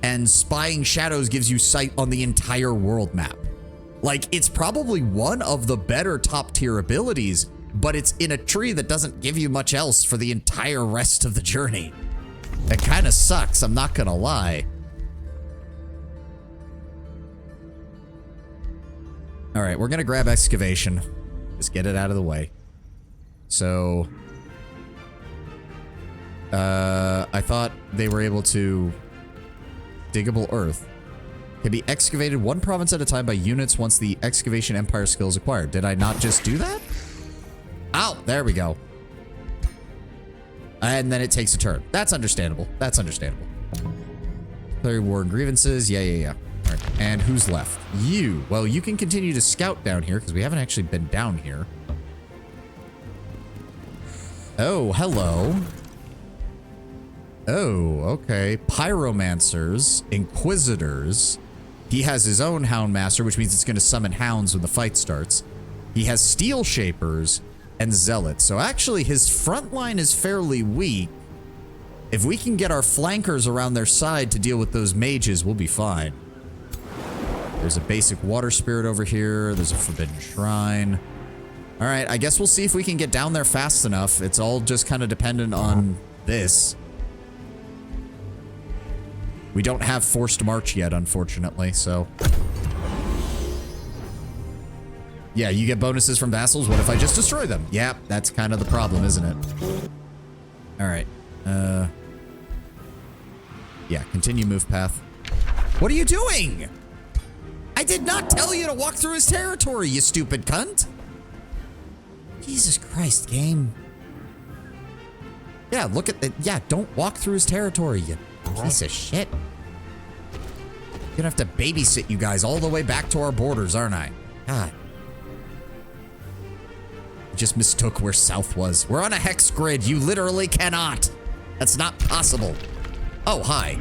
And spying shadows gives you sight on the entire world map. Like, it's probably one of the better top tier abilities, but it's in a tree that doesn't give you much else for the entire rest of the journey. It kind of sucks, I'm not gonna lie. All right, we're gonna grab excavation. Just get it out of the way. So, I thought they were able to diggable earth. Can be excavated one province at a time by units once the excavation empire skill is acquired. Did I not just do that? Oh, there we go. And then it takes a turn. That's understandable. That's understandable. Declare war and grievances. Yeah. All right. And who's left? You. Well, you can continue to scout down here because we haven't actually been down here. Oh, hello. Oh, okay. Pyromancers, Inquisitors. He has his own Houndmaster, which means it's going to summon hounds when the fight starts. He has Steel Shapers and Zealots. So actually, his front line is fairly weak. If we can get our flankers around their side to deal with those mages, we'll be fine. There's a basic water spirit over here. There's a forbidden shrine. All right, I guess we'll see if we can get down there fast enough. It's all just kind of dependent on this. We don't have forced march yet, unfortunately, so. Yeah, you get bonuses from vassals. What if I just destroy them? Yeah, that's kind of the problem, isn't it? All right. Yeah, continue move path. What are you doing? I did not tell you to walk through his territory, you stupid cunt. Jesus Christ, game. Yeah, look at the... Yeah, don't walk through his territory, you piece of shit. Gonna have to babysit you guys all the way back to our borders, aren't I? God. I just mistook where south was. We're on a hex grid. You literally cannot. That's not possible. Oh, hi.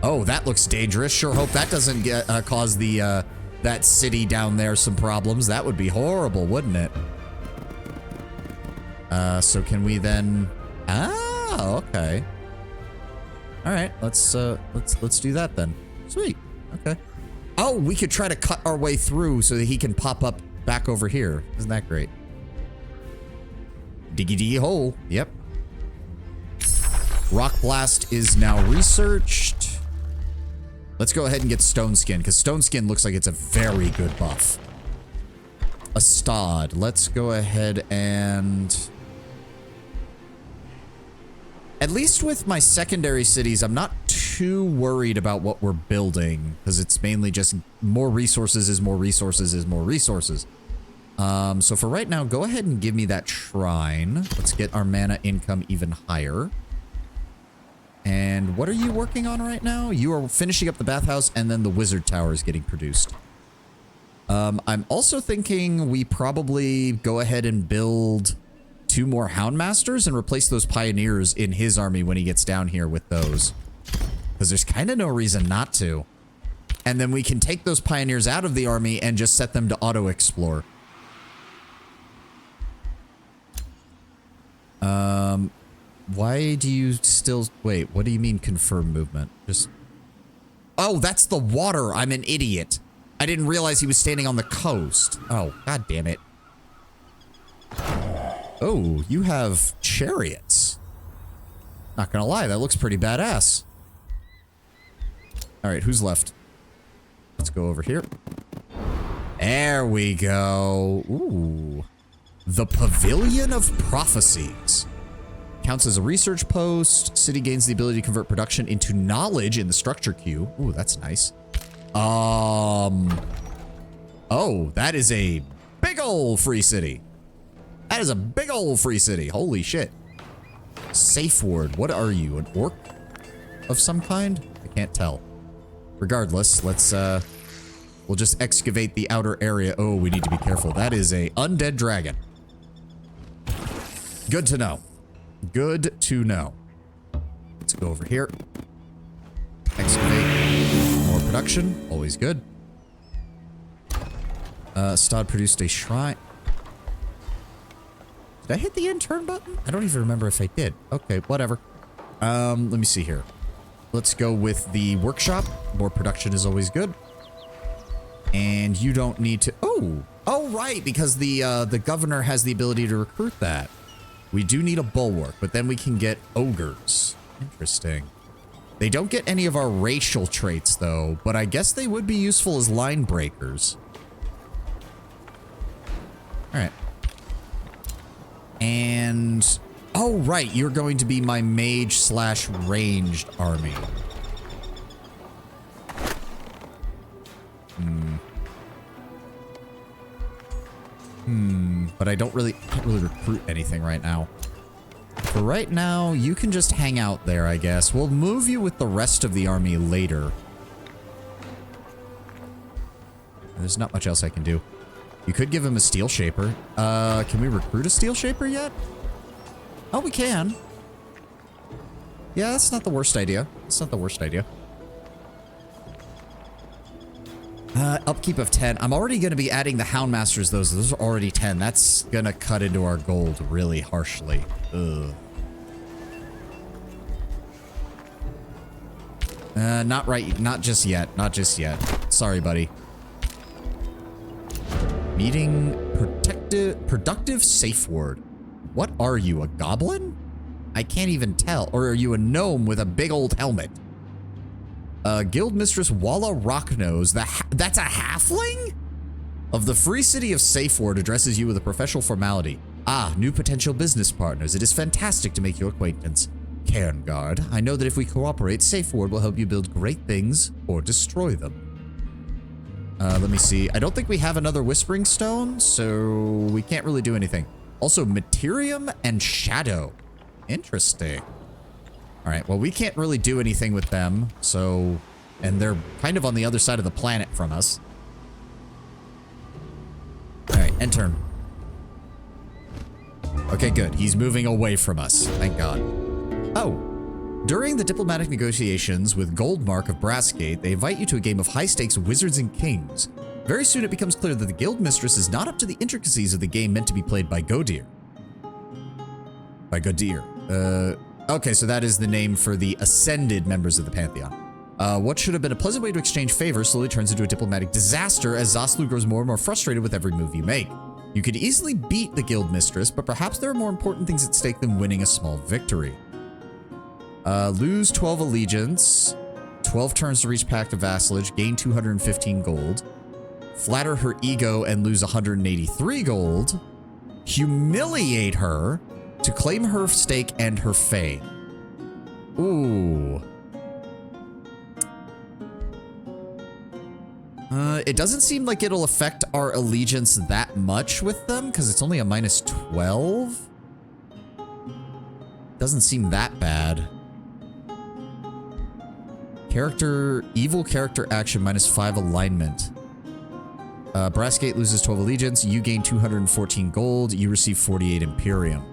Oh, that looks dangerous. Sure hope that doesn't get, cause the that city down there some problems. That would be horrible, wouldn't it? So can we then... Ah, okay. All right, let's do that then. Sweet. Okay. Oh, we could try to cut our way through so that he can pop up back over here. Isn't that great? Diggy diggy hole. Yep. Rock Blast is now researched. Let's go ahead and get Stone Skin, because Stone Skin looks like it's a very good buff. Astad. Let's go ahead and... At least with my secondary cities, I'm not too worried about what we're building, because it's mainly just more resources is more resources is more resources. So for right now, go ahead and give me that shrine. Let's get our mana income even higher. And what are you working on right now? You are finishing up the bathhouse, and then the wizard tower is getting produced. I'm also thinking we probably go ahead and build 2 more Houndmasters and replace those pioneers in his army when he gets down here with those. because there's kind of no reason not to. And then we can take those pioneers out of the army and just set them to auto-explore. Why do you still... Wait, what do you mean confirm movement? Just... Oh, that's the water. I'm an idiot. I didn't realize he was standing on the coast. Oh, god damn it. Oh, you have chariots. Not gonna lie, that looks pretty badass. Alright, who's left? Let's go over here. There we go. Ooh. The Pavilion of Prophecies. Counts as a research post. City gains the ability to convert production into knowledge in the structure queue. Ooh, that's nice. Oh, that is a big ol' free city. That is a big ol' free city. Holy shit. Safe word. What are you? An orc of some kind? I can't tell. Regardless, let's, we'll just excavate the outer area. Oh, we need to be careful. That is a undead dragon. Good to know. Good to know. Let's go over here. Excavate. More production. Always good. Stod produced a shrine. Did I hit the intern button? I don't even remember if I did. Okay, whatever. Let me see here. Let's go with the workshop. More production is always good. And you don't need to... Oh, right, because the governor has the ability to recruit that. We do need a bulwark, but then we can get ogres. Interesting. They don't get any of our racial traits, though, but I guess they would be useful as line breakers. Alright. And... Oh, right, you're going to be my mage/ranged army. But I can't really recruit anything right now. For right now, you can just hang out there, I guess. We'll move you with the rest of the army later. There's not much else I can do. You could give him a steel shaper. Can we recruit a steel shaper yet? Oh, we can. Yeah, that's not the worst idea. It's not the worst idea. Upkeep of 10. I'm already going to be adding the Houndmasters, those are already 10. That's going to cut into our gold really harshly. Ugh. Not right. Not just yet. Not just yet. Sorry, buddy. Meeting productive safe word. What are you, a goblin? I can't even tell. Or are you a gnome with a big old helmet? Guild Mistress Walla Rocknose. That's a halfling? Of the Free City of Safeward addresses you with a professional formality. Ah, new potential business partners. It is fantastic to make your acquaintance. Cairngard, I know that if we cooperate, Safeward will help you build great things or destroy them. Let me see. I don't think we have another Whispering Stone, so we can't really do anything. Also, Materium and Shadow. Interesting. All right, well, we can't really do anything with them, so... And they're kind of on the other side of the planet from us. All right, end turn. Okay, good. He's moving away from us. Thank God. Oh. During the diplomatic negotiations with Goldmark of Brassgate, they invite you to a game of high-stakes Wizards and Kings. Very soon it becomes clear that the Guild Mistress is not up to the intricacies of the game meant to be played by Godir. By Godir. Okay, so that is the name for the ascended members of the Pantheon. What should have been a pleasant way to exchange favors slowly turns into a diplomatic disaster as Zaslu grows more and more frustrated with every move you make. You could easily beat the Guild Mistress, but perhaps there are more important things at stake than winning a small victory. Lose 12 allegiance, 12 turns to reach Pact of Vassalage, gain 215 gold, flatter her ego and lose 183 gold, humiliate her to claim her stake and her fey. Ooh. It doesn't seem like it'll affect our allegiance that much with them, because it's only a minus 12. Doesn't seem that bad. Evil character action, minus 5 alignment. Brassgate loses 12 allegiance. You gain 214 gold. You receive 48 Imperium.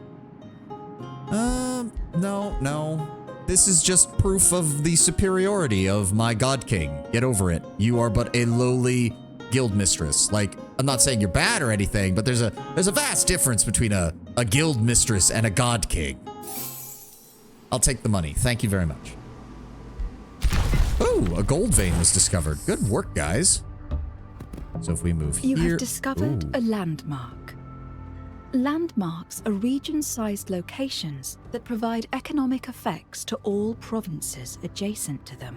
No. This is just proof of the superiority of my God King. Get over it. You are but a lowly guild mistress. Like, I'm not saying you're bad or anything, but there's a vast difference between a guild mistress and a God King. I'll take the money. Thank you very much. Ooh, a gold vein was discovered. Good work, guys. So if we move here... You have discovered a landmark. Landmarks are region-sized locations that provide economic effects to all provinces adjacent to them.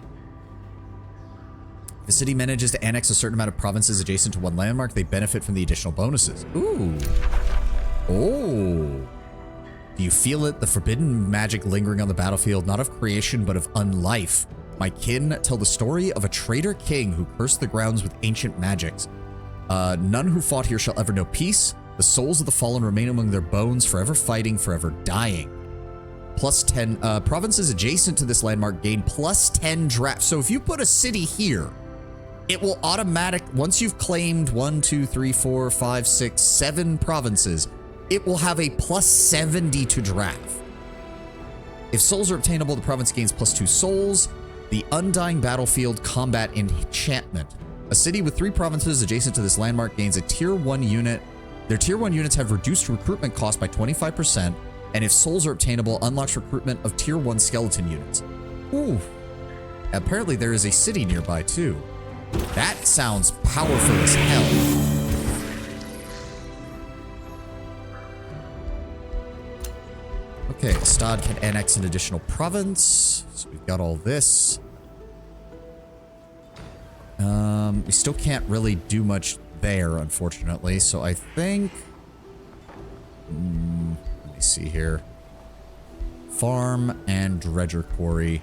If a city manages to annex a certain amount of provinces adjacent to one landmark, they benefit from the additional bonuses. Ooh. Oh. Do you feel it? The forbidden magic lingering on the battlefield, not of creation, but of unlife. My kin tell the story of a traitor king who cursed the grounds with ancient magics. None who fought here shall ever know peace. The souls of the fallen remain among their bones, forever fighting, forever dying. Plus 10, provinces adjacent to this landmark gain plus 10 draft. So if you put a city here, it will once you've claimed 1, 2, 3, 4, 5, 6, 7 provinces, it will have a plus 70 to draft. If souls are obtainable, the province gains plus 2 souls. The Undying Battlefield Combat Enchantment. A city with 3 provinces adjacent to this landmark gains a tier 1 unit. Their tier 1 units have reduced recruitment cost by 25%, and if souls are obtainable, unlocks recruitment of tier 1 skeleton units. Ooh. Apparently there is a city nearby too. That sounds powerful as hell. Okay, Stad can annex an additional province. So we've got all this. We still can't really do much there, unfortunately. So I think... let me see here. Farm and dredger quarry.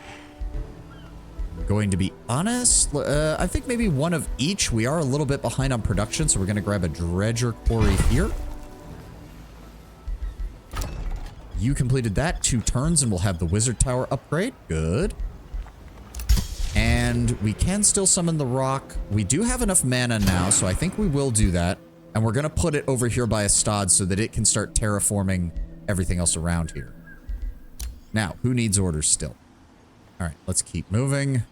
I'm going to be honest, I think maybe one of each. We are a little bit behind on production, so we're going to grab a dredger quarry here. You completed that 2 turns and we'll have the wizard tower upgrade. Good. And we can still summon the rock. We do have enough mana now, so I think we will do that. And we're going to put it over here by a Stad so that it can start terraforming everything else around here. Now, who needs orders still? All right, let's keep moving.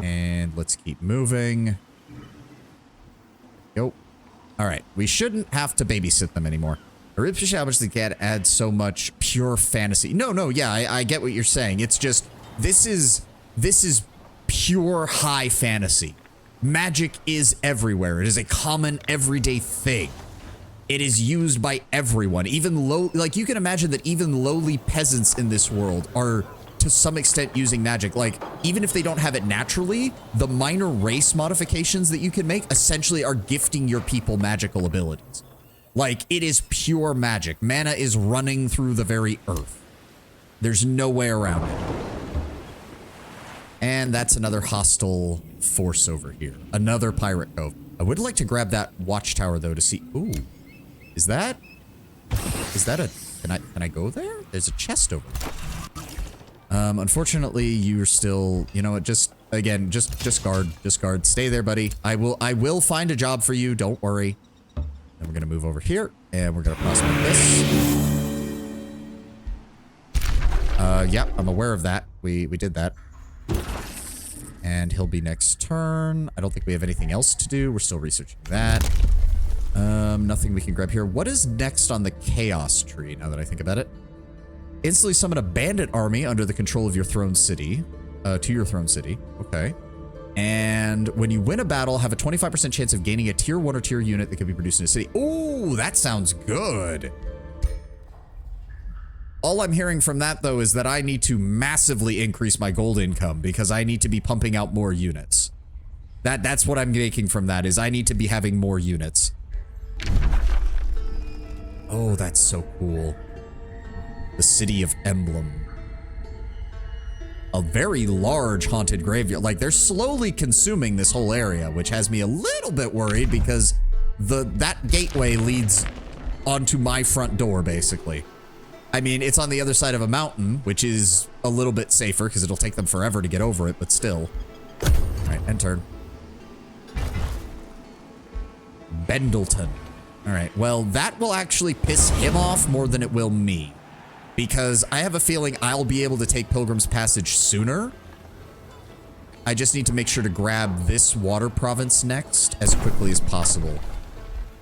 And let's keep moving. Go. All right, we shouldn't have to babysit them anymore. I really appreciate how much the cat adds so much pure fantasy. No, yeah, I get what you're saying. It's just, this is pure high fantasy. Magic is everywhere. It is a common everyday thing. It is used by everyone. Even like you can imagine that even lowly peasants in this world are to some extent using magic. Like even if they don't have it naturally, the minor race modifications that you can make essentially are gifting your people magical abilities. Like it is pure magic. Mana is running through the very earth. There's no way around it. And that's another hostile force over here. Another pirate cove. I would like to grab that watchtower though to see. Ooh. Is that a, can I go there? There's a chest over there. Unfortunately, you're still, you know what, just guard. Stay there, buddy. I will find a job for you. Don't worry. Then we're going to move over here and we're going to prospect this. Yep, I'm aware of that. We did that. And he'll be next turn. I don't think we have anything else to do. We're still researching that. Nothing we can grab here. What is next on the chaos tree, now that I think about it? Instantly summon a bandit army under the control of your throne city. To your throne city. Okay. And when you win a battle, have a 25% chance of gaining a tier 1 or tier unit that can be produced in a city. Ooh, that sounds good. All I'm hearing from that, though, is that I need to massively increase my gold income because I need to be pumping out more units. That's what I'm making from that, is I need to be having more units. Oh, that's so cool. The City of Emblem. A very large haunted graveyard. Like, they're slowly consuming this whole area, which has me a little bit worried because that gateway leads onto my front door, basically. I mean, it's on the other side of a mountain, which is a little bit safer because it'll take them forever to get over it, but still. All right, end turn. Bendleton. All right, well, that will actually piss him off more than it will me. Because I have a feeling I'll be able to take Pilgrim's Passage sooner. I just need to make sure to grab this water province next as quickly as possible.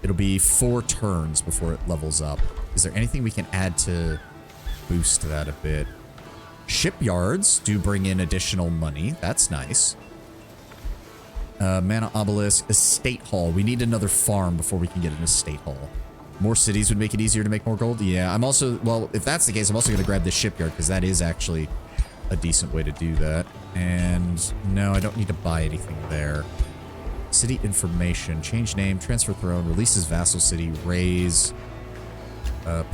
It'll be 4 turns before it levels up. Is there anything we can add to boost that a bit? Shipyards do bring in additional money. That's nice. Mana Obelisk, Estate Hall. We need another farm before we can get an Estate Hall. More cities would make it easier to make more gold. Yeah, I'm also, well, if that's the case, I'm also going to grab this shipyard because that is actually a decent way to do that. And no, I don't need to buy anything there. City information, change name, transfer throne, releases vassal city, raise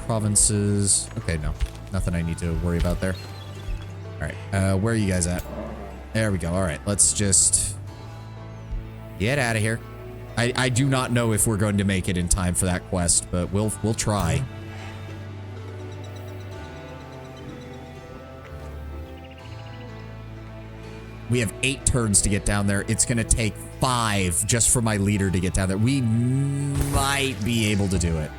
provinces. Okay, no, nothing I need to worry about there. All right, where are you guys at? There we go. All right, let's just get out of here. I do not know if we're going to make it in time for that quest, but we'll try. We have 8 turns to get down there. It's going to take 5 just for my leader to get down there. We might be able to do it.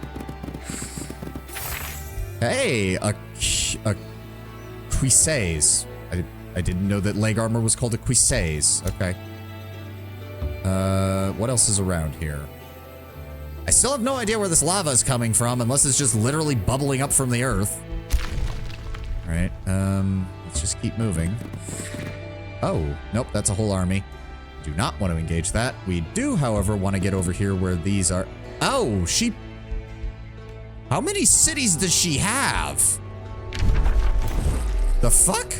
Hey, a cuisses. I didn't know that leg armor was called a cuisses. Okay. What else is around here? I still have no idea where this lava is coming from, unless it's just literally bubbling up from the earth. All right, let's just keep moving. Oh, nope, that's a whole army. Do not want to engage that. We do, however, want to get over here where these are. Oh, she... How many cities does she have? The fuck?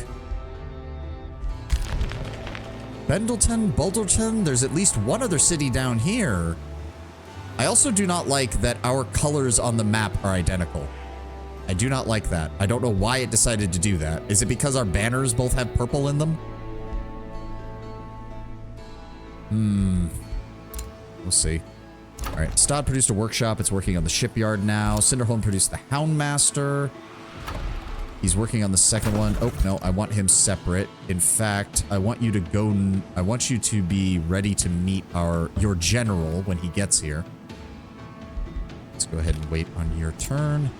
Bendleton, Balderton, there's at least one other city down here. I also do not like that our colors on the map are identical. I do not like that. I don't know why it decided to do that. Is it because our banners both have purple in them? We'll see. All right, Stod produced a workshop. It's working on the shipyard now. Cinderholm produced the Houndmaster. He's working on the second one. Oh, no, I want him separate. In fact, I want you to go... I want you to be ready to meet your general when he gets here. Let's go ahead and wait on your turn.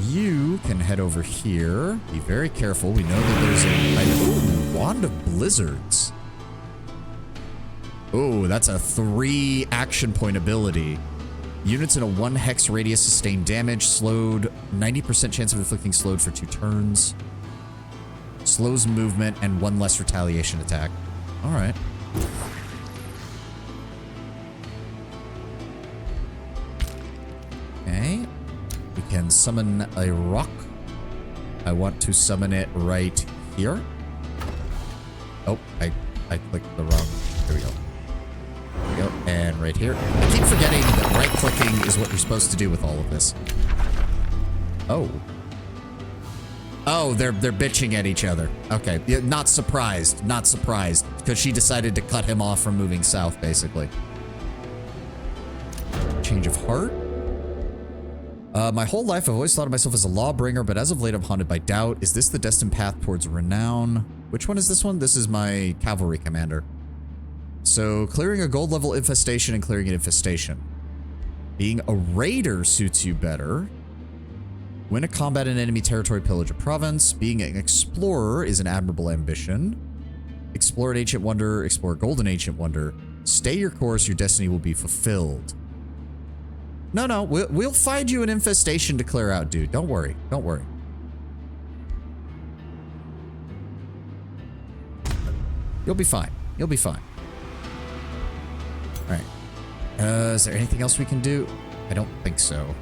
You can head over here. Be very careful. We know that there's a... Ooh, Wand of Blizzards. Oh, that's a 3 action point ability. Units in a 1 hex radius sustain damage, slowed, 90% chance of inflicting slowed for 2 turns. Slows movement and 1 less retaliation attack. All right. Okay. We can summon a rock. I want to summon it right here. Oh, I clicked the wrong. There we go. There we go. And right here. I keep forgetting that right-clicking is what you're supposed to do with all of this. Oh. Oh, they're bitching at each other. Okay. Yeah, not surprised. Not surprised. Because she decided to cut him off from moving south, basically. Change of heart? My whole life, I've always thought of myself as a lawbringer, but as of late, I'm haunted by doubt. Is this the destined path towards renown? Which one is this one? This is my cavalry commander. So, clearing a gold level infestation and clearing an infestation. Being a raider suits you better. Win a combat in enemy territory, pillage a province. Being an explorer is an admirable ambition. Explore an ancient wonder, explore a golden ancient wonder. Stay your course, your destiny will be fulfilled. No, we'll find you an infestation to clear out, dude. Don't worry. Don't worry. You'll be fine. You'll be fine. All right. Is there anything else we can do? I don't think so.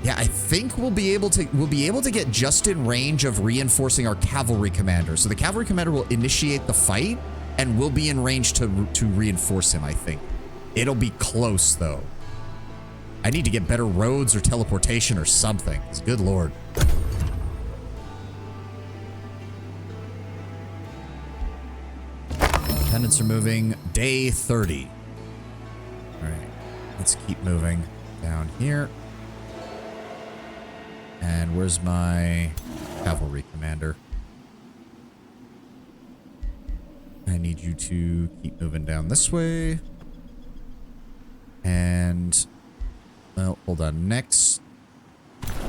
Yeah, I think we'll be able to get just in range of reinforcing our cavalry commander. So the cavalry commander will initiate the fight, and we'll be in range to reinforce him, I think. It'll be close, though. I need to get better roads or teleportation or something. Good lord. Dependents are moving. Day 30. All right. Let's keep moving down here. And where's my cavalry commander? I need you to keep moving down this way. And Well, hold on. Next.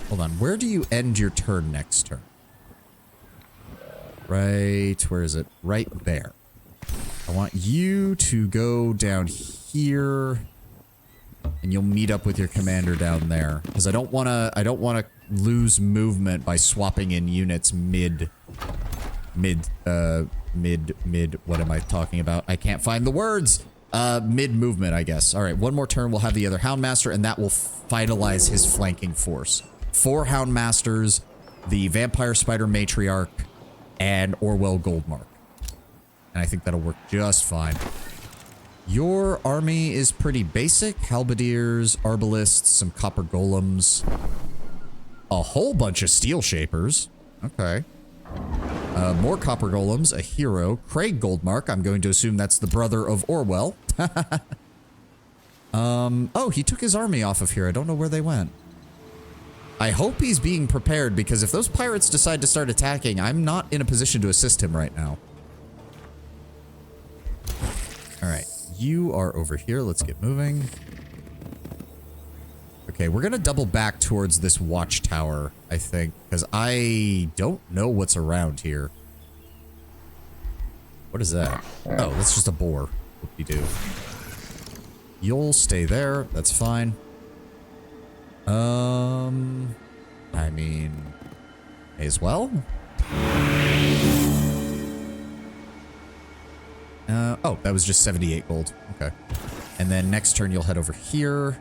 Hold on. Where do you end your turn next turn? Right. Where is it? Right there. I want you to go down here. And you'll meet up with your commander down there. Because I don't want to lose movement by swapping in units mid, what am I talking about? I can't find the words. Mid movement, I guess. All right, one more turn. We'll have the other Houndmaster, and that will finalize his flanking force. 4 Houndmasters, the Vampire Spider Matriarch, and Orwell Goldmark. And I think that'll work just fine. Your army is pretty basic. Halberdiers, Arbalists, some Copper Golems. A whole bunch of Steel Shapers. Okay. More Copper Golems, a hero. Craig Goldmark, I'm going to assume that's the brother of Orwell. Oh, he took his army off of here. I don't know where they went. I hope he's being prepared, because if those pirates decide to start attacking, I'm not in a position to assist him right now. Alright, you are over here. Let's get moving. Okay, we're gonna double back towards this watchtower, I think, because I don't know what's around here. What is that? Oh, that's just a boar. Whoop-de-doo. You'll stay there. That's fine. I mean, may as well. Oh, that was just 78 gold. Okay. And then next turn you'll head over here.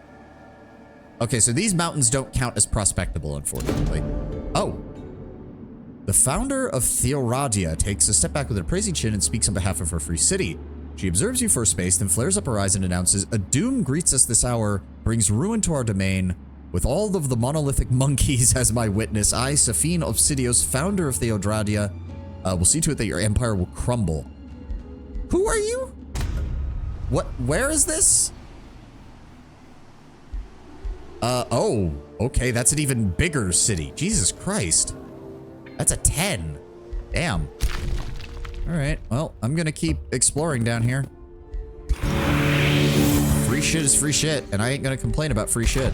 Okay, so these mountains don't count as prospectable, unfortunately. Oh. The founder of Theoradia takes a step back with an appraising chin and speaks on behalf of her free city. She observes you for a space, then flares up her eyes and announces, "A doom greets us this hour, brings ruin to our domain. With all of the monolithic monkeys as my witness, I, Safine Obsidios, founder of Theodradia, will see to it that your empire will crumble." Who are you? What? Where is this? Oh, okay, that's an even bigger city. Jesus Christ. That's a 10. Damn. Alright, well, I'm gonna keep exploring down here. Free shit is free shit, and I ain't gonna complain about free shit.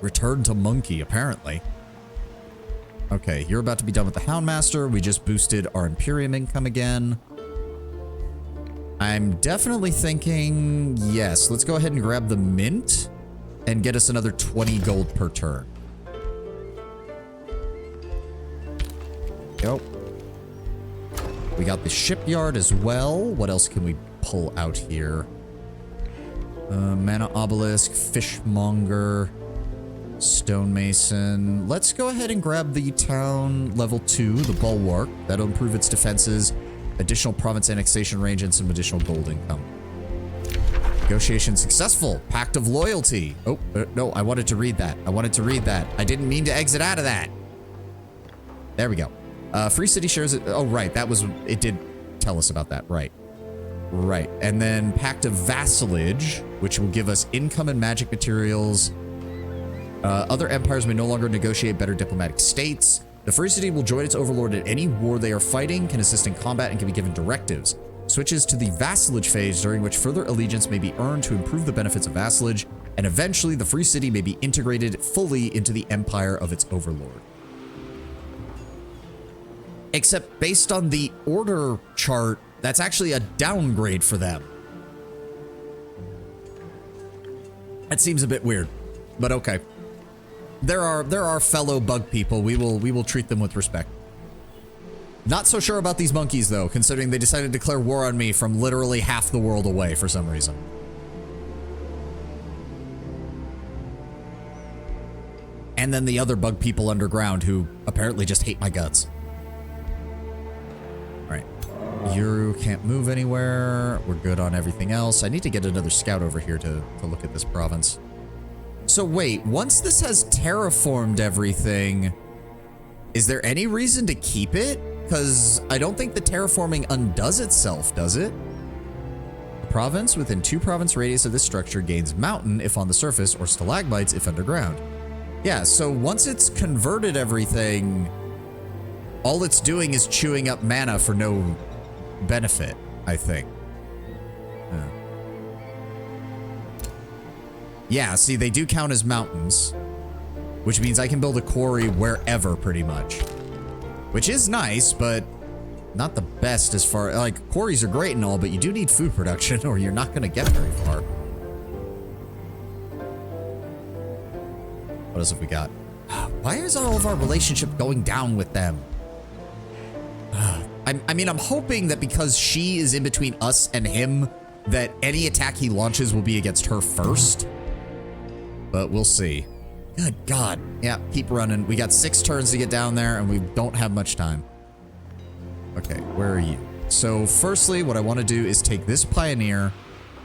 Return to Monkey, apparently. Okay, you're about to be done with the Houndmaster. We just boosted our Imperium income again. I'm definitely thinking, yes, let's go ahead and grab the mint and get us another 20 gold per turn. Go. We got the shipyard as well. What else can we pull out here? Mana Obelisk, Fishmonger, Stonemason. Let's go ahead and grab the town level 2, the Bulwark. That'll improve its defenses, additional province annexation range, and some additional gold income. Negotiation successful. Pact of Loyalty. Oh, no, I wanted to read that. I didn't mean to exit out of that. There we go. Free city shares it. Oh, right. That was, it did tell us about that. Right. Right. And then Pact of Vassalage, which will give us income and magic materials. Other empires may no longer negotiate better diplomatic states. The Free City will join its overlord at any war they are fighting, can assist in combat, and can be given directives. Switches to the vassalage phase, during which further allegiance may be earned to improve the benefits of vassalage, and eventually the Free City may be integrated fully into the empire of its overlord. Except based on the order chart, that's actually a downgrade for them. That seems a bit weird, but okay. There are fellow bug people. We will treat them with respect. Not so sure about these monkeys though, considering they decided to declare war on me from literally half the world away for some reason. And then the other bug people underground who apparently just hate my guts. Alright. You can't move anywhere. We're good on everything else. I need to get another scout over here to look at this province. So wait, once this has terraformed everything, is there any reason to keep it? Because I don't think the terraforming undoes itself, does it? A province within 2 province radius of this structure gains mountain if on the surface, or stalagmites if underground. Yeah, so once it's converted everything, all it's doing is chewing up mana for no benefit, I think. Yeah, see, they do count as mountains, which means I can build a quarry wherever, pretty much. Which is nice, but not the best as far... Like, quarries are great and all, but you do need food production or you're not going to get very far. What else have we got? Why is all of our relationship going down with them? I mean, I'm hoping that because she is in between us and him, that any attack he launches will be against her first. But we'll see. Good God. Yeah, keep running. We got 6 turns to get down there, and we don't have much time. Okay, where are you? So, firstly, what I want to do is take this pioneer,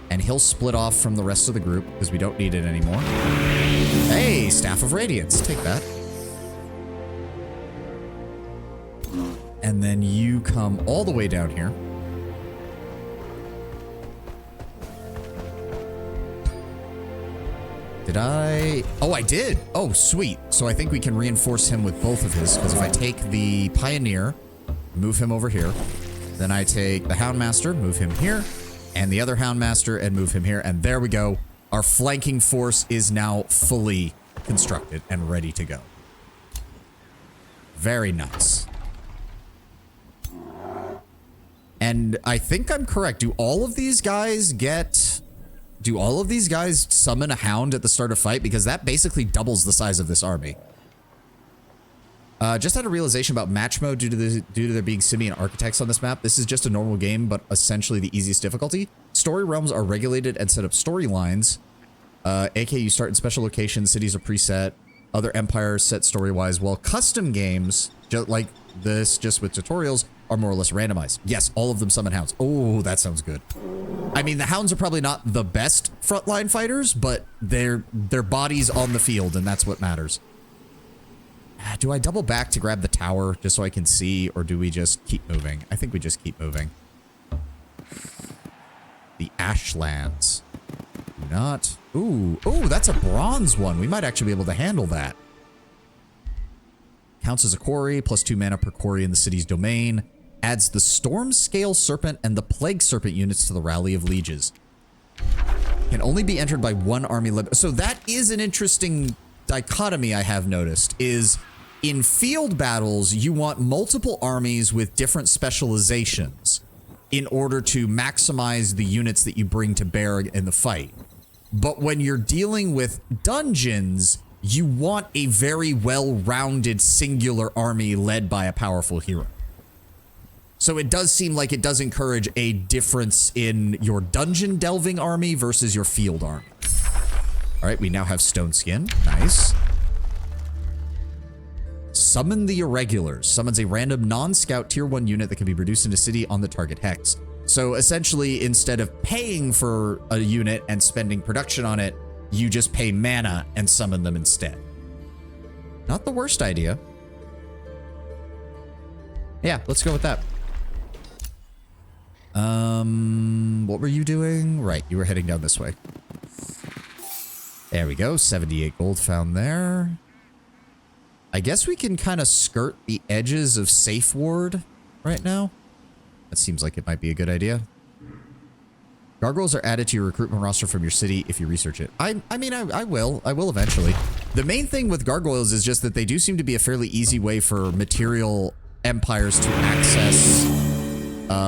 and he'll split off from the rest of the group, because we don't need it anymore. Hey, Staff of Radiance. Take that. And then you come all the way down here. Did I? Oh, I did. Oh, sweet. So I think we can reinforce him with both of his, because if I take the Pioneer, move him over here, then I take the Houndmaster, move him here, and the other Houndmaster and move him here, and there we go. Our flanking force is now fully constructed and ready to go. Very nice. And I think I'm correct. Do all of these guys summon a hound at the start of fight? Because that basically doubles the size of this army. Just had a realization about match mode due to there being simian architects on this map. This is just a normal game, but essentially the easiest difficulty. Story realms are regulated and set up storylines. aka you start in special locations, cities are preset, other empires set story-wise, while custom games, like this, just with tutorials, are more or less randomized. Yes, all of them summon hounds. Oh, that sounds good. I mean, the hounds are probably not the best frontline fighters, but they're bodies on the field, and that's what matters. Do I double back to grab the tower just so I can see, or do we just keep moving? I think we just keep moving. The Ashlands. Not... Ooh, that's a bronze one. We might actually be able to handle that. Counts as a quarry, plus 2 mana per quarry in the city's domain. Adds the Storm Scale Serpent and the Plague Serpent units to the Rally of Lieges. Can only be entered by 1 army. So that is an interesting dichotomy I have noticed, is in field battles, you want multiple armies with different specializations in order to maximize the units that you bring to bear in the fight. But when you're dealing with dungeons, you want a very well-rounded singular army led by a powerful hero. So it does seem like it does encourage a difference in your dungeon delving army versus your field army. All right, we now have Stone Skin. Nice. Summon the Irregulars. Summons a random non-scout tier 1 unit that can be produced in a city on the target hex. So essentially, instead of paying for a unit and spending production on it, you just pay mana and summon them instead. Not the worst idea. Yeah, let's go with that. What were you doing? Right, you were heading down this way. There we go, 78 gold found there. I guess we can kind of skirt the edges of Safe Ward right now. That seems like it might be a good idea. Gargoyles are added to your recruitment roster from your city if you research it. I mean, I will eventually. The main thing with gargoyles is just that they do seem to be a fairly easy way for material empires to access,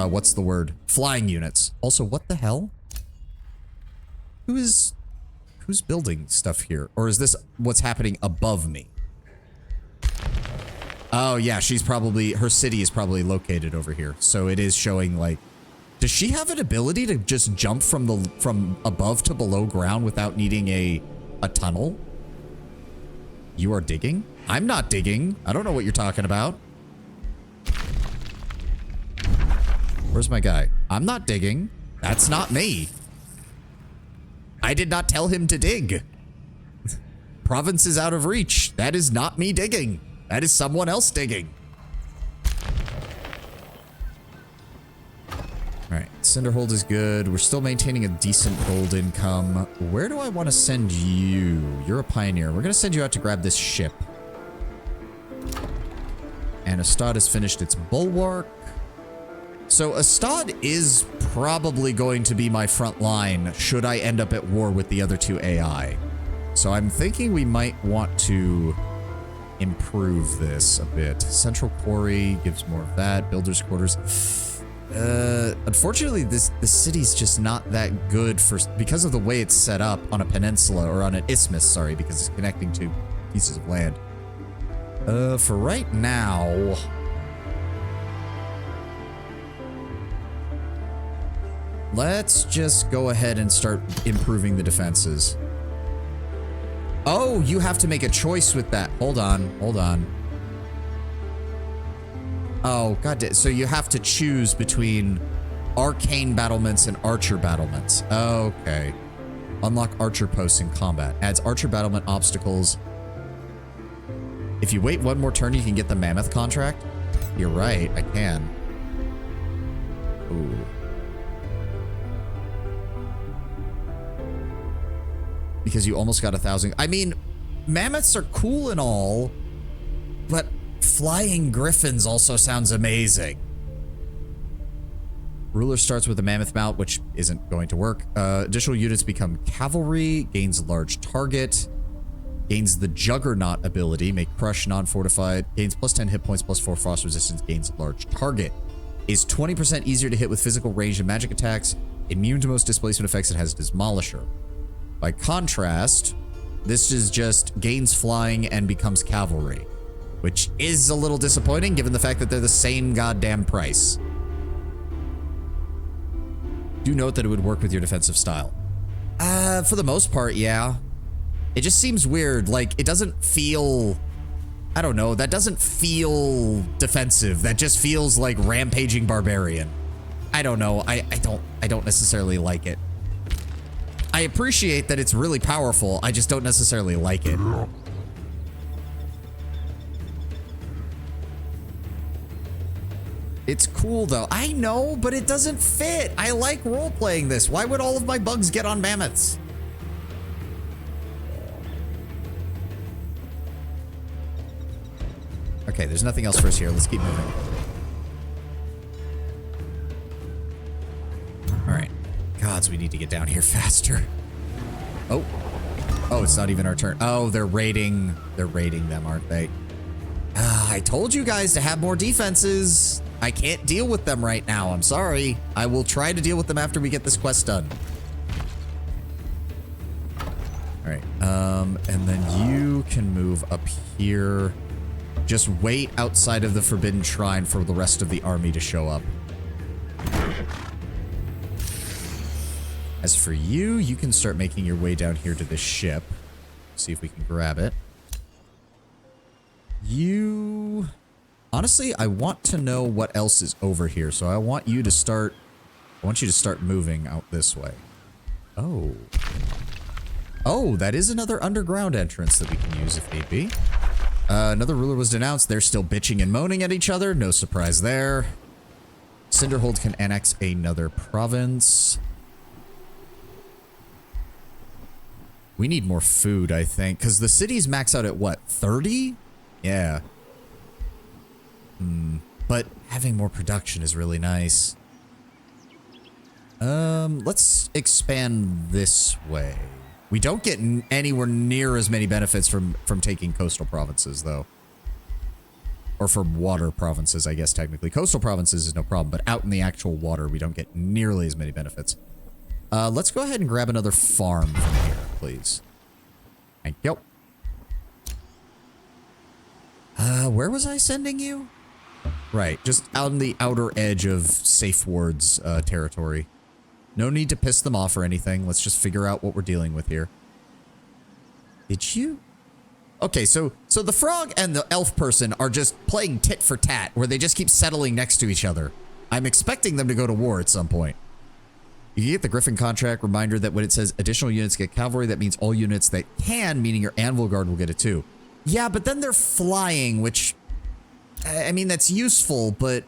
what's the word? Flying units. Also, what the hell? Who's building stuff here? Or is this what's happening above me? Oh yeah, her city is probably located over here. So it is showing like, does she have an ability to just jump from above to below ground without needing a tunnel? You are digging? I'm not digging. I don't know what you're talking about. Where's my guy? I'm not digging. That's not me. I did not tell him to dig. Province is out of reach. That is not me digging. That is someone else digging. Alright, Cinderhold is good. We're still maintaining a decent gold income. Where do I want to send you? You're a pioneer. We're going to send you out to grab this ship. And Astad has finished its bulwark. So Astad is probably going to be my front line should I end up at war with the other two AI. So I'm thinking we might want to improve this a bit. Central Quarry gives more of that. Builder's Quarters. Unfortunately, this city's just not that good because of the way it's set up on a peninsula, or on an isthmus, sorry, because it's connecting two pieces of land. For right now, let's just go ahead and start improving the defenses. Oh, you have to make a choice with that. Hold on, hold on. Oh, god damn. So you have to choose between arcane battlements and archer battlements. Okay. Unlock archer posts in combat. Adds archer battlement obstacles. If you wait one more turn, you can get the mammoth contract. You're right, I can. Ooh. Because you almost got 1,000. I mean, mammoths are cool and all, but flying griffins also sounds amazing. Ruler starts with a mammoth mount, which isn't going to work. Additional units become cavalry, gains large target, gains the juggernaut ability, make crush non-fortified, gains plus 10 hit points, plus 4 frost resistance, gains large target. Is 20% easier to hit with physical range and magic attacks, immune to most displacement effects, and has Demolisher. By contrast, this is just gains flying and becomes cavalry, which is a little disappointing given the fact that they're the same goddamn price. Do note that it would work with your defensive style. For the most part, yeah. It just seems weird. Like, it doesn't feel... I don't know. That doesn't feel defensive. That just feels like rampaging barbarian. I don't know. I don't necessarily like it. I appreciate that it's really powerful. I just don't necessarily like it. It's cool though. I know, but it doesn't fit. I like role-playing this. Why would all of my bugs get on mammoths? Okay, there's nothing else for us here. Let's keep moving. All right. Gods, we need to get down here faster. Oh. Oh, it's not even our turn. Oh, they're raiding them, aren't they? I told you guys to have more defenses. I can't deal with them right now. I'm sorry. I will try to deal with them after we get this quest done. All right. And then you can move up here. Just wait outside of the Forbidden Shrine for the rest of the army to show up. As for you, you can start making your way down here to this ship. See if we can grab it. You... Honestly, I want to know what else is over here, so I want you to start... I want you to start moving out this way. Oh. Oh, that is another underground entrance that we can use if need be. Another ruler was denounced. They're still bitching and moaning at each other. No surprise there. Cinderhold can annex another province. We need more food, I think, because the city's max out at what, 30? Yeah. But having more production is really nice. Let's expand this way. We don't get anywhere near as many benefits from taking coastal provinces, though. Or from water provinces, I guess, technically. Coastal provinces is no problem, but out in the actual water, we don't get nearly as many benefits. Let's go ahead and grab another farm from here, please. Thank you. Where was I sending you? Right, just out on the outer edge of Safe Ward's territory. No need to piss them off or anything. Let's just figure out what we're dealing with here. Did you? Okay, so the frog and the elf person are just playing tit for tat, where they just keep settling next to each other. I'm expecting them to go to war at some point. You can get the Griffin contract. Reminder that when it says additional units get cavalry, that means all units that can, meaning your Anvil Guard, will get it too. Yeah, but then they're flying, which... I mean, that's useful, but...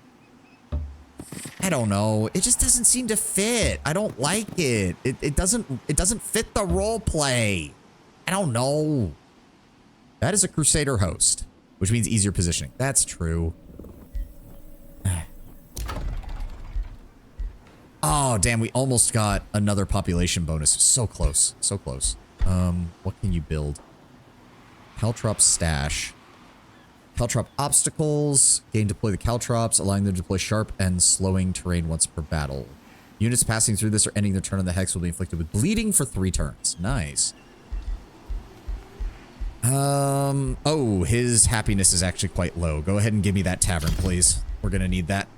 I don't know. It just doesn't seem to fit. I don't like it. It doesn't fit the role play. I don't know. That is a Crusader host, which means easier positioning. That's true. Oh, damn, we almost got another population bonus. So close. So close. What can you build? Caltrop stash. Caltrop obstacles. Gain deploy the caltrops, allowing them to deploy sharp and slowing terrain once per battle. Units passing through this or ending their turn on the hex will be inflicted with bleeding for 3 turns. Nice. Oh, his happiness is actually quite low. Go ahead and give me that tavern, please. We're gonna need that.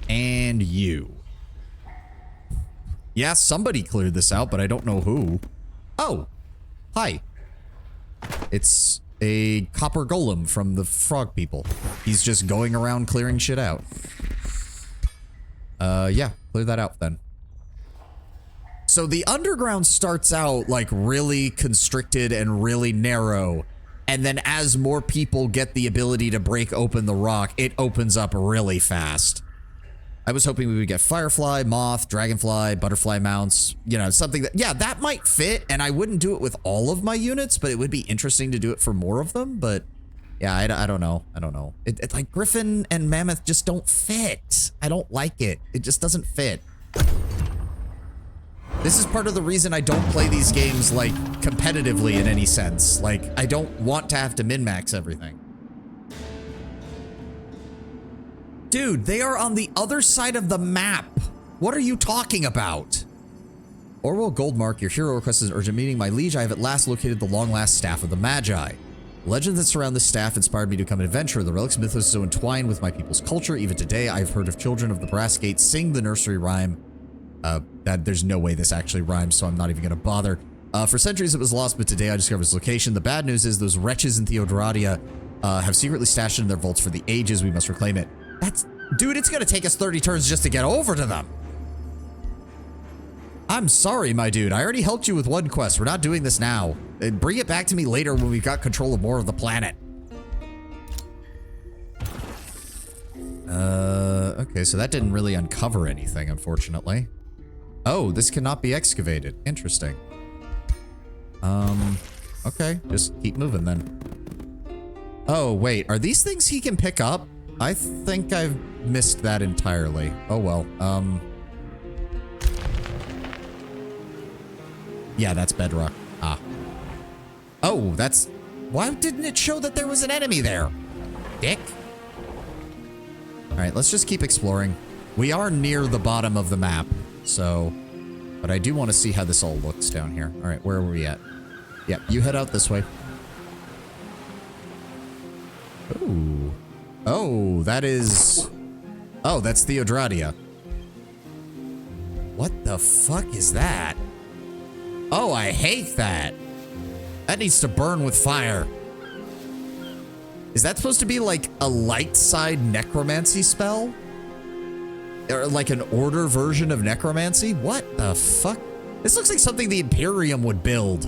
And you. Yeah, somebody cleared this out, but I don't know who. Oh, hi. It's a copper golem from the frog people. He's just going around clearing shit out. Yeah, clear that out then. So the underground starts out like really constricted and really narrow. And then as more people get the ability to break open the rock, it opens up really fast. I was hoping we would get firefly, moth, dragonfly, butterfly mounts, you know, something that, yeah, that might fit. And I wouldn't do it with all of my units, but it would be interesting to do it for more of them. But yeah, I don't know. I don't know. It's like griffin and mammoth just don't fit. I don't like it. It just doesn't fit. This is part of the reason I don't play these games, like, competitively in any sense. Like, I don't want to have to min-max everything. Dude, they are on the other side of the map. What are you talking about? Orwell Goldmark, your hero requests an urgent meeting. My liege, I have at last located the long-last staff of the Magi. The legends that surround this staff inspired me to become an adventurer. The relics mythos is so entwined with my people's culture. Even today, I've heard of children of the Brass Gate sing the nursery rhyme. That there's no way this actually rhymes, so I'm not even going to bother. For centuries it was lost, but today I discovered its location. The bad news is those wretches in Theodoradia have secretly stashed it in their vaults for the ages. We must reclaim it. Dude, it's going to take us 30 turns just to get over to them. I'm sorry, my dude. I already helped you with one quest. We're not doing this now. Bring it back to me later when we've got control of more of the planet. Okay, so that didn't really uncover anything, unfortunately. Oh, this cannot be excavated. Interesting. Okay, just keep moving then. Oh, wait, are these things he can pick up? I think I've missed that entirely. Oh, well, yeah, that's bedrock. Ah. Oh, that's... Why didn't it show that there was an enemy there? Dick. All right, let's just keep exploring. We are near the bottom of the map, so... But I do want to see how this all looks down here. All right, where are we at? Yep, you head out this way. Ooh. Oh, that is... Oh, that's Theodradia. What the fuck is that? Oh, I hate that. That needs to burn with fire. Is that supposed to be like a light side necromancy spell? Or like an order version of necromancy? What the fuck? This looks like something the Imperium would build.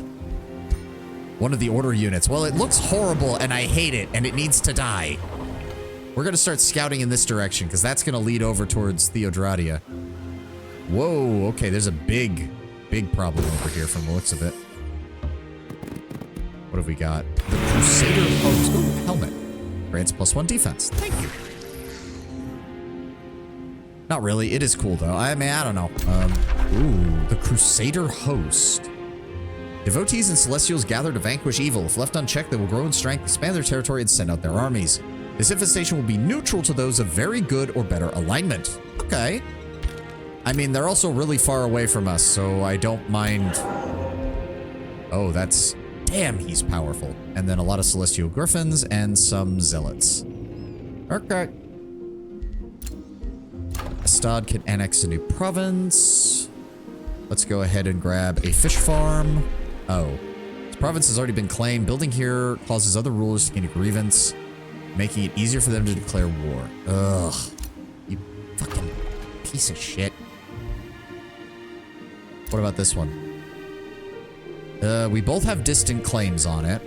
One of the order units. Well, it looks horrible and I hate it and it needs to die. We're gonna start scouting in this direction because that's gonna lead over towards Theodradia. Whoa, okay, there's a big problem over here from the looks of it. What have we got? The Crusader Host. Ooh, helmet. Grants +1 defense. Thank you. Not really. It is cool, though. I mean, I don't know. Ooh, the Crusader Host. Devotees and Celestials gather to vanquish evil. If left unchecked, they will grow in strength, expand their territory, and send out their armies. This infestation will be neutral to those of very good or better alignment. Okay. I mean, they're also really far away from us, so I don't mind. Oh, that's... Damn, he's powerful. And then a lot of Celestial Griffins and some Zealots. Okay. Astad can annex a new province. Let's go ahead and grab a fish farm. Oh. This province has already been claimed. Building here causes other rulers to gain a grievance, making it easier for them to declare war. Ugh. You fucking piece of shit. What about this one? We both have distant claims on it.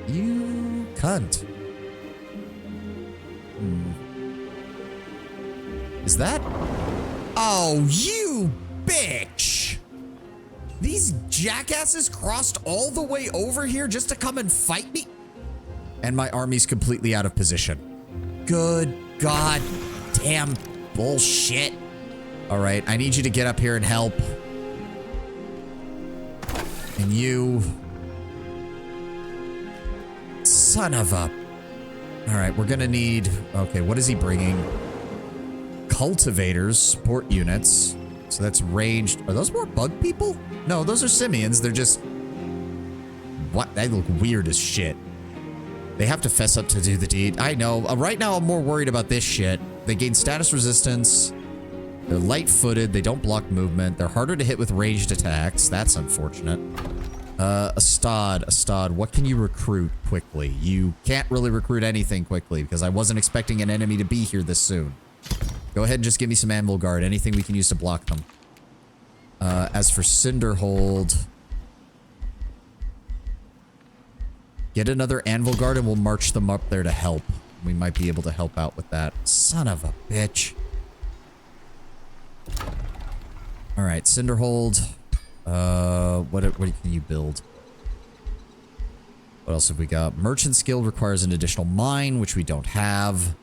You cunt. Is that? Oh, you bitch! These jackasses crossed all the way over here just to come and fight me? And my army's completely out of position. Good God Goddamn bullshit. All right, I need you to get up here and help. And you... Son of a... All right, we're gonna need... Okay, what is he bringing? Cultivators, support units. So that's ranged. Are those more bug people? No, those are simians. They're just... What? They look weird as shit. They have to fess up to do the deed. I know. Right now, I'm more worried about this shit. They gain status resistance. They're light-footed. They don't block movement. They're harder to hit with ranged attacks. That's unfortunate. Astad, what can you recruit quickly? You can't really recruit anything quickly because I wasn't expecting an enemy to be here this soon. Go ahead and just give me some Anvil Guard. Anything we can use to block them. As for Cinderhold... Get another Anvil Guard and we'll march them up there to help. We might be able to help out with that. Son of a bitch. Alright, Cinderhold. What can you build? What else have we got? Merchant skill requires an additional mine, which we don't have.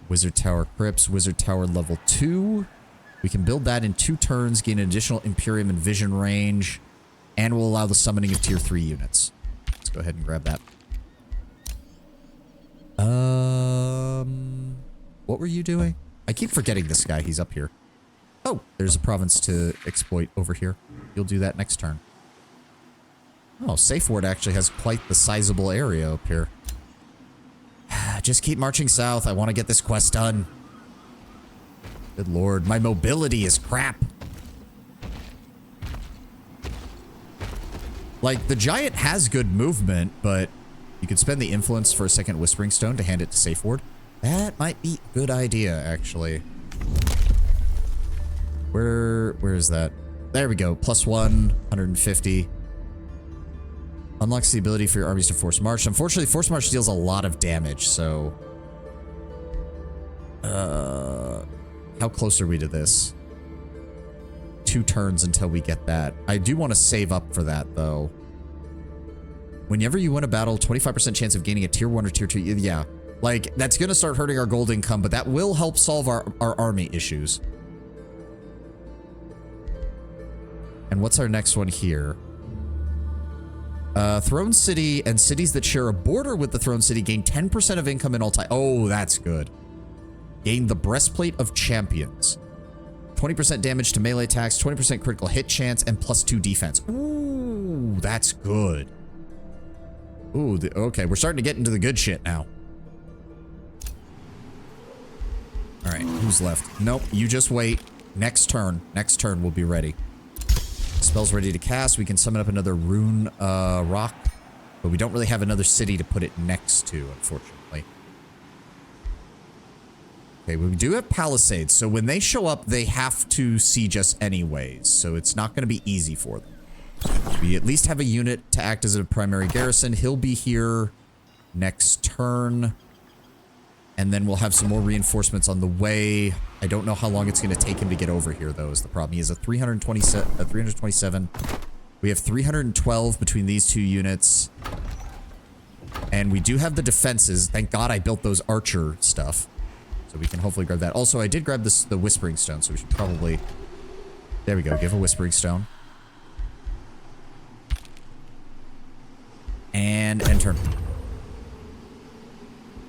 Wizard Tower Crypts, Wizard Tower level 2. We can build that in 2 turns, gain an additional Imperium and Vision range, and will allow the summoning of tier 3 units. Let's go ahead and grab that. What were you doing? I keep forgetting this guy. He's up here. Oh, there's a province to exploit over here. You'll do that next turn. Oh, Safe Ward actually has quite the sizable area up here. Just keep marching south. I want to get this quest done. Good lord, my mobility is crap. Like, the giant has good movement, but you could spend the influence for a second Whispering Stone to hand it to Safe Ward. That might be a good idea, actually. Where is that? There we go. +1, 150. Unlocks the ability for your armies to force march. Unfortunately, force march deals a lot of damage, so... how close are we to this? 2 turns until we get that. I do want to save up for that, though. Whenever you win a battle, 25% chance of gaining a tier 1 or tier 2. Yeah. Like, that's going to start hurting our gold income, but that will help solve our army issues. And what's our next one here? Throne City and cities that share a border with the Throne City gain 10% of income in all time. Oh, that's good. Gain the Breastplate of Champions. 20% damage to melee attacks, 20% critical hit chance, and +2 defense. Ooh, that's good. Ooh, okay, we're starting to get into the good shit now. All right, who's left? Nope, you just wait. Next turn we'll be ready. Spell's ready to cast. We can summon up another rune rock, but we don't really have another city to put it next to, unfortunately. Okay, we do have palisades, so when they show up, they have to siege us anyways, so it's not going to be easy for them. We at least have a unit to act as a primary garrison. He'll be here next turn, and then we'll have some more reinforcements on the way. I don't know how long it's going to take him to get over here, though, is the problem. He has a 327. We have 312 between these 2 units. And we do have the defenses. Thank God I built those archer stuff. So we can hopefully grab that. Also, I did grab the Whispering Stone, so we should probably... There we go. Give a Whispering Stone. And end turn.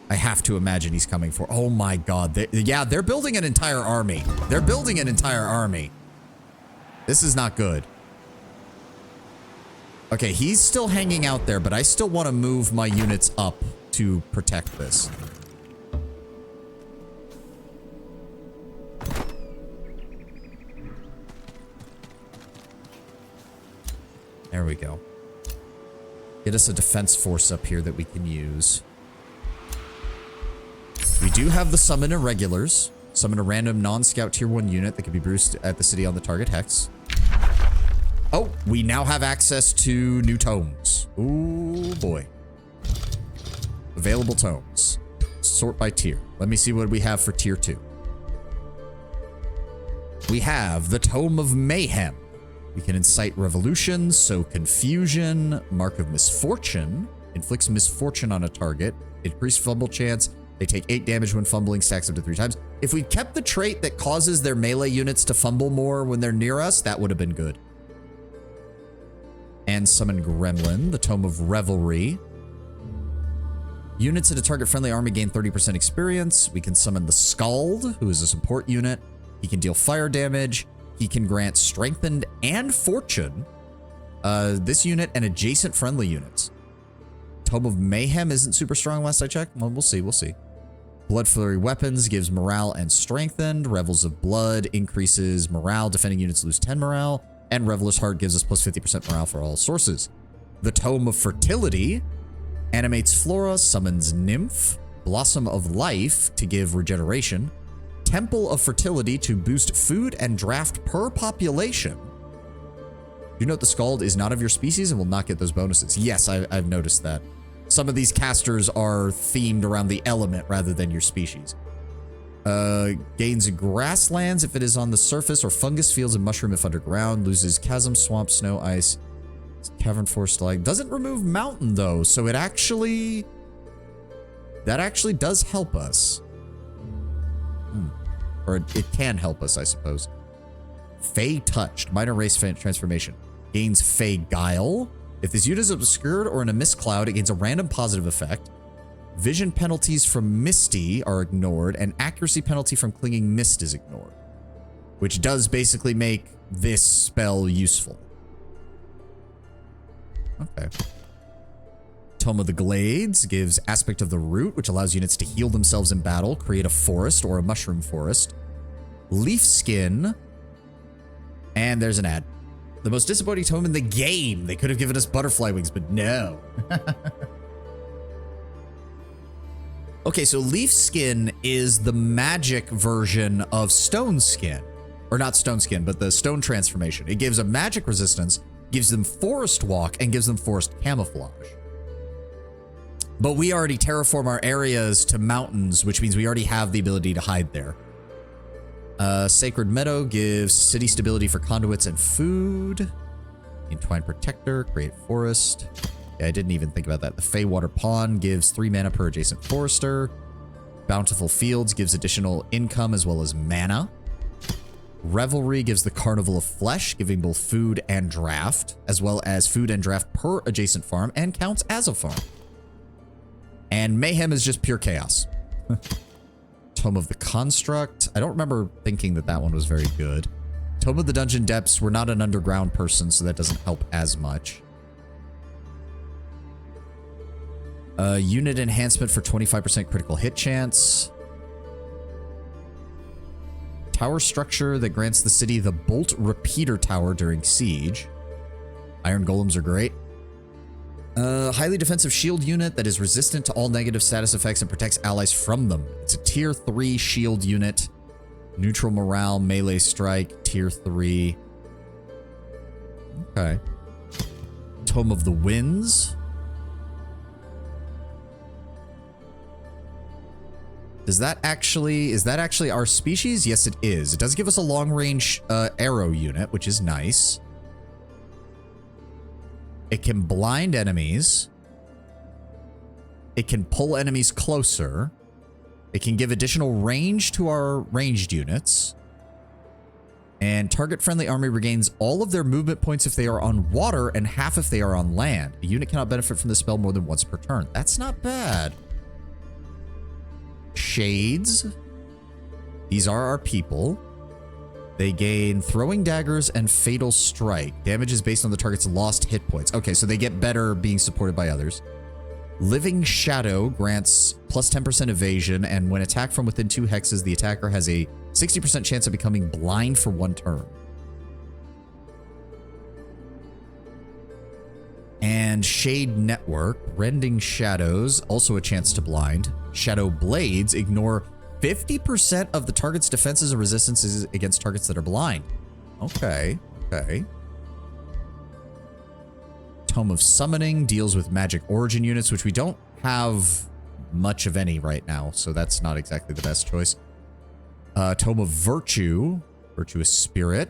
I have to imagine he's coming for... Oh my god. They're building an entire army. They're building an entire army. This is not good. Okay, he's still hanging out there, but I still want to move my units up to protect this. There we go. Get us a defense force up here that we can use. We do have the summon irregulars. Summon a random non-scout tier 1 unit that can be bruised at the city on the target hex. Oh, we now have access to new tomes. Ooh, boy. Available tomes. Sort by tier. Let me see what we have for tier 2. We have the Tome of Mayhem. We can incite revolution, sow confusion, Mark of Misfortune, inflicts misfortune on a target, increased fumble chance, They take 8 damage when fumbling, stacks up to 3 times. If we kept the trait that causes their melee units to fumble more when they're near us, that would have been good. And summon Gremlin, the Tome of Revelry. Units in a target-friendly army gain 30% experience. We can summon the Scald, who is a support unit. He can deal fire damage. He can grant Strengthened and Fortune. This unit and adjacent friendly units. Tome of Mayhem isn't super strong last I checked. Well, we'll see, we'll see. Blood Flurry Weapons gives morale and strengthened. Revels of Blood increases morale. Defending units lose 10 morale. And Reveler's Heart gives us plus 50% morale for all sources. The Tome of Fertility animates Flora, summons Nymph. Blossom of Life to give regeneration. Temple of Fertility to boost food and draft per population. Do note the Scald is not of your species and will not get those bonuses. Yes, I've noticed that. Some of these casters are themed around the element rather than your species. Gains grasslands if it is on the surface, or fungus fields and mushroom if underground. Loses chasm, swamp, snow, ice, cavern, forest, slag. Doesn't remove mountain though, so it actually... that actually does help us. Or it can help us, I suppose. Fey Touched. Minor race transformation. Gains Fey Guile. If this unit is obscured or in a mist cloud, it gains a random positive effect. Vision penalties from Misty are ignored, and accuracy penalty from Clinging Mist is ignored. Which does basically make this spell useful. Okay. Tome of the Glades gives Aspect of the Root, which allows units to heal themselves in battle, create a forest or a mushroom forest. Leaf Skin. And there's an ad. The most disappointing tome in the game. They could have given us butterfly wings, but no. Okay, so Leaf Skin is the magic version of Stone Skin. Or not Stone Skin, but the Stone Transformation. It gives a magic resistance, gives them Forest Walk, and gives them Forest Camouflage. But we already terraform our areas to mountains, which means we already have the ability to hide there. Sacred Meadow gives city stability for conduits and food. Entwined Protector, create forest. Yeah, I didn't even think about that. The Feywater Pond gives 3 mana per adjacent forester. Bountiful Fields gives additional income as well as mana. Revelry gives the Carnival of Flesh, giving both food and draft, as well as food and draft per adjacent farm, and counts as a farm. And Mayhem is just pure chaos. Tome of the Construct. I don't remember thinking that that one was very good. Tome of the Dungeon Depths. We're not an underground person, so that doesn't help as much. Unit enhancement for 25% critical hit chance. Tower structure that grants the city the Bolt Repeater Tower during siege. Iron Golems are great. Highly defensive shield unit that is resistant to all negative status effects and protects allies from them. It's a tier 3 shield unit. Neutral morale, melee strike, tier 3. Okay. Tome of the Winds. Is that actually our species? Yes, it is. It does give us a long-range arrow unit, which is nice. It can blind enemies. It can pull enemies closer. It can give additional range to our ranged units. And target-friendly army regains all of their movement points if they are on water and half if they are on land. A unit cannot benefit from the spell more than once per turn. That's not bad. Shades. These are our people. They gain Throwing Daggers and Fatal Strike. Damage is based on the target's lost hit points. Okay, so they get better being supported by others. Living Shadow grants plus 10% evasion, and when attacked from within 2 hexes, the attacker has a 60% chance of becoming blind for 1 turn. And Shade Network, Rending Shadows, also a chance to blind. Shadow Blades ignore 50% of the target's defenses and resistances against targets that are blind. Okay, okay. Tome of Summoning deals with magic origin units, which we don't have much of any right now, so that's not exactly the best choice. Tome of Virtue, Virtuous Spirit.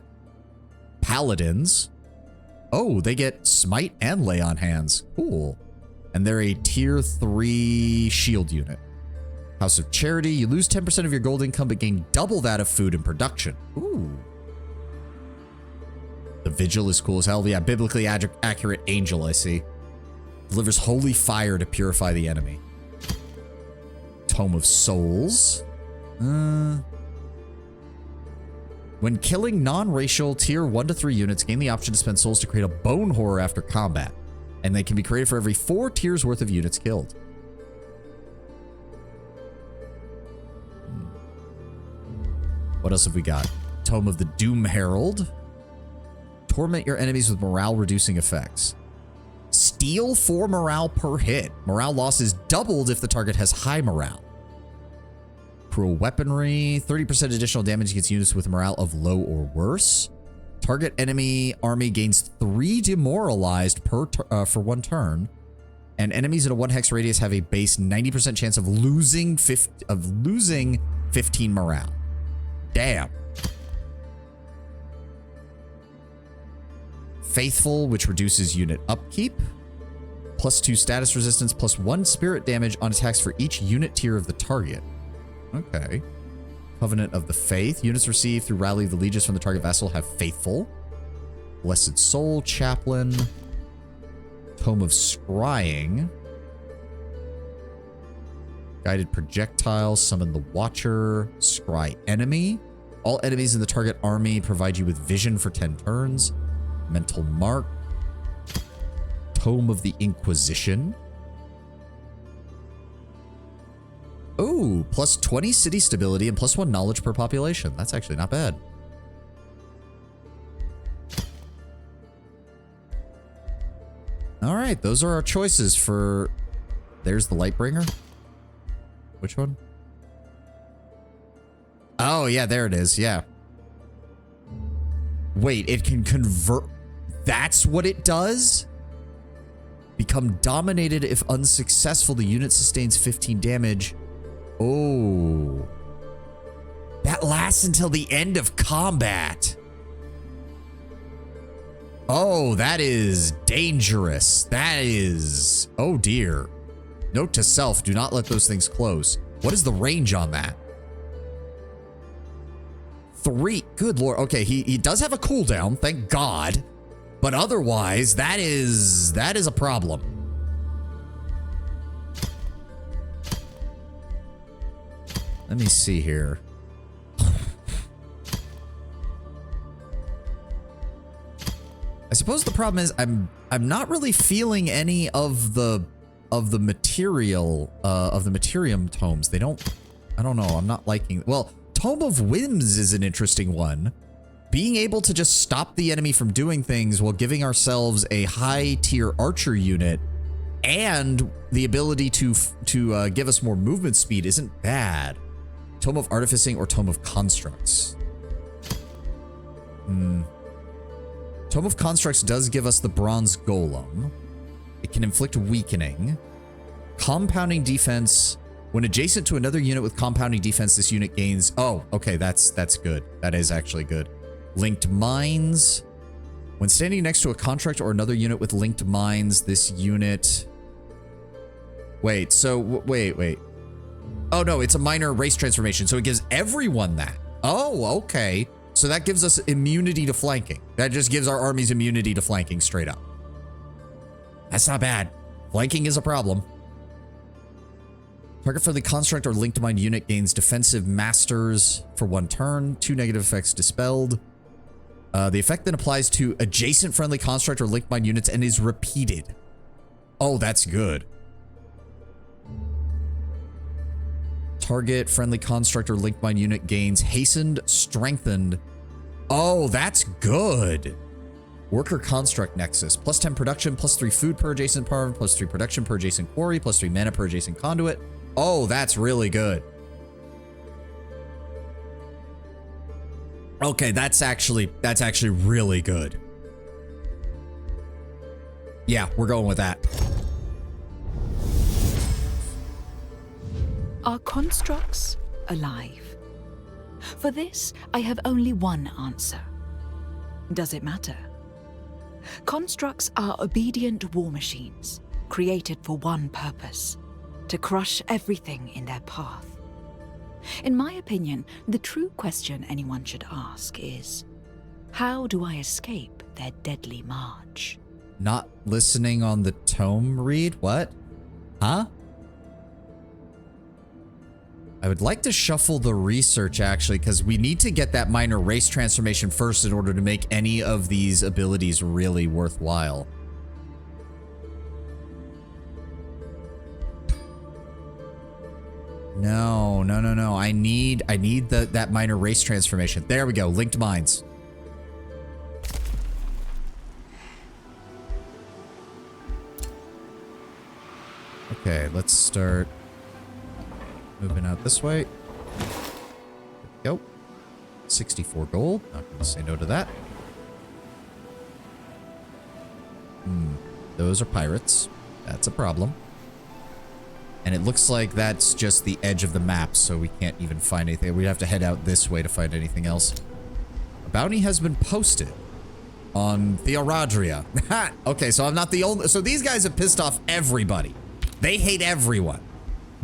Paladins. Oh, they get Smite and Lay on Hands. Cool. And they're a tier 3 shield unit. House of Charity. You lose 10% of your gold income, but gain double that of food and production. Ooh. The Vigil is cool as hell. Yeah, biblically accurate angel, I see. Delivers holy fire to purify the enemy. Tome of Souls. When killing non-racial tier 1 to 3 units, gain the option to spend souls to create a bone horror after combat. And they can be created for every 4 tiers worth of units killed. What else have we got? Tome of the Doom Herald. Torment your enemies with morale-reducing effects. Steal 4 morale per hit. Morale loss is doubled if the target has high morale. Cruel Weaponry. 30% additional damage against units with morale of low or worse. Target enemy army gains 3 demoralized per for 1 turn. And enemies in a 1 hex radius have a base 90% chance of losing 15 morale. Damn. Faithful, which reduces unit upkeep. +2 status resistance, +1 spirit damage on attacks for each unit tier of the target. Okay. Covenant of the Faith. Units received through Rally of the Legions from the target vessel have Faithful. Blessed Soul, Chaplain. Tome of Scrying. Guided Projectile, Summon the Watcher, Scry Enemy. All enemies in the target army provide you with vision for 10 turns. Mental Mark. Tome of the Inquisition. Oh, +20 city stability and +1 knowledge per population. That's actually not bad. All right, those are our choices for... There's the Lightbringer. Which one? Oh, yeah, there it is. Yeah. Wait, it can convert... That's what it does? Become dominated if unsuccessful. The unit sustains 15 damage. Oh. That lasts until the end of combat. Oh, that is dangerous. That is... Oh, dear. Note to self, do not let those things close. What is the range on that? 3. Good lord. Okay, he does have a cooldown, thank God. But otherwise, that is a problem. Let me see here. I suppose the problem is I'm not really feeling any of the material of the Materium tomes. They don't... I don't know. I'm not liking... Well, Tome of Whims is an interesting one. Being able to just stop the enemy from doing things while giving ourselves a high-tier archer unit and the ability to give us more movement speed isn't bad. Tome of Artificing or Tome of Constructs? Tome of Constructs does give us the Bronze Golem. It can inflict weakening. Compounding defense. When adjacent to another unit with compounding defense, this unit gains... Oh, okay, that's good. That is actually good. Linked Mines. When standing next to a contract or another unit with linked mines, this unit... Wait, so... Wait. Oh, no, it's a minor race transformation, so it gives everyone that. Oh, okay. So that gives us immunity to flanking. That just gives our armies immunity to flanking straight up. That's not bad. Flanking is a problem. Target for the construct or linked mine unit gains defensive masters for 1 turn. 2 negative effects dispelled. The effect then applies to adjacent friendly construct or linked mine units and is repeated. Oh, that's good. Target friendly construct or linked mine unit gains hastened, strengthened. Oh, that's good. Worker construct nexus. +10 production, +3 food per adjacent farm, +3 production per adjacent quarry, +3 mana per adjacent conduit. Oh, that's really good. Okay, that's actually really good. Yeah, we're going with that. Are constructs alive? For this, I have only one answer. Does it matter? Constructs are obedient war machines, created for one purpose: to crush everything in their path. In my opinion, the true question anyone should ask is, how do I escape their deadly march? Not listening on the tome read? What? Huh? I would like to shuffle the research, actually, because we need to get that minor race transformation first in order to make any of these abilities really worthwhile. No. I need that minor race transformation. There we go. Linked minds. Okay, let's start moving out this way. There we go. 64 gold. Not going to say no to that. Those are pirates. That's a problem. And it looks like that's just the edge of the map, so we can't even find anything. We'd have to head out this way to find anything else. A bounty has been posted on Theoradria. Okay, so I'm not the only... So these guys have pissed off everybody. They hate everyone.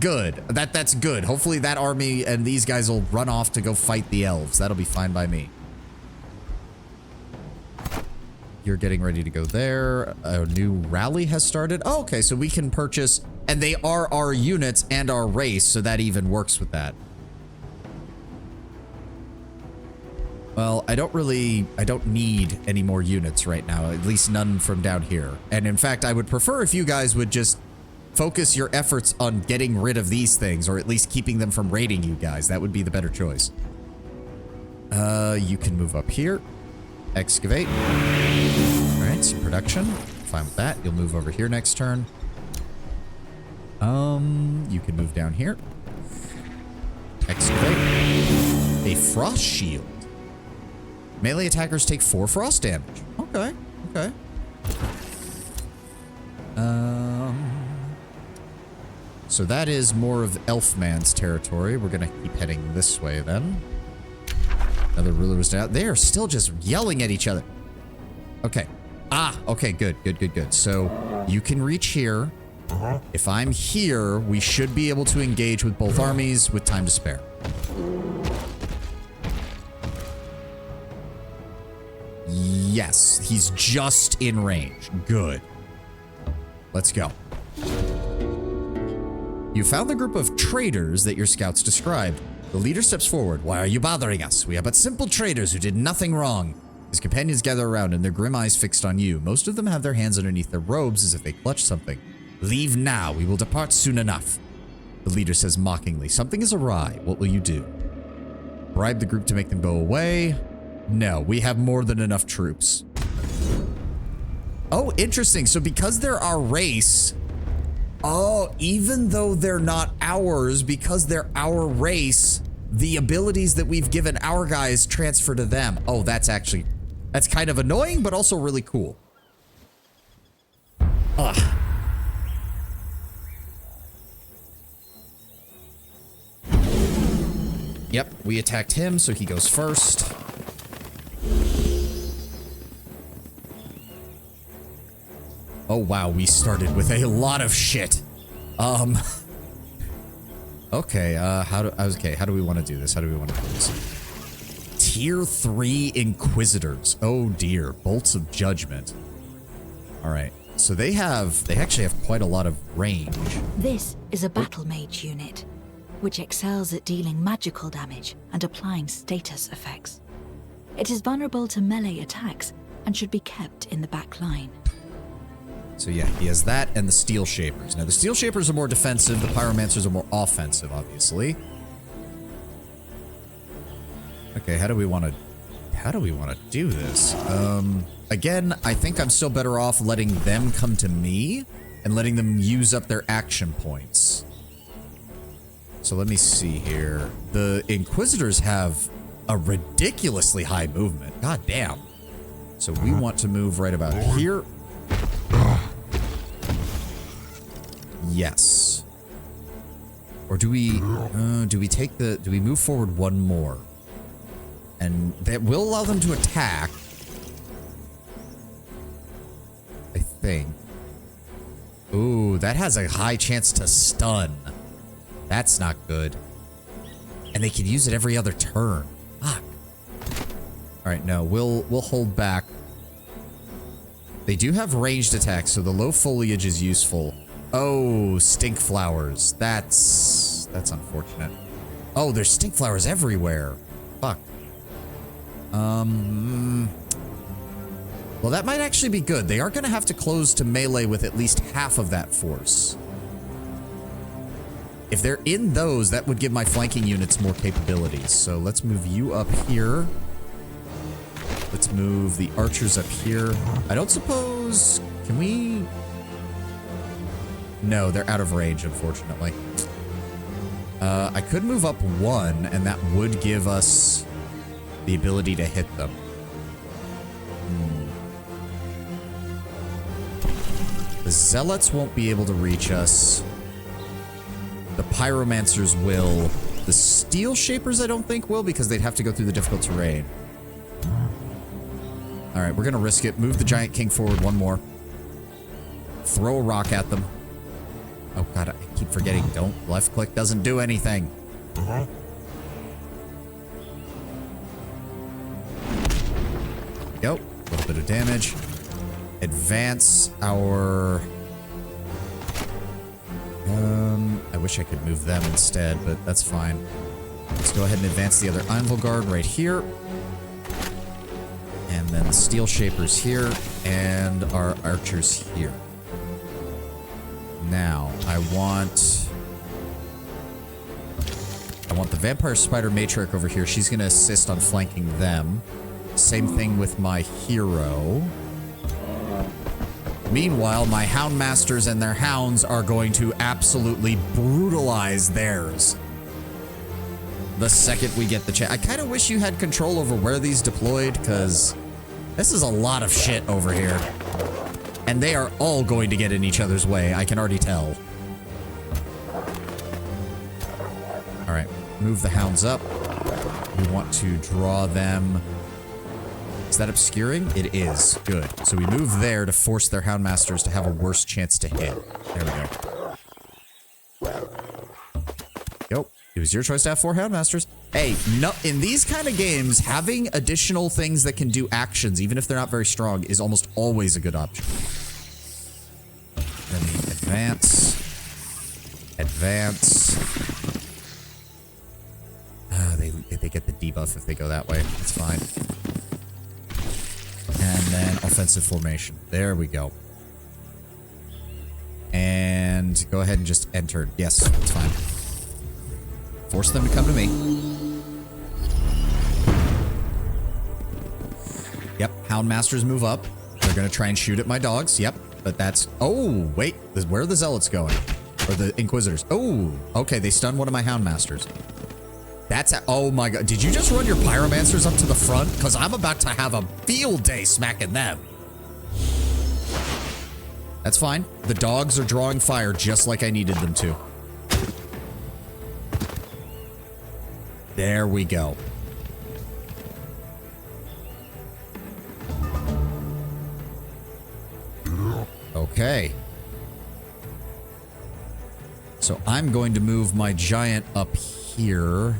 Good. That's good. Hopefully that army and these guys will run off to go fight the elves. That'll be fine by me. You're getting ready to go there. A new rally has started. Oh, okay, so we can purchase... And they are our units and our race, so that even works with that. Well, I don't need any more units right now, at least none from down here. And in fact, I would prefer if you guys would just focus your efforts on getting rid of these things, or at least keeping them from raiding you guys. That would be the better choice. You can move up here. Excavate. All right, some production. Fine with that. You'll move over here next turn. You can move down here. Excavate. A frost shield. Melee attackers take 4 frost damage. Okay, okay. So that is more of Elfman's territory. We're gonna keep heading this way then. Another ruler was down. They are still just yelling at each other. Okay. Ah, okay, good. So you can reach here. If I'm here, we should be able to engage with both armies with time to spare. Yes, he's just in range. Good. Let's go. You found the group of traders that your scouts described. The leader steps forward. Why are you bothering us? We are but simple traders who did nothing wrong. His companions gather around and their grim eyes fixed on you. Most of them have their hands underneath their robes as if they clutch something. Leave now. We will depart soon enough. The leader says mockingly, something is awry. What will you do? Bribe the group to make them go away? No, we have more than enough troops. Oh, interesting. So because they're our race... Oh, even though they're not ours, because they're our race, the abilities that we've given our guys transfer to them. Oh, that's kind of annoying, but also really cool. Ugh. Yep, we attacked him, so he goes first. Oh wow, we started with a lot of shit. Okay, how do we want to do this? Tier 3 Inquisitors. Oh dear, bolts of judgment. All right, so they actually have quite a lot of range. This is a battle mage unit, which excels at dealing magical damage and applying status effects. It is vulnerable to melee attacks and should be kept in the back line. So yeah, he has that and the Steel Shapers. Now the Steel Shapers are more defensive, the Pyromancers are more offensive, obviously. Okay, how do we want to do this? Again, I think I'm still better off letting them come to me and letting them use up their action points. So let me see here. The Inquisitors have a ridiculously high movement. God damn. So we want to move right about here. Yes. Or do we move forward one more? And that will allow them to attack. I think. Ooh, that has a high chance to stun. That's not good. And they can use it every other turn. Fuck. All right, no, we'll hold back. They do have ranged attacks, so the low foliage is useful. Oh, stink flowers. That's unfortunate. Oh, there's stink flowers everywhere. Fuck. Well, that might actually be good. They are going to have to close to melee with at least half of that force. If they're in those, that would give my flanking units more capabilities. So let's move you up here. Let's move the archers up here. I don't suppose... Can we... No, they're out of range, unfortunately. I could move up one, and that would give us the ability to hit them. The zealots won't be able to reach us. The pyromancers will. The steel shapers I don't think will, because they'd have to go through the difficult terrain. Alright, we're gonna risk it. Move the giant king forward one more. Throw a rock at them. Oh god, I keep forgetting. Don't. Left click doesn't do anything. Go. A little bit of damage. Advance our... I wish I could move them instead, but that's fine. Let's go ahead and advance the other Einvolgard right here. And then the steel shapers here, and our archers here. Now, I want the vampire spider matriarch over here. She's going to assist on flanking them. Same thing with my hero. Meanwhile, my houndmasters and their hounds are going to absolutely brutalize theirs. The second we get the chance. I kind of wish you had control over where these deployed, because this is a lot of shit over here. And they are all going to get in each other's way. I can already tell. All right, move the hounds up. We want to draw them. Is that obscuring? It is. Good. So we move there to force their houndmasters to have a worse chance to hit. There we go. Go. It was your choice to have 4 houndmasters. Hey, no, in these kind of games, having additional things that can do actions, even if they're not very strong, is almost always a good option. Then advance. Advance. They get the debuff if they go that way. That's fine. And then offensive formation. There we go. And go ahead and just enter. Yes, it's fine. Force them to come to me. Yep, houndmasters move up. They're going to try and shoot at my dogs. Yep, but that's... Oh, wait. Where are the zealots going? Or the inquisitors? Oh, okay. They stunned one of my houndmasters. That's oh my god. Did you just run your pyromancers up to the front? Because I'm about to have a field day smacking them. That's fine. The dogs are drawing fire just like I needed them to. There we go. Okay. So I'm going to move my giant up here.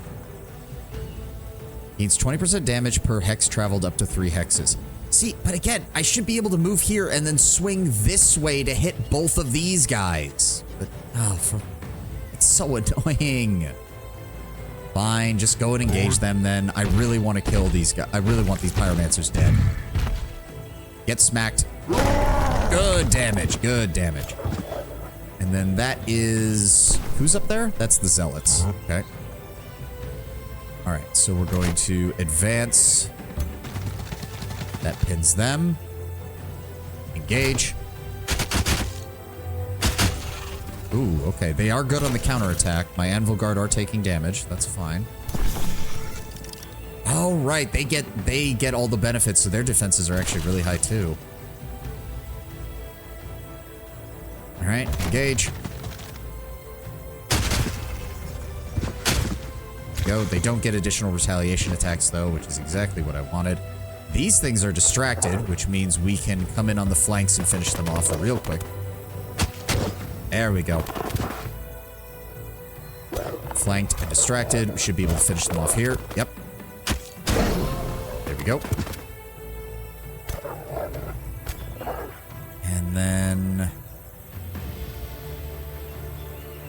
Gains 20% damage per hex traveled up to 3 hexes. See, but again, I should be able to move here and then swing this way to hit both of these guys. But, oh, it's so annoying. Fine, just go and engage them then. I really want to kill these guys. I really want these pyromancers dead. Get smacked. Good damage, good damage. And then that is... Who's up there? That's the zealots. Okay. Alright, so we're going to advance. That pins them. Engage. Ooh, okay. They are good on the counterattack. My Einvolgard are taking damage. That's fine. Oh, right. They get all the benefits, so their defenses are actually really high, too. Alright, engage. Go. They don't get additional retaliation attacks, though, which is exactly what I wanted. These things are distracted, which means we can come in on the flanks and finish them off real quick. There we go. Flanked and distracted. We should be able to finish them off here. Yep. There we go. And then...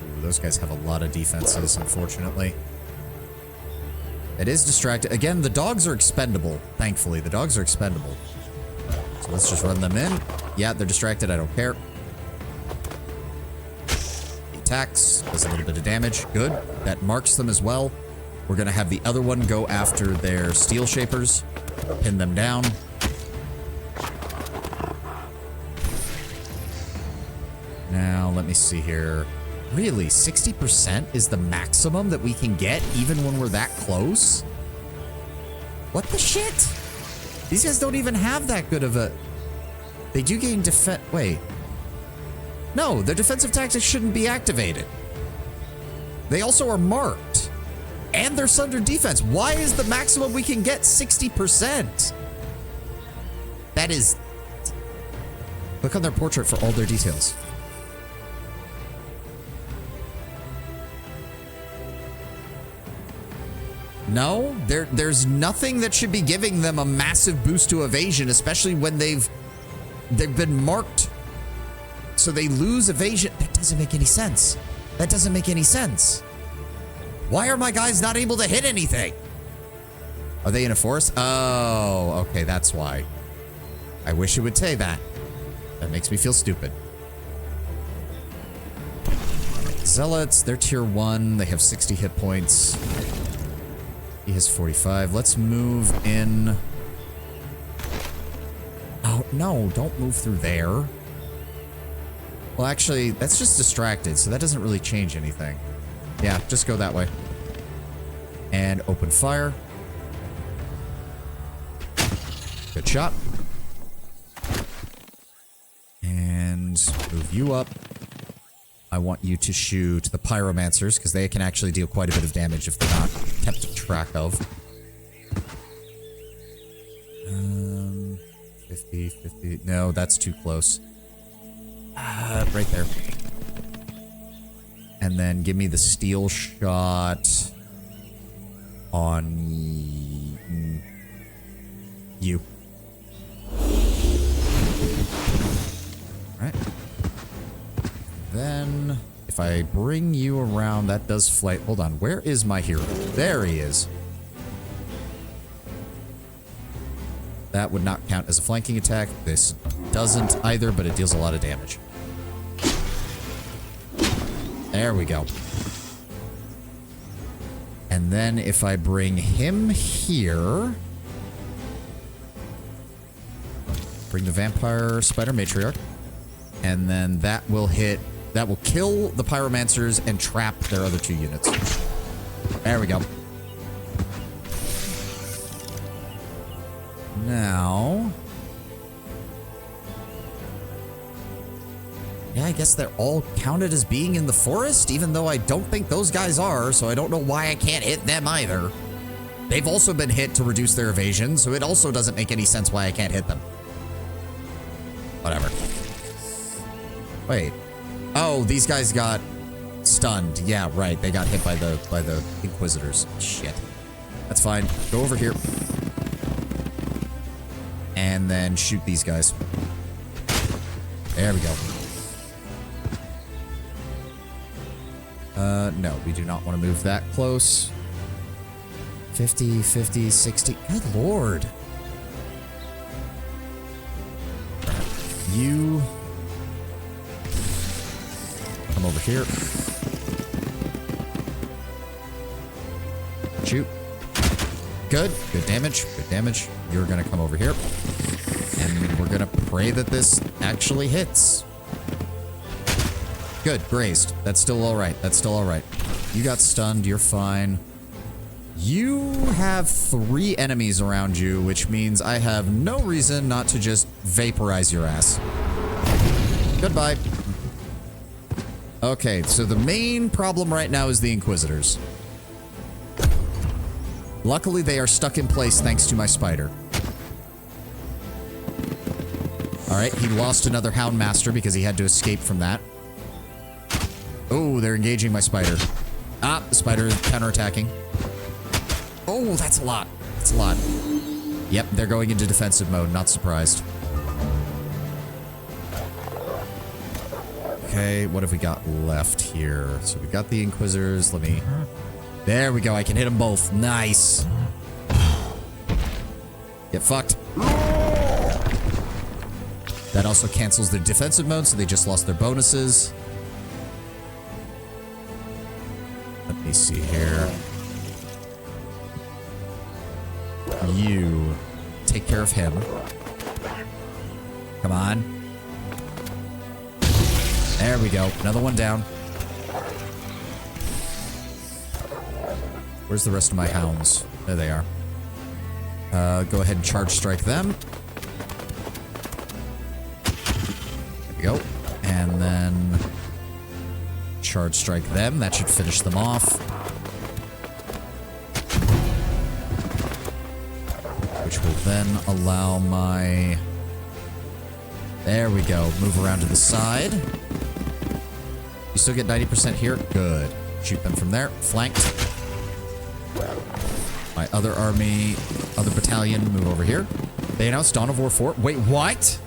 Ooh, those guys have a lot of defenses, unfortunately. It is distracted. Again, the dogs are expendable, thankfully. The dogs are expendable. So let's just run them in. Yeah, they're distracted. I don't care. He attacks. Does a little bit of damage. Good. That marks them as well. We're going to have the other one go after their steel shapers. Pin them down. Now, let me see here. Really, 60% is the maximum that we can get even when we're that close? What the shit? These guys don't even have that good of a... They do gain defense... Wait. No, their defensive tactics shouldn't be activated. They also are marked. And they're under defense. Why is the maximum we can get 60%? That is... Click on their portrait for all their details. No, there's nothing that should be giving them a massive boost to evasion, especially when they've been marked. So they lose evasion. That doesn't make any sense. That doesn't make any sense. Why are my guys not able to hit anything? Are they in a forest? Oh, okay, that's why. I wish it would say that. That makes me feel stupid. Zealots, they're tier 1. They have 60 hit points. He has 45. Let's move in. Oh, no, don't move through there. Well, actually, that's just distracted, so that doesn't really change anything. Yeah, just go that way. And open fire. Good shot. And move you up. I want you to shoot the pyromancers, because they can actually deal quite a bit of damage if they're not kept track of. 50, 50. No, that's too close. Right there. And then give me the steel shot on you. All right. Then, if I bring you around, that does flight. Hold on, where is my hero? There he is. That would not count as a flanking attack. This doesn't either, but it deals a lot of damage. There we go. And then if I bring him here... Bring the vampire spider matriarch. And then that will hit... That will kill the pyromancers and trap their other 2 units. There we go. Now... Yeah, I guess they're all counted as being in the forest, even though I don't think those guys are, so I don't know why I can't hit them either. They've also been hit to reduce their evasion, so it also doesn't make any sense why I can't hit them. Whatever. Wait. Oh, these guys got stunned. Yeah, right. They got hit by the Inquisitors. Shit. That's fine. Go over here. And then shoot these guys. There we go. No, we do not want to move that close. 50, 50, 60. Good lord. You... Come over here. Shoot. Good. Good damage. Good damage. You're gonna come over here. And we're gonna pray that this actually hits. Good. Grazed. That's still alright. That's still alright. You got stunned. You're fine. You have 3 enemies around you, which means I have no reason not to just vaporize your ass. Goodbye. Okay, so the main problem right now is the Inquisitors. Luckily, they are stuck in place thanks to my spider. Alright, he lost another Houndmaster because he had to escape from that. Oh, they're engaging my spider. Ah, the spider is counterattacking. Oh, that's a lot. That's a lot. Yep, they're going into defensive mode. Not surprised. Okay, what have we got left here? So we got the Inquisitors. Let me... There we go. I can hit them both. Nice. Get fucked. That also cancels their defensive mode, so they just lost their bonuses. Let me see here. You take care of him. Come on. There we go. Another one down. Where's the rest of my hounds? There they are. Go ahead and charge strike them. There we go. And then charge strike them. That should finish them off. Which will then allow my... There we go. Move around to the side. You still get 90% here? Good. Shoot them from there. Flanked. My other army, other battalion, move over here. They announced Dawn of War 4. Wait, what?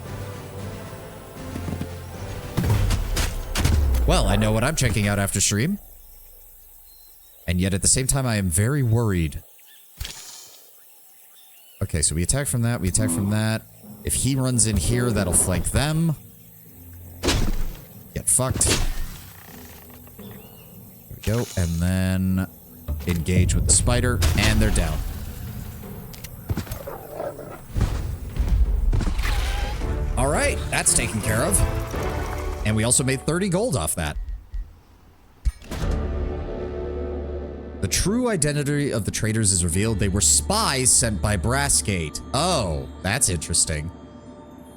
Well, I know what I'm checking out after stream. And yet at the same time, I am very worried. Okay, so we attack from that, we attack from that. If he runs in here, that'll flank them. Get fucked. There we go, and then engage with the spider, and they're down. All right, that's taken care of. And we also made 30 gold off that. The true identity of the traitors is revealed. They were spies sent by Brassgate. Oh, that's interesting.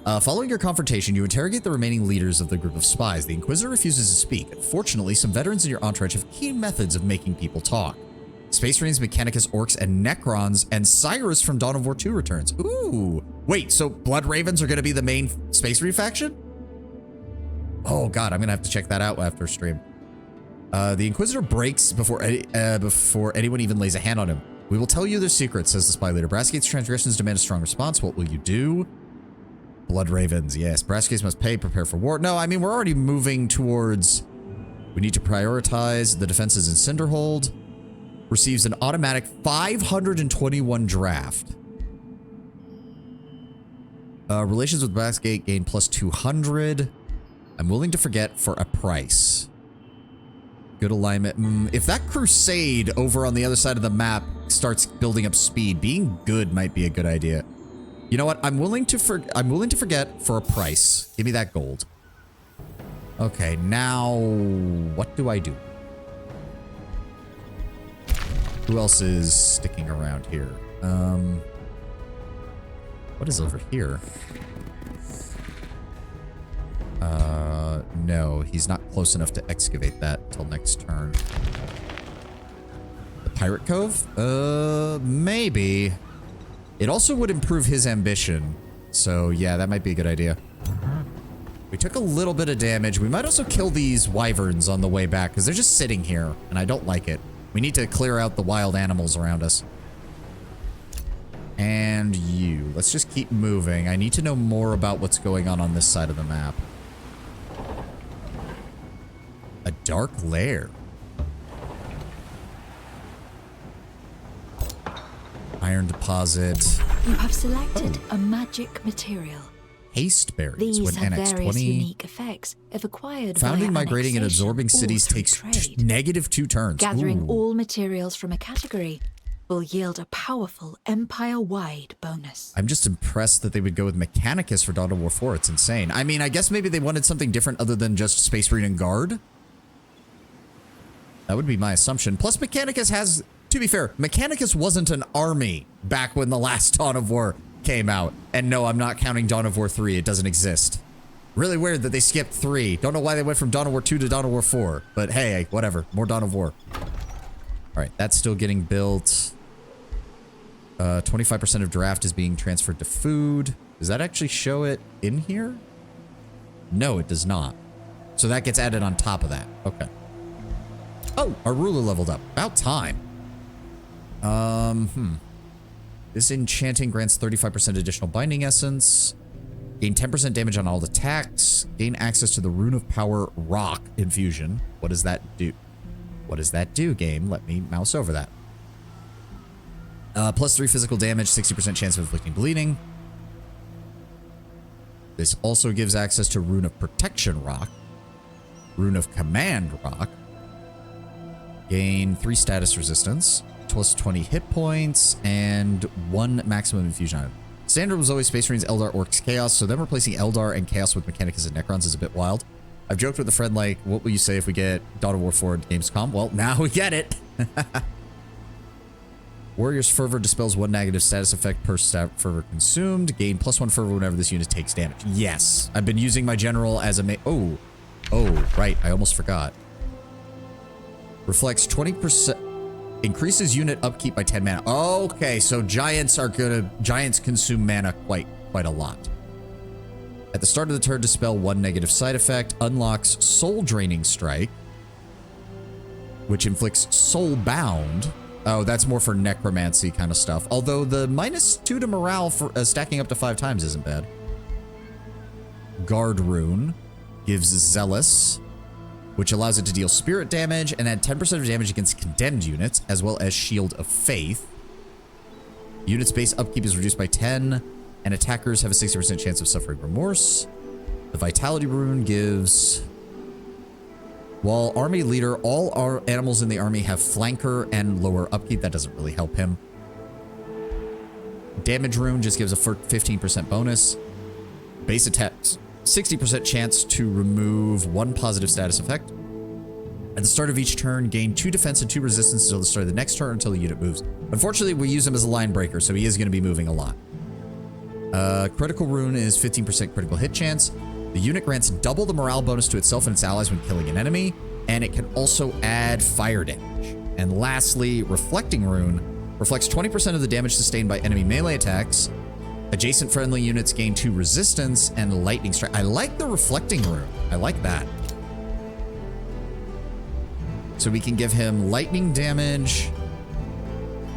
Following your confrontation, you interrogate the remaining leaders of the group of spies. The Inquisitor refuses to speak. Fortunately, some veterans in your entourage have key methods of making people talk. Space Marines, Mechanicus, Orcs, and Necrons, and Cyrus from Dawn of War 2 returns. Ooh. Wait, so Blood Ravens are going to be the main Space Marine faction? Oh god, I'm going to have to check that out after stream. The Inquisitor breaks before anyone even lays a hand on him. We will tell you their secrets, says the spy leader. Brassgate's transgressions demand a strong response. What will you do? Blood Ravens, yes. Brassgate must pay, prepare for war. No, I mean, we're already moving towards... We need to prioritize the defenses in Cinderhold. Receives an automatic 521 draft. Relations with Brassgate gain plus 200. I'm willing to forget for a price. Good alignment. If that crusade over on the other side of the map starts building up speed, being good might be a good idea. You know what? I'm willing to forget for a price. Give me that gold. Okay, now what do I do? Who else is sticking around here? What is over here? No, he's not close enough to excavate that till next turn. The Pirate Cove? Maybe. It also would improve his ambition. So yeah, that might be a good idea. We took a little bit of damage. We might also kill these wyverns on the way back because they're just sitting here and I don't like it. We need to clear out the wild animals around us. And you. Let's just keep moving. I need to know more about what's going on this side of the map. A dark lair. Iron deposit. You have selected a magic material. Haste berries. These when have NX various 20. unique effects if acquired Founding, via migrating, and annexation absorbing or cities through takes trade. -2 turns. Gathering Ooh. all materials from a category will yield a powerful empire-wide bonus. I'm just impressed that they would go with Mechanicus for Dawn of War 4. It's insane. I mean, I guess maybe they wanted something different other than just Space Marine and Guard. That would be my assumption. Plus, Mechanicus has... To be fair, Mechanicus wasn't an army back when the last Dawn of War came out. And no, I'm not counting Dawn of War 3. It doesn't exist. Really weird that they skipped 3. Don't know why they went from Dawn of War 2 to Dawn of War 4. But hey, whatever. More Dawn of War. Alright, that's still getting built. 25% of draft is being transferred to food. Does that actually show it in here? No, it does not. So that gets added on top of that. Okay. Oh, our ruler leveled up. About time. This enchanting grants 35% additional binding essence. Gain 10% damage on all attacks. Gain access to the Rune of Power Rock infusion. What does that do? What does that do, game? Let me mouse over that. +3 physical damage, 60% chance of inflicting bleeding. This also gives access to Rune of Protection Rock. Rune of Command Rock. Gain 3 status resistance, plus 20 hit points, and 1 maximum infusion item. Standard was always Space Marines, Eldar, Orcs, Chaos, so them replacing Eldar and Chaos with Mechanicus and Necrons is a bit wild. I've joked with a friend like, what will you say if we get AoW4 at Gamescom? Well, now we get it. Warrior's Fervor dispels 1 negative status effect per fervor consumed. Gain +1 fervor whenever this unit takes damage. Yes, I've been using my general as a oh, right, I almost forgot. Reflects 20%, increases unit upkeep by 10 mana. Okay, so giants consume mana quite a lot. At the start of the turn, dispel 1 negative side effect. Unlocks Soul Draining Strike, which inflicts Soul Bound. Oh, that's more for necromancy kind of stuff. Although the -2 to morale for stacking up to 5 times isn't bad. Guard Rune gives Zealous, which allows it to deal spirit damage and add 10% of damage against condemned units, as well as Shield of Faith. Unit's base upkeep is reduced by 10, and attackers have a 60% chance of suffering remorse. The Vitality Rune gives... While army leader, all our animals in the army have flanker and lower upkeep. That doesn't really help him. Damage Rune just gives a 15% bonus. Base attacks, 60% chance to remove 1 positive status effect. At the start of each turn, gain 2 defense and 2 resistance until the start of the next turn until the unit moves. Unfortunately, we use him as a line breaker, so he is going to be moving a lot. Critical Rune is 15% critical hit chance. The unit grants double the morale bonus to itself and its allies when killing an enemy, and it can also add fire damage. And lastly, Reflecting Rune reflects 20% of the damage sustained by enemy melee attacks. Adjacent friendly units gain 2 resistance and lightning strike. I like the Reflecting Rune. I like that. So we can give him lightning damage.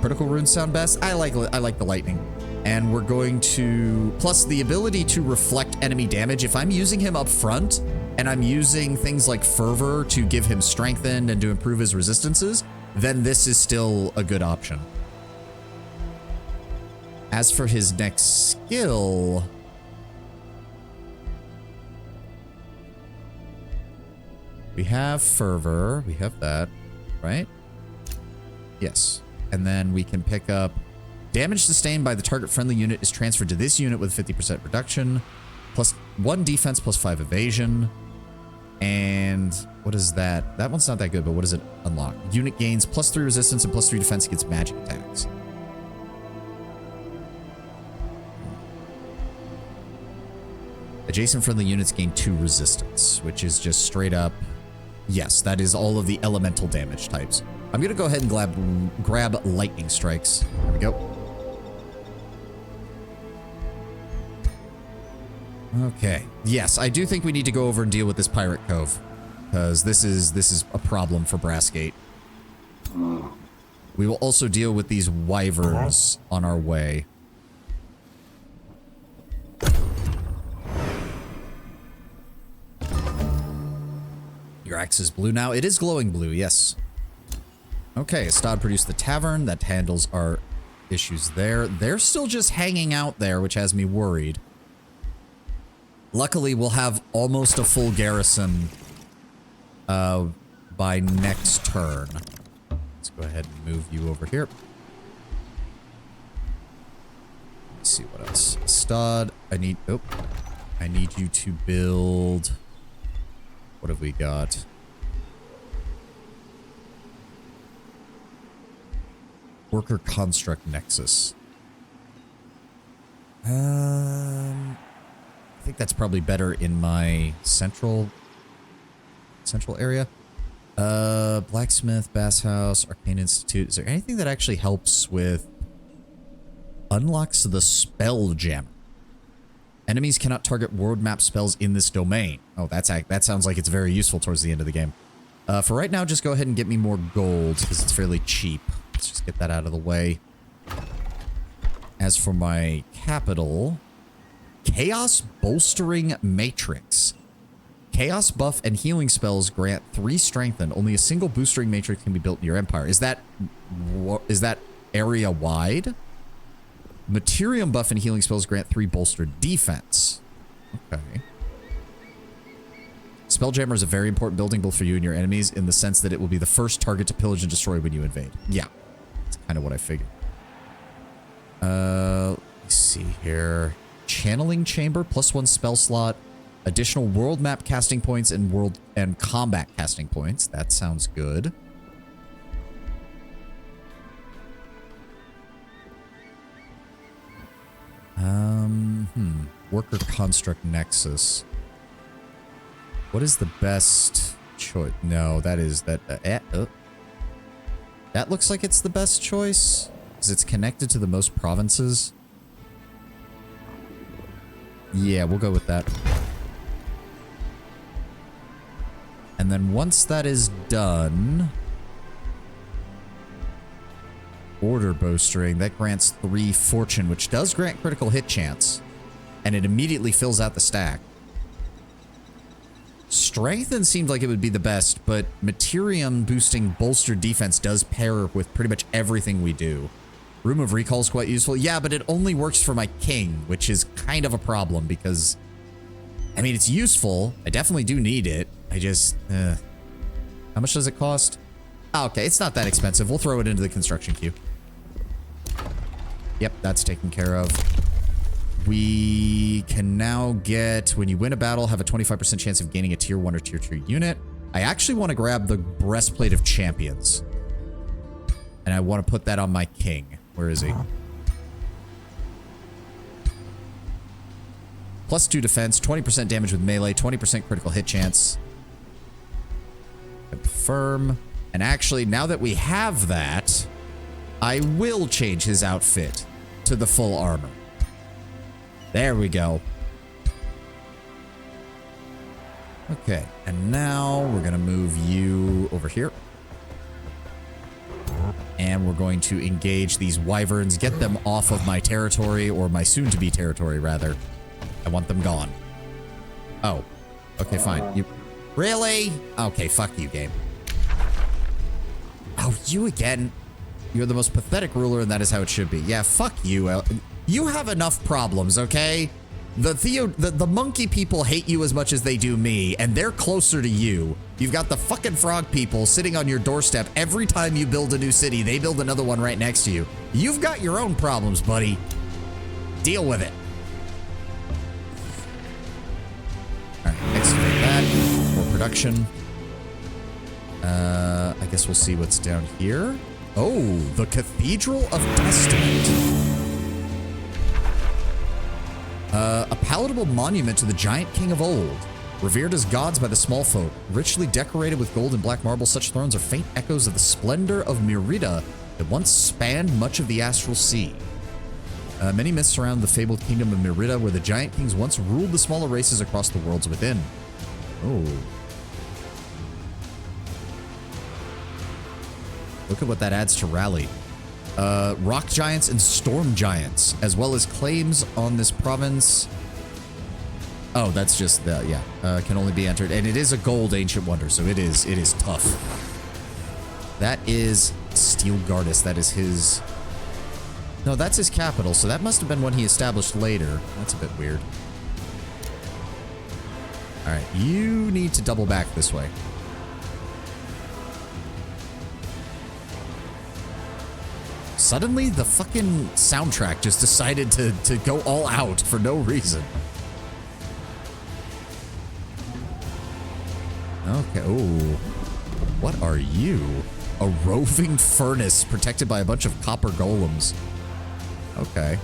Critical runes sound best. I like the lightning. And we're going to plus the ability to reflect enemy damage. If I'm using him up front and I'm using things like Fervor to give him strengthened and to improve his resistances, then this is still a good option. As for his next skill, we have Fervor. We have that, right? Yes. And then we can pick up damage sustained by the target friendly unit is transferred to this unit with 50% reduction, plus 1 defense, plus 5 evasion. And what is that? That one's not that good, but what does it unlock? Unit gains plus 3 resistance and plus 3 defense against magic attacks. Adjacent friendly units gain 2 resistance, which is just straight up. Yes, that is all of the elemental damage types. I'm going to go ahead and grab lightning strikes. There we go. Okay. Yes, I do think we need to go over and deal with this Pirate Cove, because this is a problem for Brassgate. We will also deal with these wyverns on our way. Your axe is blue now. It is glowing blue, yes. Okay, Astad produced the tavern. That handles our issues there. They're still just hanging out there, which has me worried. Luckily, we'll have almost a full garrison by next turn. Let's go ahead and move you over here. Let's see what else. Astad, I need you to build... What have we got? Worker Construct Nexus. I think that's probably better in my central area. Blacksmith, Bass House, Arcane Institute. Is there anything that actually helps with unlocks the spell jammer? Enemies cannot target world map spells in this domain. Oh, that sounds like it's very useful towards the end of the game. For right now, just go ahead and get me more gold because it's fairly cheap. Let's just get that out of the way. As for my capital, Chaos Bolstering Matrix. Chaos buff and healing spells grant 3 strength, and only a single boostering matrix can be built in your empire. Is that area wide? Materium buff and healing spells grant 3 bolstered defense. Okay. Spelljammer is a very important building both for you and your enemies in the sense that it will be the first target to pillage and destroy when you invade. Yeah, that's kind of what I figured. Let's see here. Channeling Chamber, +1 spell slot, additional world map casting points and combat casting points. That sounds good. Worker Construct Nexus. What is the best choice? No, that is that. That looks like it's the best choice because it's connected to the most provinces. Yeah, we'll go with that. And then once that is done, Order Bowstring, that grants 3 fortune, which does grant critical hit chance, and it immediately fills out the stack. Strengthen seemed like it would be the best, but Materium boosting bolstered defense does pair with pretty much everything we do. Room of Recall is quite useful. Yeah, but it only works for my king, which is kind of a problem because, I mean, it's useful. I definitely do need it. I just, how much does it cost? Oh, okay, it's not that expensive. We'll throw it into the construction queue. Yep, that's taken care of. We can now get, when you win a battle, have a 25% chance of gaining a tier 1 or tier 2 unit. I actually want to grab the Breastplate of Champions. And I want to put that on my king. Where is he? +2 defense, 20% damage with melee, 20% critical hit chance. Confirm. And actually, now that we have that, I will change his outfit to the full armor. There we go. Okay, and now we're going to move you over here. And we're going to engage these wyverns, get them off of my territory, or my soon-to-be territory, rather. I want them gone. Oh, okay, fine. You really? Okay, fuck you, game. Oh, you again. You're the most pathetic ruler, and that is how it should be. Yeah, fuck you. You have enough problems, okay? The monkey people hate you as much as they do me, and they're closer to you. You've got the fucking frog people sitting on your doorstep. Every time you build a new city, they build another one right next to you. You've got your own problems, buddy. Deal with it. All right, excavate that. More production. I guess we'll see what's down here. Oh, the Cathedral of Testament. A palatable monument to the giant king of old. Revered as gods by the small folk, richly decorated with gold and black marble, such thrones are faint echoes of the splendor of Merida that once spanned much of the astral sea. Many myths surround the fabled kingdom of Merida, where the giant kings once ruled the smaller races across the worlds within. Oh. Look at what that adds to Rally. Rock giants and storm giants, as well as claims on this province. Oh, that's just the, yeah, can only be entered. And it is a gold ancient wonder, so it is tough. That is Steel Gardus. That is his... No, that's his capital, so that must have been one he established later. That's a bit weird. All right, you need to double back this way. Suddenly, the fucking soundtrack just decided to go all out for no reason. Okay, oh. What are you? A roving furnace protected by a bunch of copper golems. Okay.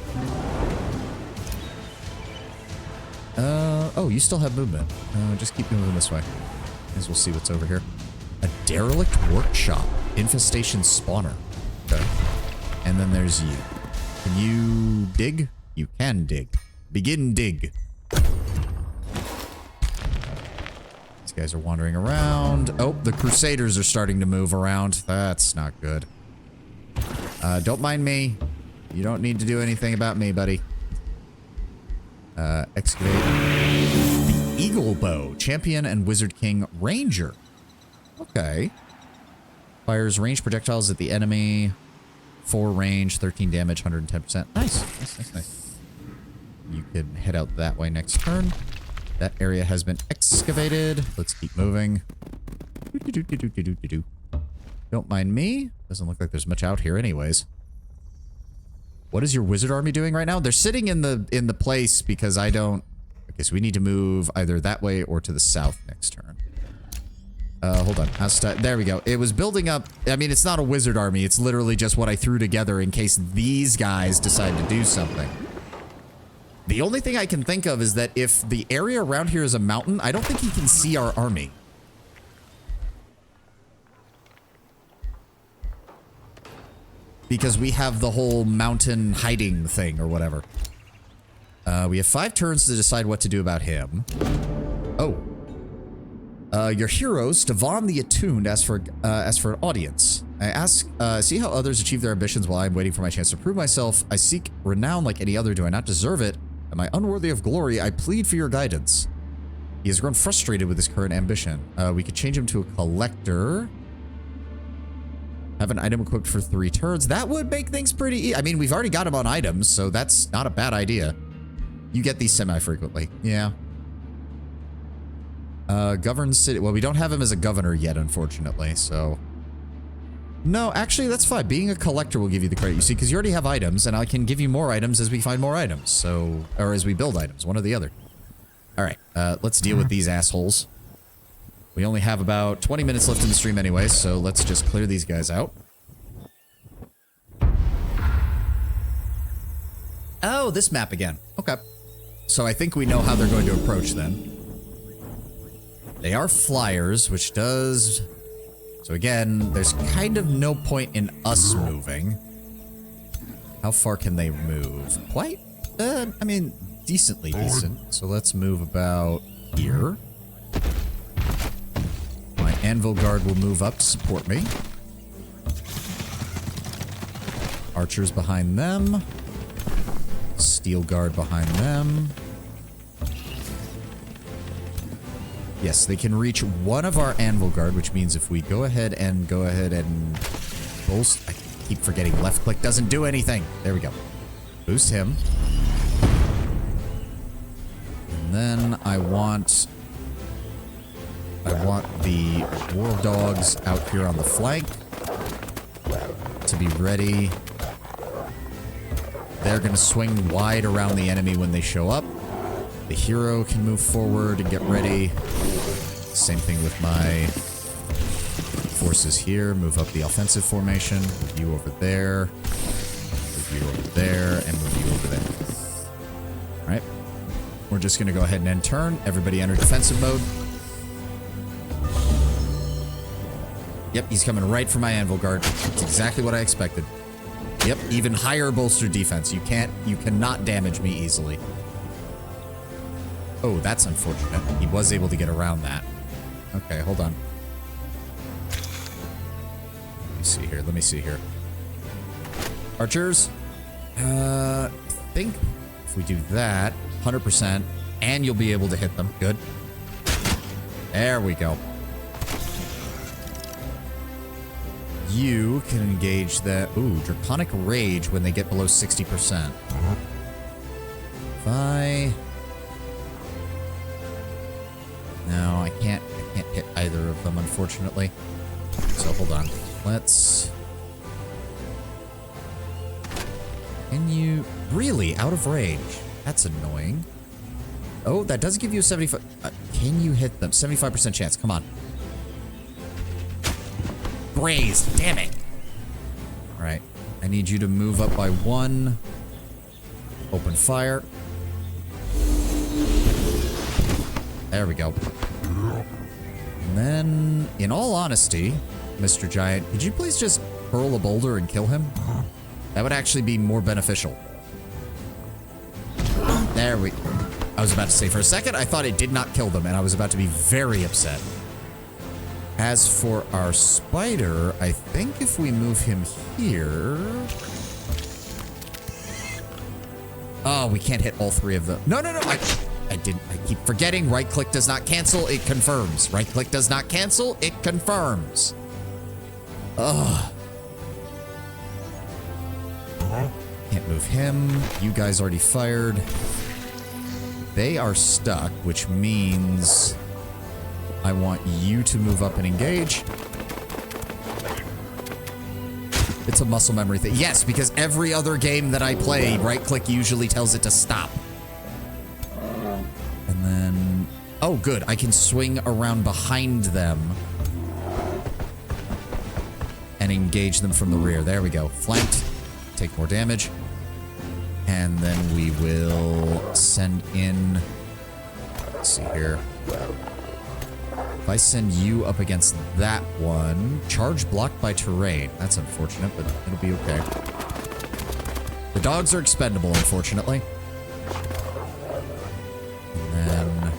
Oh, you still have movement. Just keep moving this way. As we'll see what's over here. A derelict workshop. Infestation spawner. Okay. And then there's you. Can you dig? You can dig. Begin dig. Let's guys are wandering around. Oh, the Crusaders are starting to move around. That's not good. Don't mind me. You don't need to do anything about me, buddy. Excavate. The Eagle Bow. Champion and Wizard King Ranger. Okay. Fires range projectiles at the enemy. 4 range, 13 damage, 110%. Nice. You can head out that way next turn. That area has been excavated. Let's keep moving. Don't mind me. Doesn't look like there's much out here anyways. What is your wizard army doing right now? They're sitting in the place because I don't... Okay, so we need to move either that way or to the south next turn. Hold on. There we go. It was building up... I mean, it's not a wizard army. It's literally just what I threw together in case these guys decide to do something. The only thing I can think of is that if the area around here is a mountain, I don't think he can see our army. Because we have the whole mountain hiding thing or whatever. We have 5 turns to decide what to do about him. Oh. Your heroes, Devon the Attuned, ask for an audience. I ask, see how others achieve their ambitions while I'm waiting for my chance to prove myself. I seek renown like any other. Do I not deserve it? Am I unworthy of glory? I plead for your guidance. He has grown frustrated with his current ambition. We could change him to a collector. Have an item equipped for 3 turns. That would make things pretty I mean, we've already got him on items, so that's not a bad idea. You get these semi-frequently. Yeah. Govern city. Well, we don't have him as a governor yet, unfortunately, so... No, actually, that's fine. Being a collector will give you the credit, you see, because you already have items, and I can give you more items as we find more items, so... Or as we build items, one or the other. Alright, let's deal with these assholes. We only have about 20 minutes left in the stream anyway, so let's just clear these guys out. Oh, this map again. Okay. So I think we know how they're going to approach then. They are flyers, which does... So again, there's kind of no point in us moving. How far can they move? Quite, I mean, decently decent. So let's move about here. My Anvil Guard will move up to support me. Archers behind them. Steel Guard behind them. Yes, they can reach one of our Anvil Guard, which means if we go ahead and boost... I keep forgetting left click doesn't do anything. There we go. Boost him. And then I want the War Dogs out here on the flank to be ready. They're going to swing wide around the enemy when they show up. The hero can move forward and get ready. Same thing with my forces here. Move up the offensive formation. Move you over there. Move you over there. And move you over there. Alright. We're just going to go ahead and end turn. Everybody enter defensive mode. Yep, he's coming right for my Anvil Guard. That's exactly what I expected. Yep, even higher bolstered defense. You cannot damage me easily. Oh, that's unfortunate. He was able to get around that. Okay, hold on. Let me see here. Archers. I think if we do that, 100%, and you'll be able to hit them. Good. There we go. You can engage that. Ooh, Draconic Rage when they get below 60%. If I... No, I can't hit either of them, unfortunately. So hold on. Let's... Can you... Really? Out of range? That's annoying. Oh, that does give you a 75... can you hit them? 75% chance. Come on. Grazed. Damn it. Alright. I need you to move up by 1. Open fire. There we go. And then, in all honesty, Mr. Giant, could you please just hurl a boulder and kill him? That would actually be more beneficial. There we... I was about to say, for a second, I thought it did not kill them, and I was about to be very upset. As for our spider, I think if we move him here... Oh, we can't hit all three of them. No, no, no. I didn't. I keep forgetting. Right click does not cancel. It confirms. Right click does not cancel. It confirms. Ugh. Can't move him. You guys already fired. They are stuck, which means I want you to move up and engage. It's a muscle memory thing. Yes, because every other game that I play, right click usually tells it to stop. And then... Oh, good. I can swing around behind them and engage them from the rear. There we go. Flanked. Take more damage. And then we will send in... Let's see here. If I send you up against that one, charge blocked by terrain. That's unfortunate, but it'll be okay. The dogs are expendable, unfortunately. And then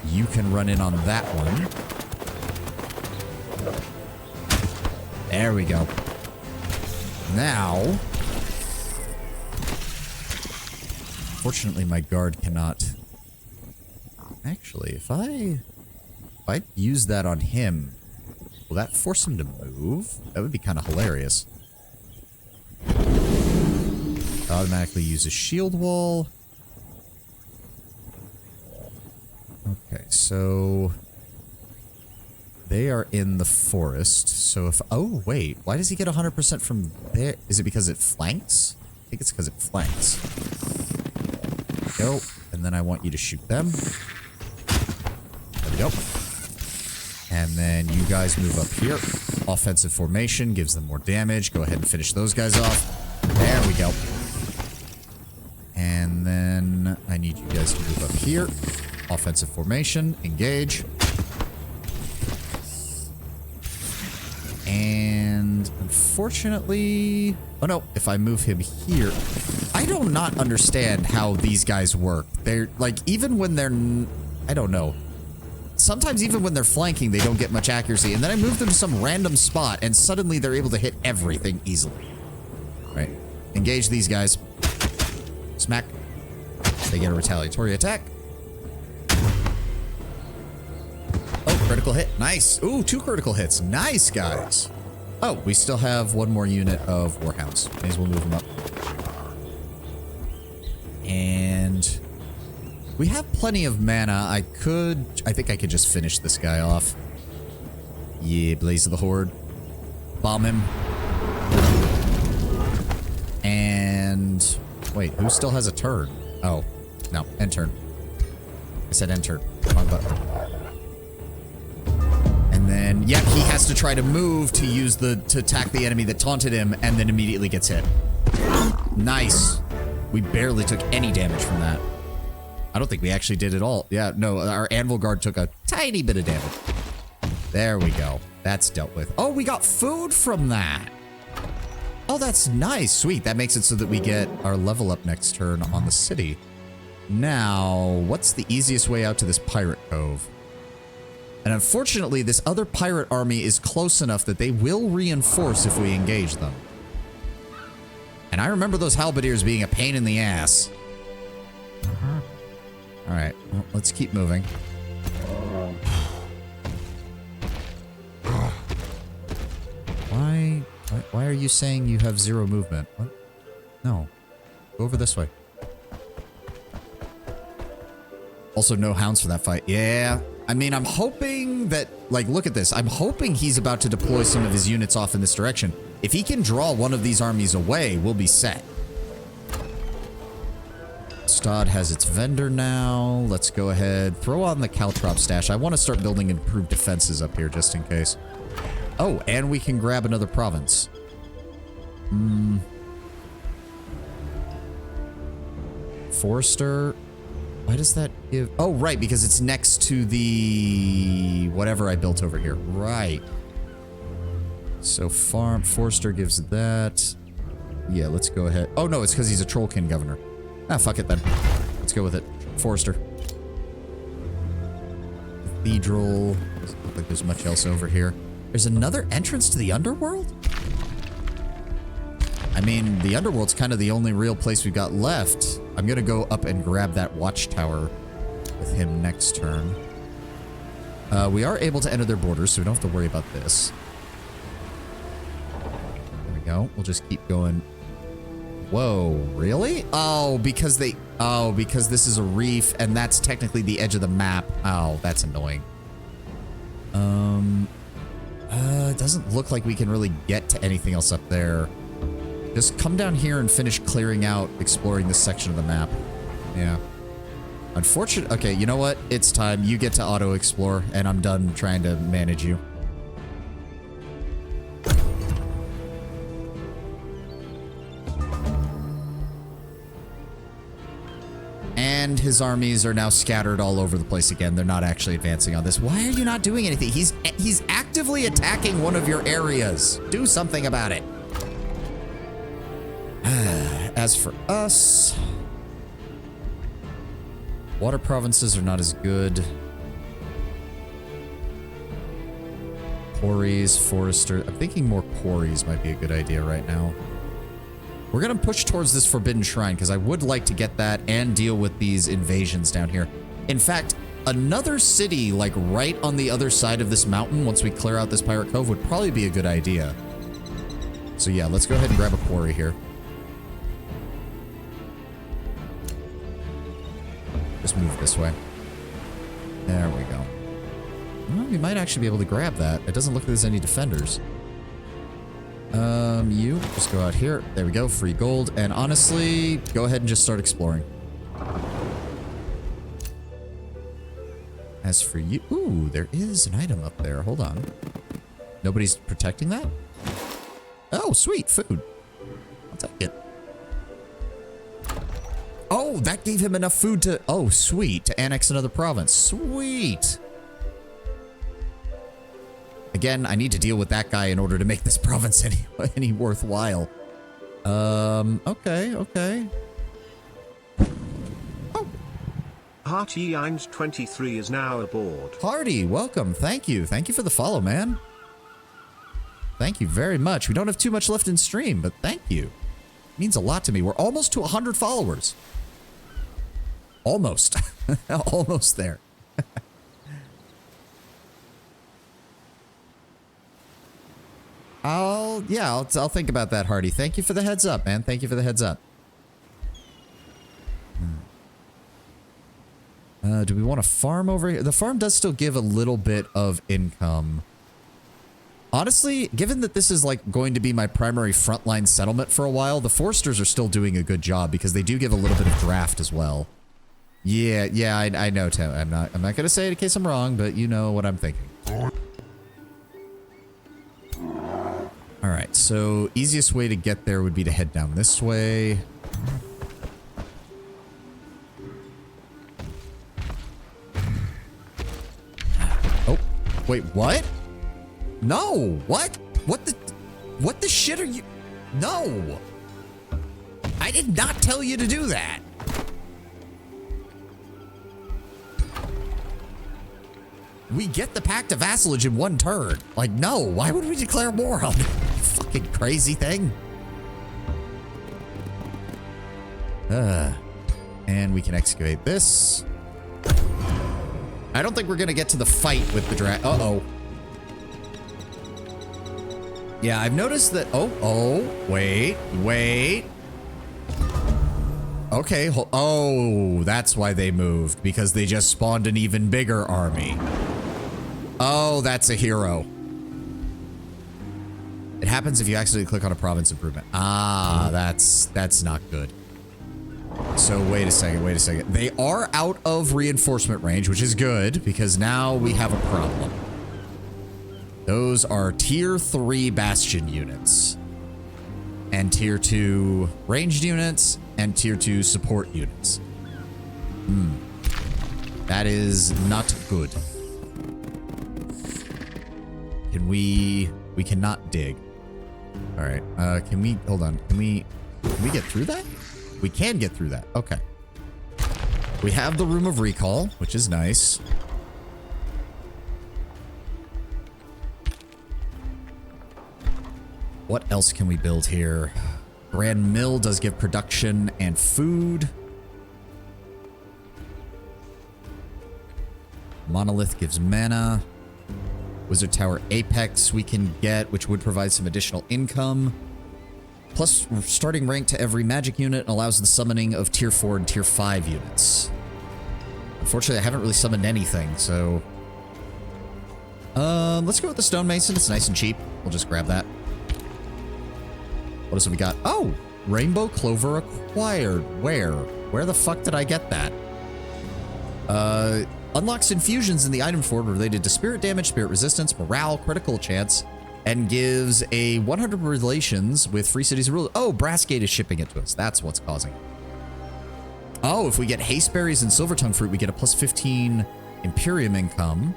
you can run in on that one. There we go. Now, fortunately, my guard cannot... Actually, if I use that on him, will that force him to move? That would be kind of hilarious. Automatically use a shield wall. Okay, so... They are in the forest, so if... Oh, wait. Why does he get 100% from there? Is it because it flanks? I think it's because it flanks. Go. And then I want you to shoot them. There we go. And then you guys move up here. Offensive formation gives them more damage. Go ahead and finish those guys off. There we go. And then I need you guys to move up here. Offensive formation. Engage. And unfortunately... Oh no, if I move him here... I do not understand how these guys work. They're, like, even when they're... I don't know. Sometimes even when they're flanking, they don't get much accuracy. And then I move them to some random spot, and suddenly they're able to hit everything easily. Right. Engage these guys. Smack. They get a retaliatory attack. Oh, critical hit. Nice. Ooh, 2 critical hits. Nice, guys. Oh, we still have 1 more unit of Warhounds. May as well move them up. And... we have plenty of mana. I think I could just finish this guy off. Yeah, Blaze of the Horde. Bomb him. And... wait, who still has a turn? Oh, no, end turn. I said end turn. Wrong button. And then, yep, he has to try to move to use to attack the enemy that taunted him, and then immediately gets hit. Nice. We barely took any damage from that. I don't think we actually did at all. Yeah, no, our Anvil Guard took a tiny bit of damage. There we go. That's dealt with. Oh, we got food from that. Oh, that's nice. Sweet. That makes it so that we get our level up next turn on the city. Now, what's the easiest way out to this pirate cove? And unfortunately, this other pirate army is close enough that they will reinforce if we engage them. And I remember those halberdiers being a pain in the ass. Alright, well, let's keep moving. Why are you saying you have 0 movement? What? No. Go over this way. Also, no hounds for that fight. Yeah. I mean, I'm hoping that... like, look at this. I'm hoping he's about to deploy some of his units off in this direction. If he can draw one of these armies away, we'll be set. Stod has its vendor now. Let's go ahead. Throw on the Caltrop stash. I want to start building improved defenses up here just in case. Oh, and we can grab another province. Forester. Why does that give... oh, right, because it's next to the... whatever I built over here. Right. So Forester gives that. Yeah, let's go ahead. Oh, no, it's because he's a Trollkin governor. Ah, fuck it then. Let's go with it. Forester. Cathedral. Doesn't look like there's much else over here. There's another entrance to the underworld? I mean, the underworld's kind of the only real place we've got left. I'm gonna go up and grab that watchtower with him next turn. We are able to enter their borders, so we don't have to worry about this. There we go. We'll just keep going. Whoa, really? Oh, because this is a reef, and that's technically the edge of the map. Oh, that's annoying. It doesn't look like we can really get to anything else up there. Just come down here and finish clearing out, exploring this section of the map. Yeah. Unfortunate. Okay, you know what? It's time. You get to auto-explore, and I'm done trying to manage you. And his armies are now scattered all over the place again. They're not actually advancing on this. Why are you not doing anything? He's actively attacking one of your areas. Do something about it. As for us, water provinces are not as good. Quarries, Forester. I'm thinking more quarries might be a good idea right now. We're going to push towards this Forbidden Shrine because I would like to get that and deal with these invasions down here. In fact, another city like right on the other side of this mountain once we clear out this Pirate Cove would probably be a good idea. So yeah, let's go ahead and grab a quarry here. Just move this way. There we go. Well, we might actually be able to grab that. It doesn't look like there's any defenders. You just go out here. There we go. Free gold. And honestly, go ahead and just start exploring. As for you, ooh, there is an item up there. Hold on. Nobody's protecting that? Oh, sweet. Food. I'll take it. Oh, that gave him enough food to... Oh, sweet. To annex another province. Sweet. Again, I need to deal with that guy in order to make this province any worthwhile. Okay. Oh. Harty Eins 23 is now aboard. Hardy, welcome. Thank you. Thank you for the follow, man. Thank you very much. We don't have too much left in stream, but thank you. It means a lot to me. We're almost to 100 followers. Almost. Almost there. I'll think about that, Hardy. Thank you for the heads up, man. Thank you for the heads up. Do we want to farm over here? The farm does still give a little bit of income. Honestly, given that this is like going to be my primary frontline settlement for a while, the foresters are still doing a good job because they do give a little bit of draft as well. Yeah, I know, Tim. I'm not going to say it in case I'm wrong, but you know what I'm thinking. All right, so easiest way to get there would be to head down this way. Oh, wait, what? No, what? What the shit are you? No. I did not tell you to do that. We get the Pact of Vassalage in one turn. Like, no, why would we declare war on it? Fucking crazy thing. And we can excavate this. I don't think we're gonna get to the fight with the dragon. Uh-oh. Yeah, I've noticed that. Oh, wait. Okay, oh, that's why they moved, because they just spawned an even bigger army. Oh, that's a hero. It happens if you accidentally click on a province improvement. Ah, that's not good. So wait a second. They are out of reinforcement range, which is good, because now we have a problem. Those are tier 3 bastion units. And tier 2 ranged units, and tier 2 support units. That is not good. Can we cannot dig. All right, hold on. Can we get through that? We can get through that. Okay. We have the Room of Recall, which is nice. What else can we build here? Grand Mill does give production and food. Monolith gives mana. Wizard Tower Apex we can get, which would provide some additional income. Plus, starting rank to every magic unit allows the summoning of tier 4 and tier 5 units. Unfortunately, I haven't really summoned anything, so... let's go with the Stonemason. It's nice and cheap. We'll just grab that. What else have we got? Oh! Rainbow Clover acquired. Where? Where the fuck did I get that? Unlocks infusions in the item form related to spirit damage, spirit resistance, morale, critical chance, and gives a 100 relations with free cities and rulers. Oh, Brassgate is shipping it to us. That's what's causing it. Oh, if we get Hasteberries and Silvertongue Fruit, we get a plus 15 Imperium income.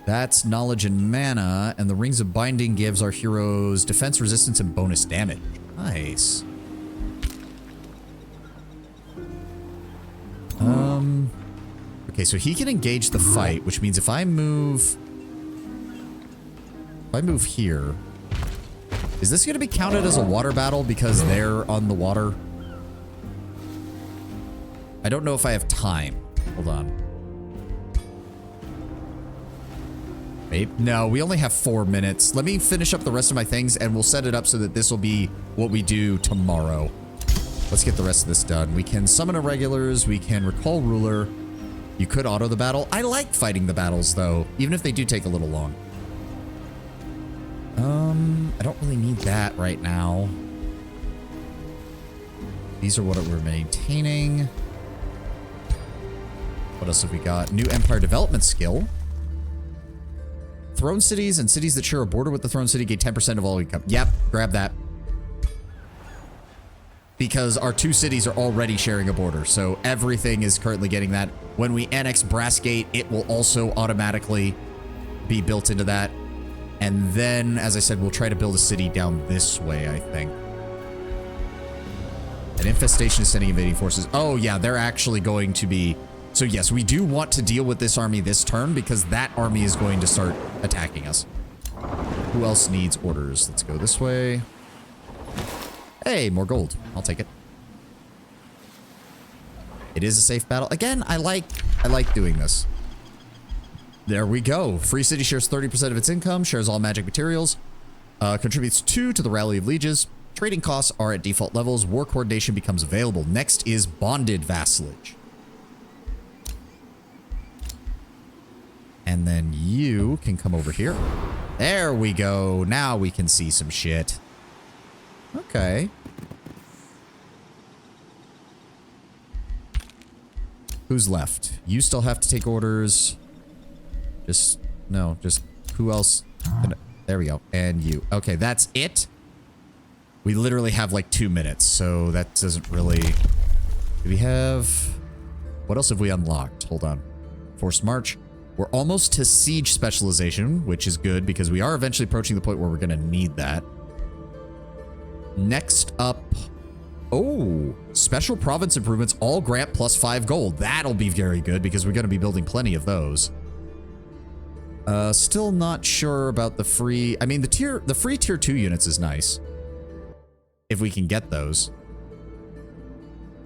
That's knowledge and mana, and the Rings of Binding gives our heroes defense, resistance, and bonus damage. Nice. Okay, so he can engage the fight, which means if I move here, is this going to be counted as a water battle because they're on the water? I don't know if I have time. Hold on. Wait, no, we only have 4 minutes. Let me finish up the rest of my things and we'll set it up so that this will be what we do tomorrow. Let's get the rest of this done. We can summon irregulars. We can recall ruler. You could auto the battle. I like fighting the battles though, even if they do take a little long. I don't really need that right now. These are what we're maintaining. What else have we got? New Empire development skill. Throne cities and cities that share a border with the throne city gain 10% of all income. Yep, grab that. Because our 2 cities are already sharing a border, so everything is currently getting that. When we annex Brassgate, it will also automatically be built into that. And then, as I said, we'll try to build a city down this way, I think. An infestation is sending invading forces. Oh, yeah, they're actually going to be... So, yes, we do want to deal with this army this turn because that army is going to start attacking us. Who else needs orders? Let's go this way. Hey, more gold. I'll take it. It is a safe battle. Again, I like doing this. There we go. Free City shares 30% of its income, shares all magic materials, contributes 2 to the Rally of Lieges. Trading costs are at default levels. War coordination becomes available. Next is bonded vassalage. And then you can come over here. There we go. Now we can see some shit. Okay. Who's left? You still have to take orders. No, just who else? There we go. And you. Okay, that's it. We literally have like 2 minutes, so that doesn't really... Do we have... What else have we unlocked? Hold on. Forced March. We're almost to Siege Specialization, which is good because we are eventually approaching the point where we're going to need that. Next up... Oh, Special Province Improvements all grant plus 5 gold. That'll be very good because we're going to be building plenty of those. Still not sure about the free... I mean, the free tier 2 units is nice. If we can get those.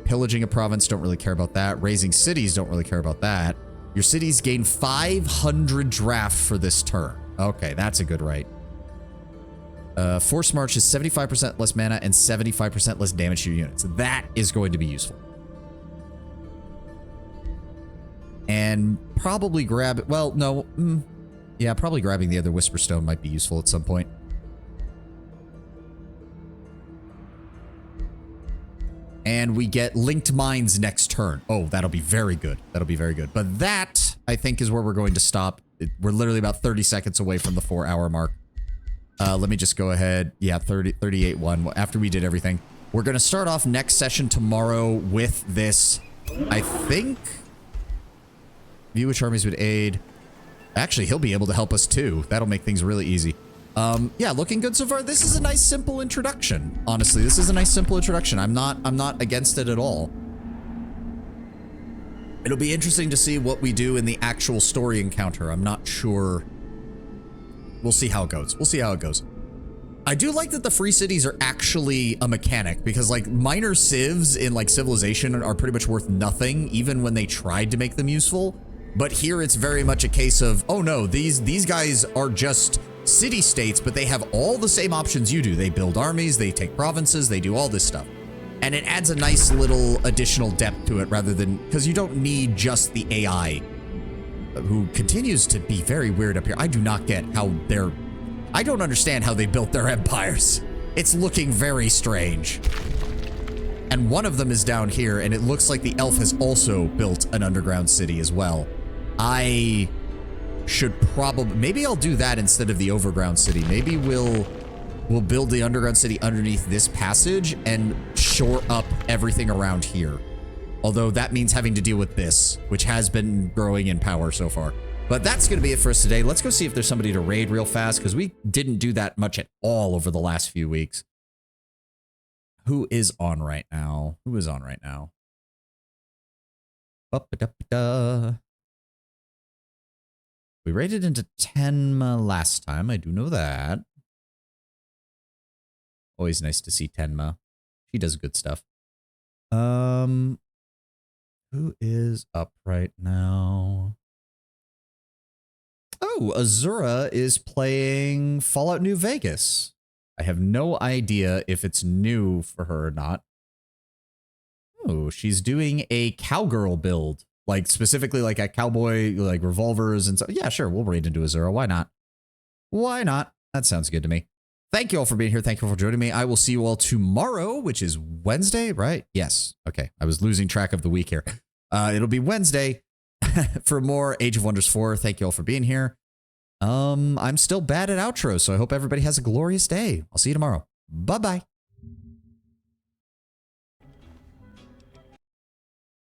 Pillaging a province, don't really care about that. Raising cities, don't really care about that. Your cities gain 500 draft for this turn. Okay, that's a good right. Force March is 75% less mana and 75% less damage to your units. That is going to be useful. And probably grab... Well, no. Yeah, probably grabbing the other Whisper Stone might be useful at some point. And we get Linked Mines next turn. Oh, that'll be very good. That'll be very good. But that, I think, is where we're going to stop. We're literally about 30 seconds away from the 4-hour mark. Let me just go ahead. Yeah, 38-1. After we did everything. We're going to start off next session tomorrow with this. I think... View which armies would aid. Actually, he'll be able to help us too. That'll make things really easy. Yeah, looking good so far. This is a nice, simple introduction. Honestly, this is a nice, simple introduction. I'm not against it at all. It'll be interesting to see what we do in the actual story encounter. I'm not sure. We'll see how it goes. We'll see how it goes. I do like that the free cities are actually a mechanic, because like minor civs in like Civilization are pretty much worth nothing, even when they tried to make them useful. But here it's very much a case of, oh no, these guys are just city-states, but they have all the same options you do. They build armies, they take provinces, they do all this stuff. And it adds a nice little additional depth to it, rather than, because you don't need just the AI, who continues to be very weird up here. I do not get how I don't understand how they built their empires. It's looking very strange. And one of them is down here, and it looks like the elf has also built an underground city as well. I should probably, maybe I'll do that instead of the overground city. Maybe we'll build the underground city underneath this passage and shore up everything around here. Although that means having to deal with this, which has been growing in power so far. But that's going to be it for us today. Let's go see if there's somebody to raid real fast, because we didn't do that much at all over the last few weeks. Who is on right now? Who is on right now? Ba-ba-da-ba-da. We raided into Tenma last time. I do know that. Always nice to see Tenma. She does good stuff. Who is up right now? Oh, Azura is playing Fallout New Vegas. I have no idea if it's new for her or not. Oh, she's doing a cowgirl build. Like, specifically like a cowboy, like revolvers and so. Yeah, sure, we'll raid into Azura. Why not? Why not? That sounds good to me. Thank you all for being here. Thank you all for joining me. I will see you all tomorrow, which is Wednesday, right? Yes. Okay. I was losing track of the week here. It'll be Wednesday for more Age of Wonders 4. Thank you all for being here. I'm still bad at outros, so I hope everybody has a glorious day. I'll see you tomorrow. Bye-bye.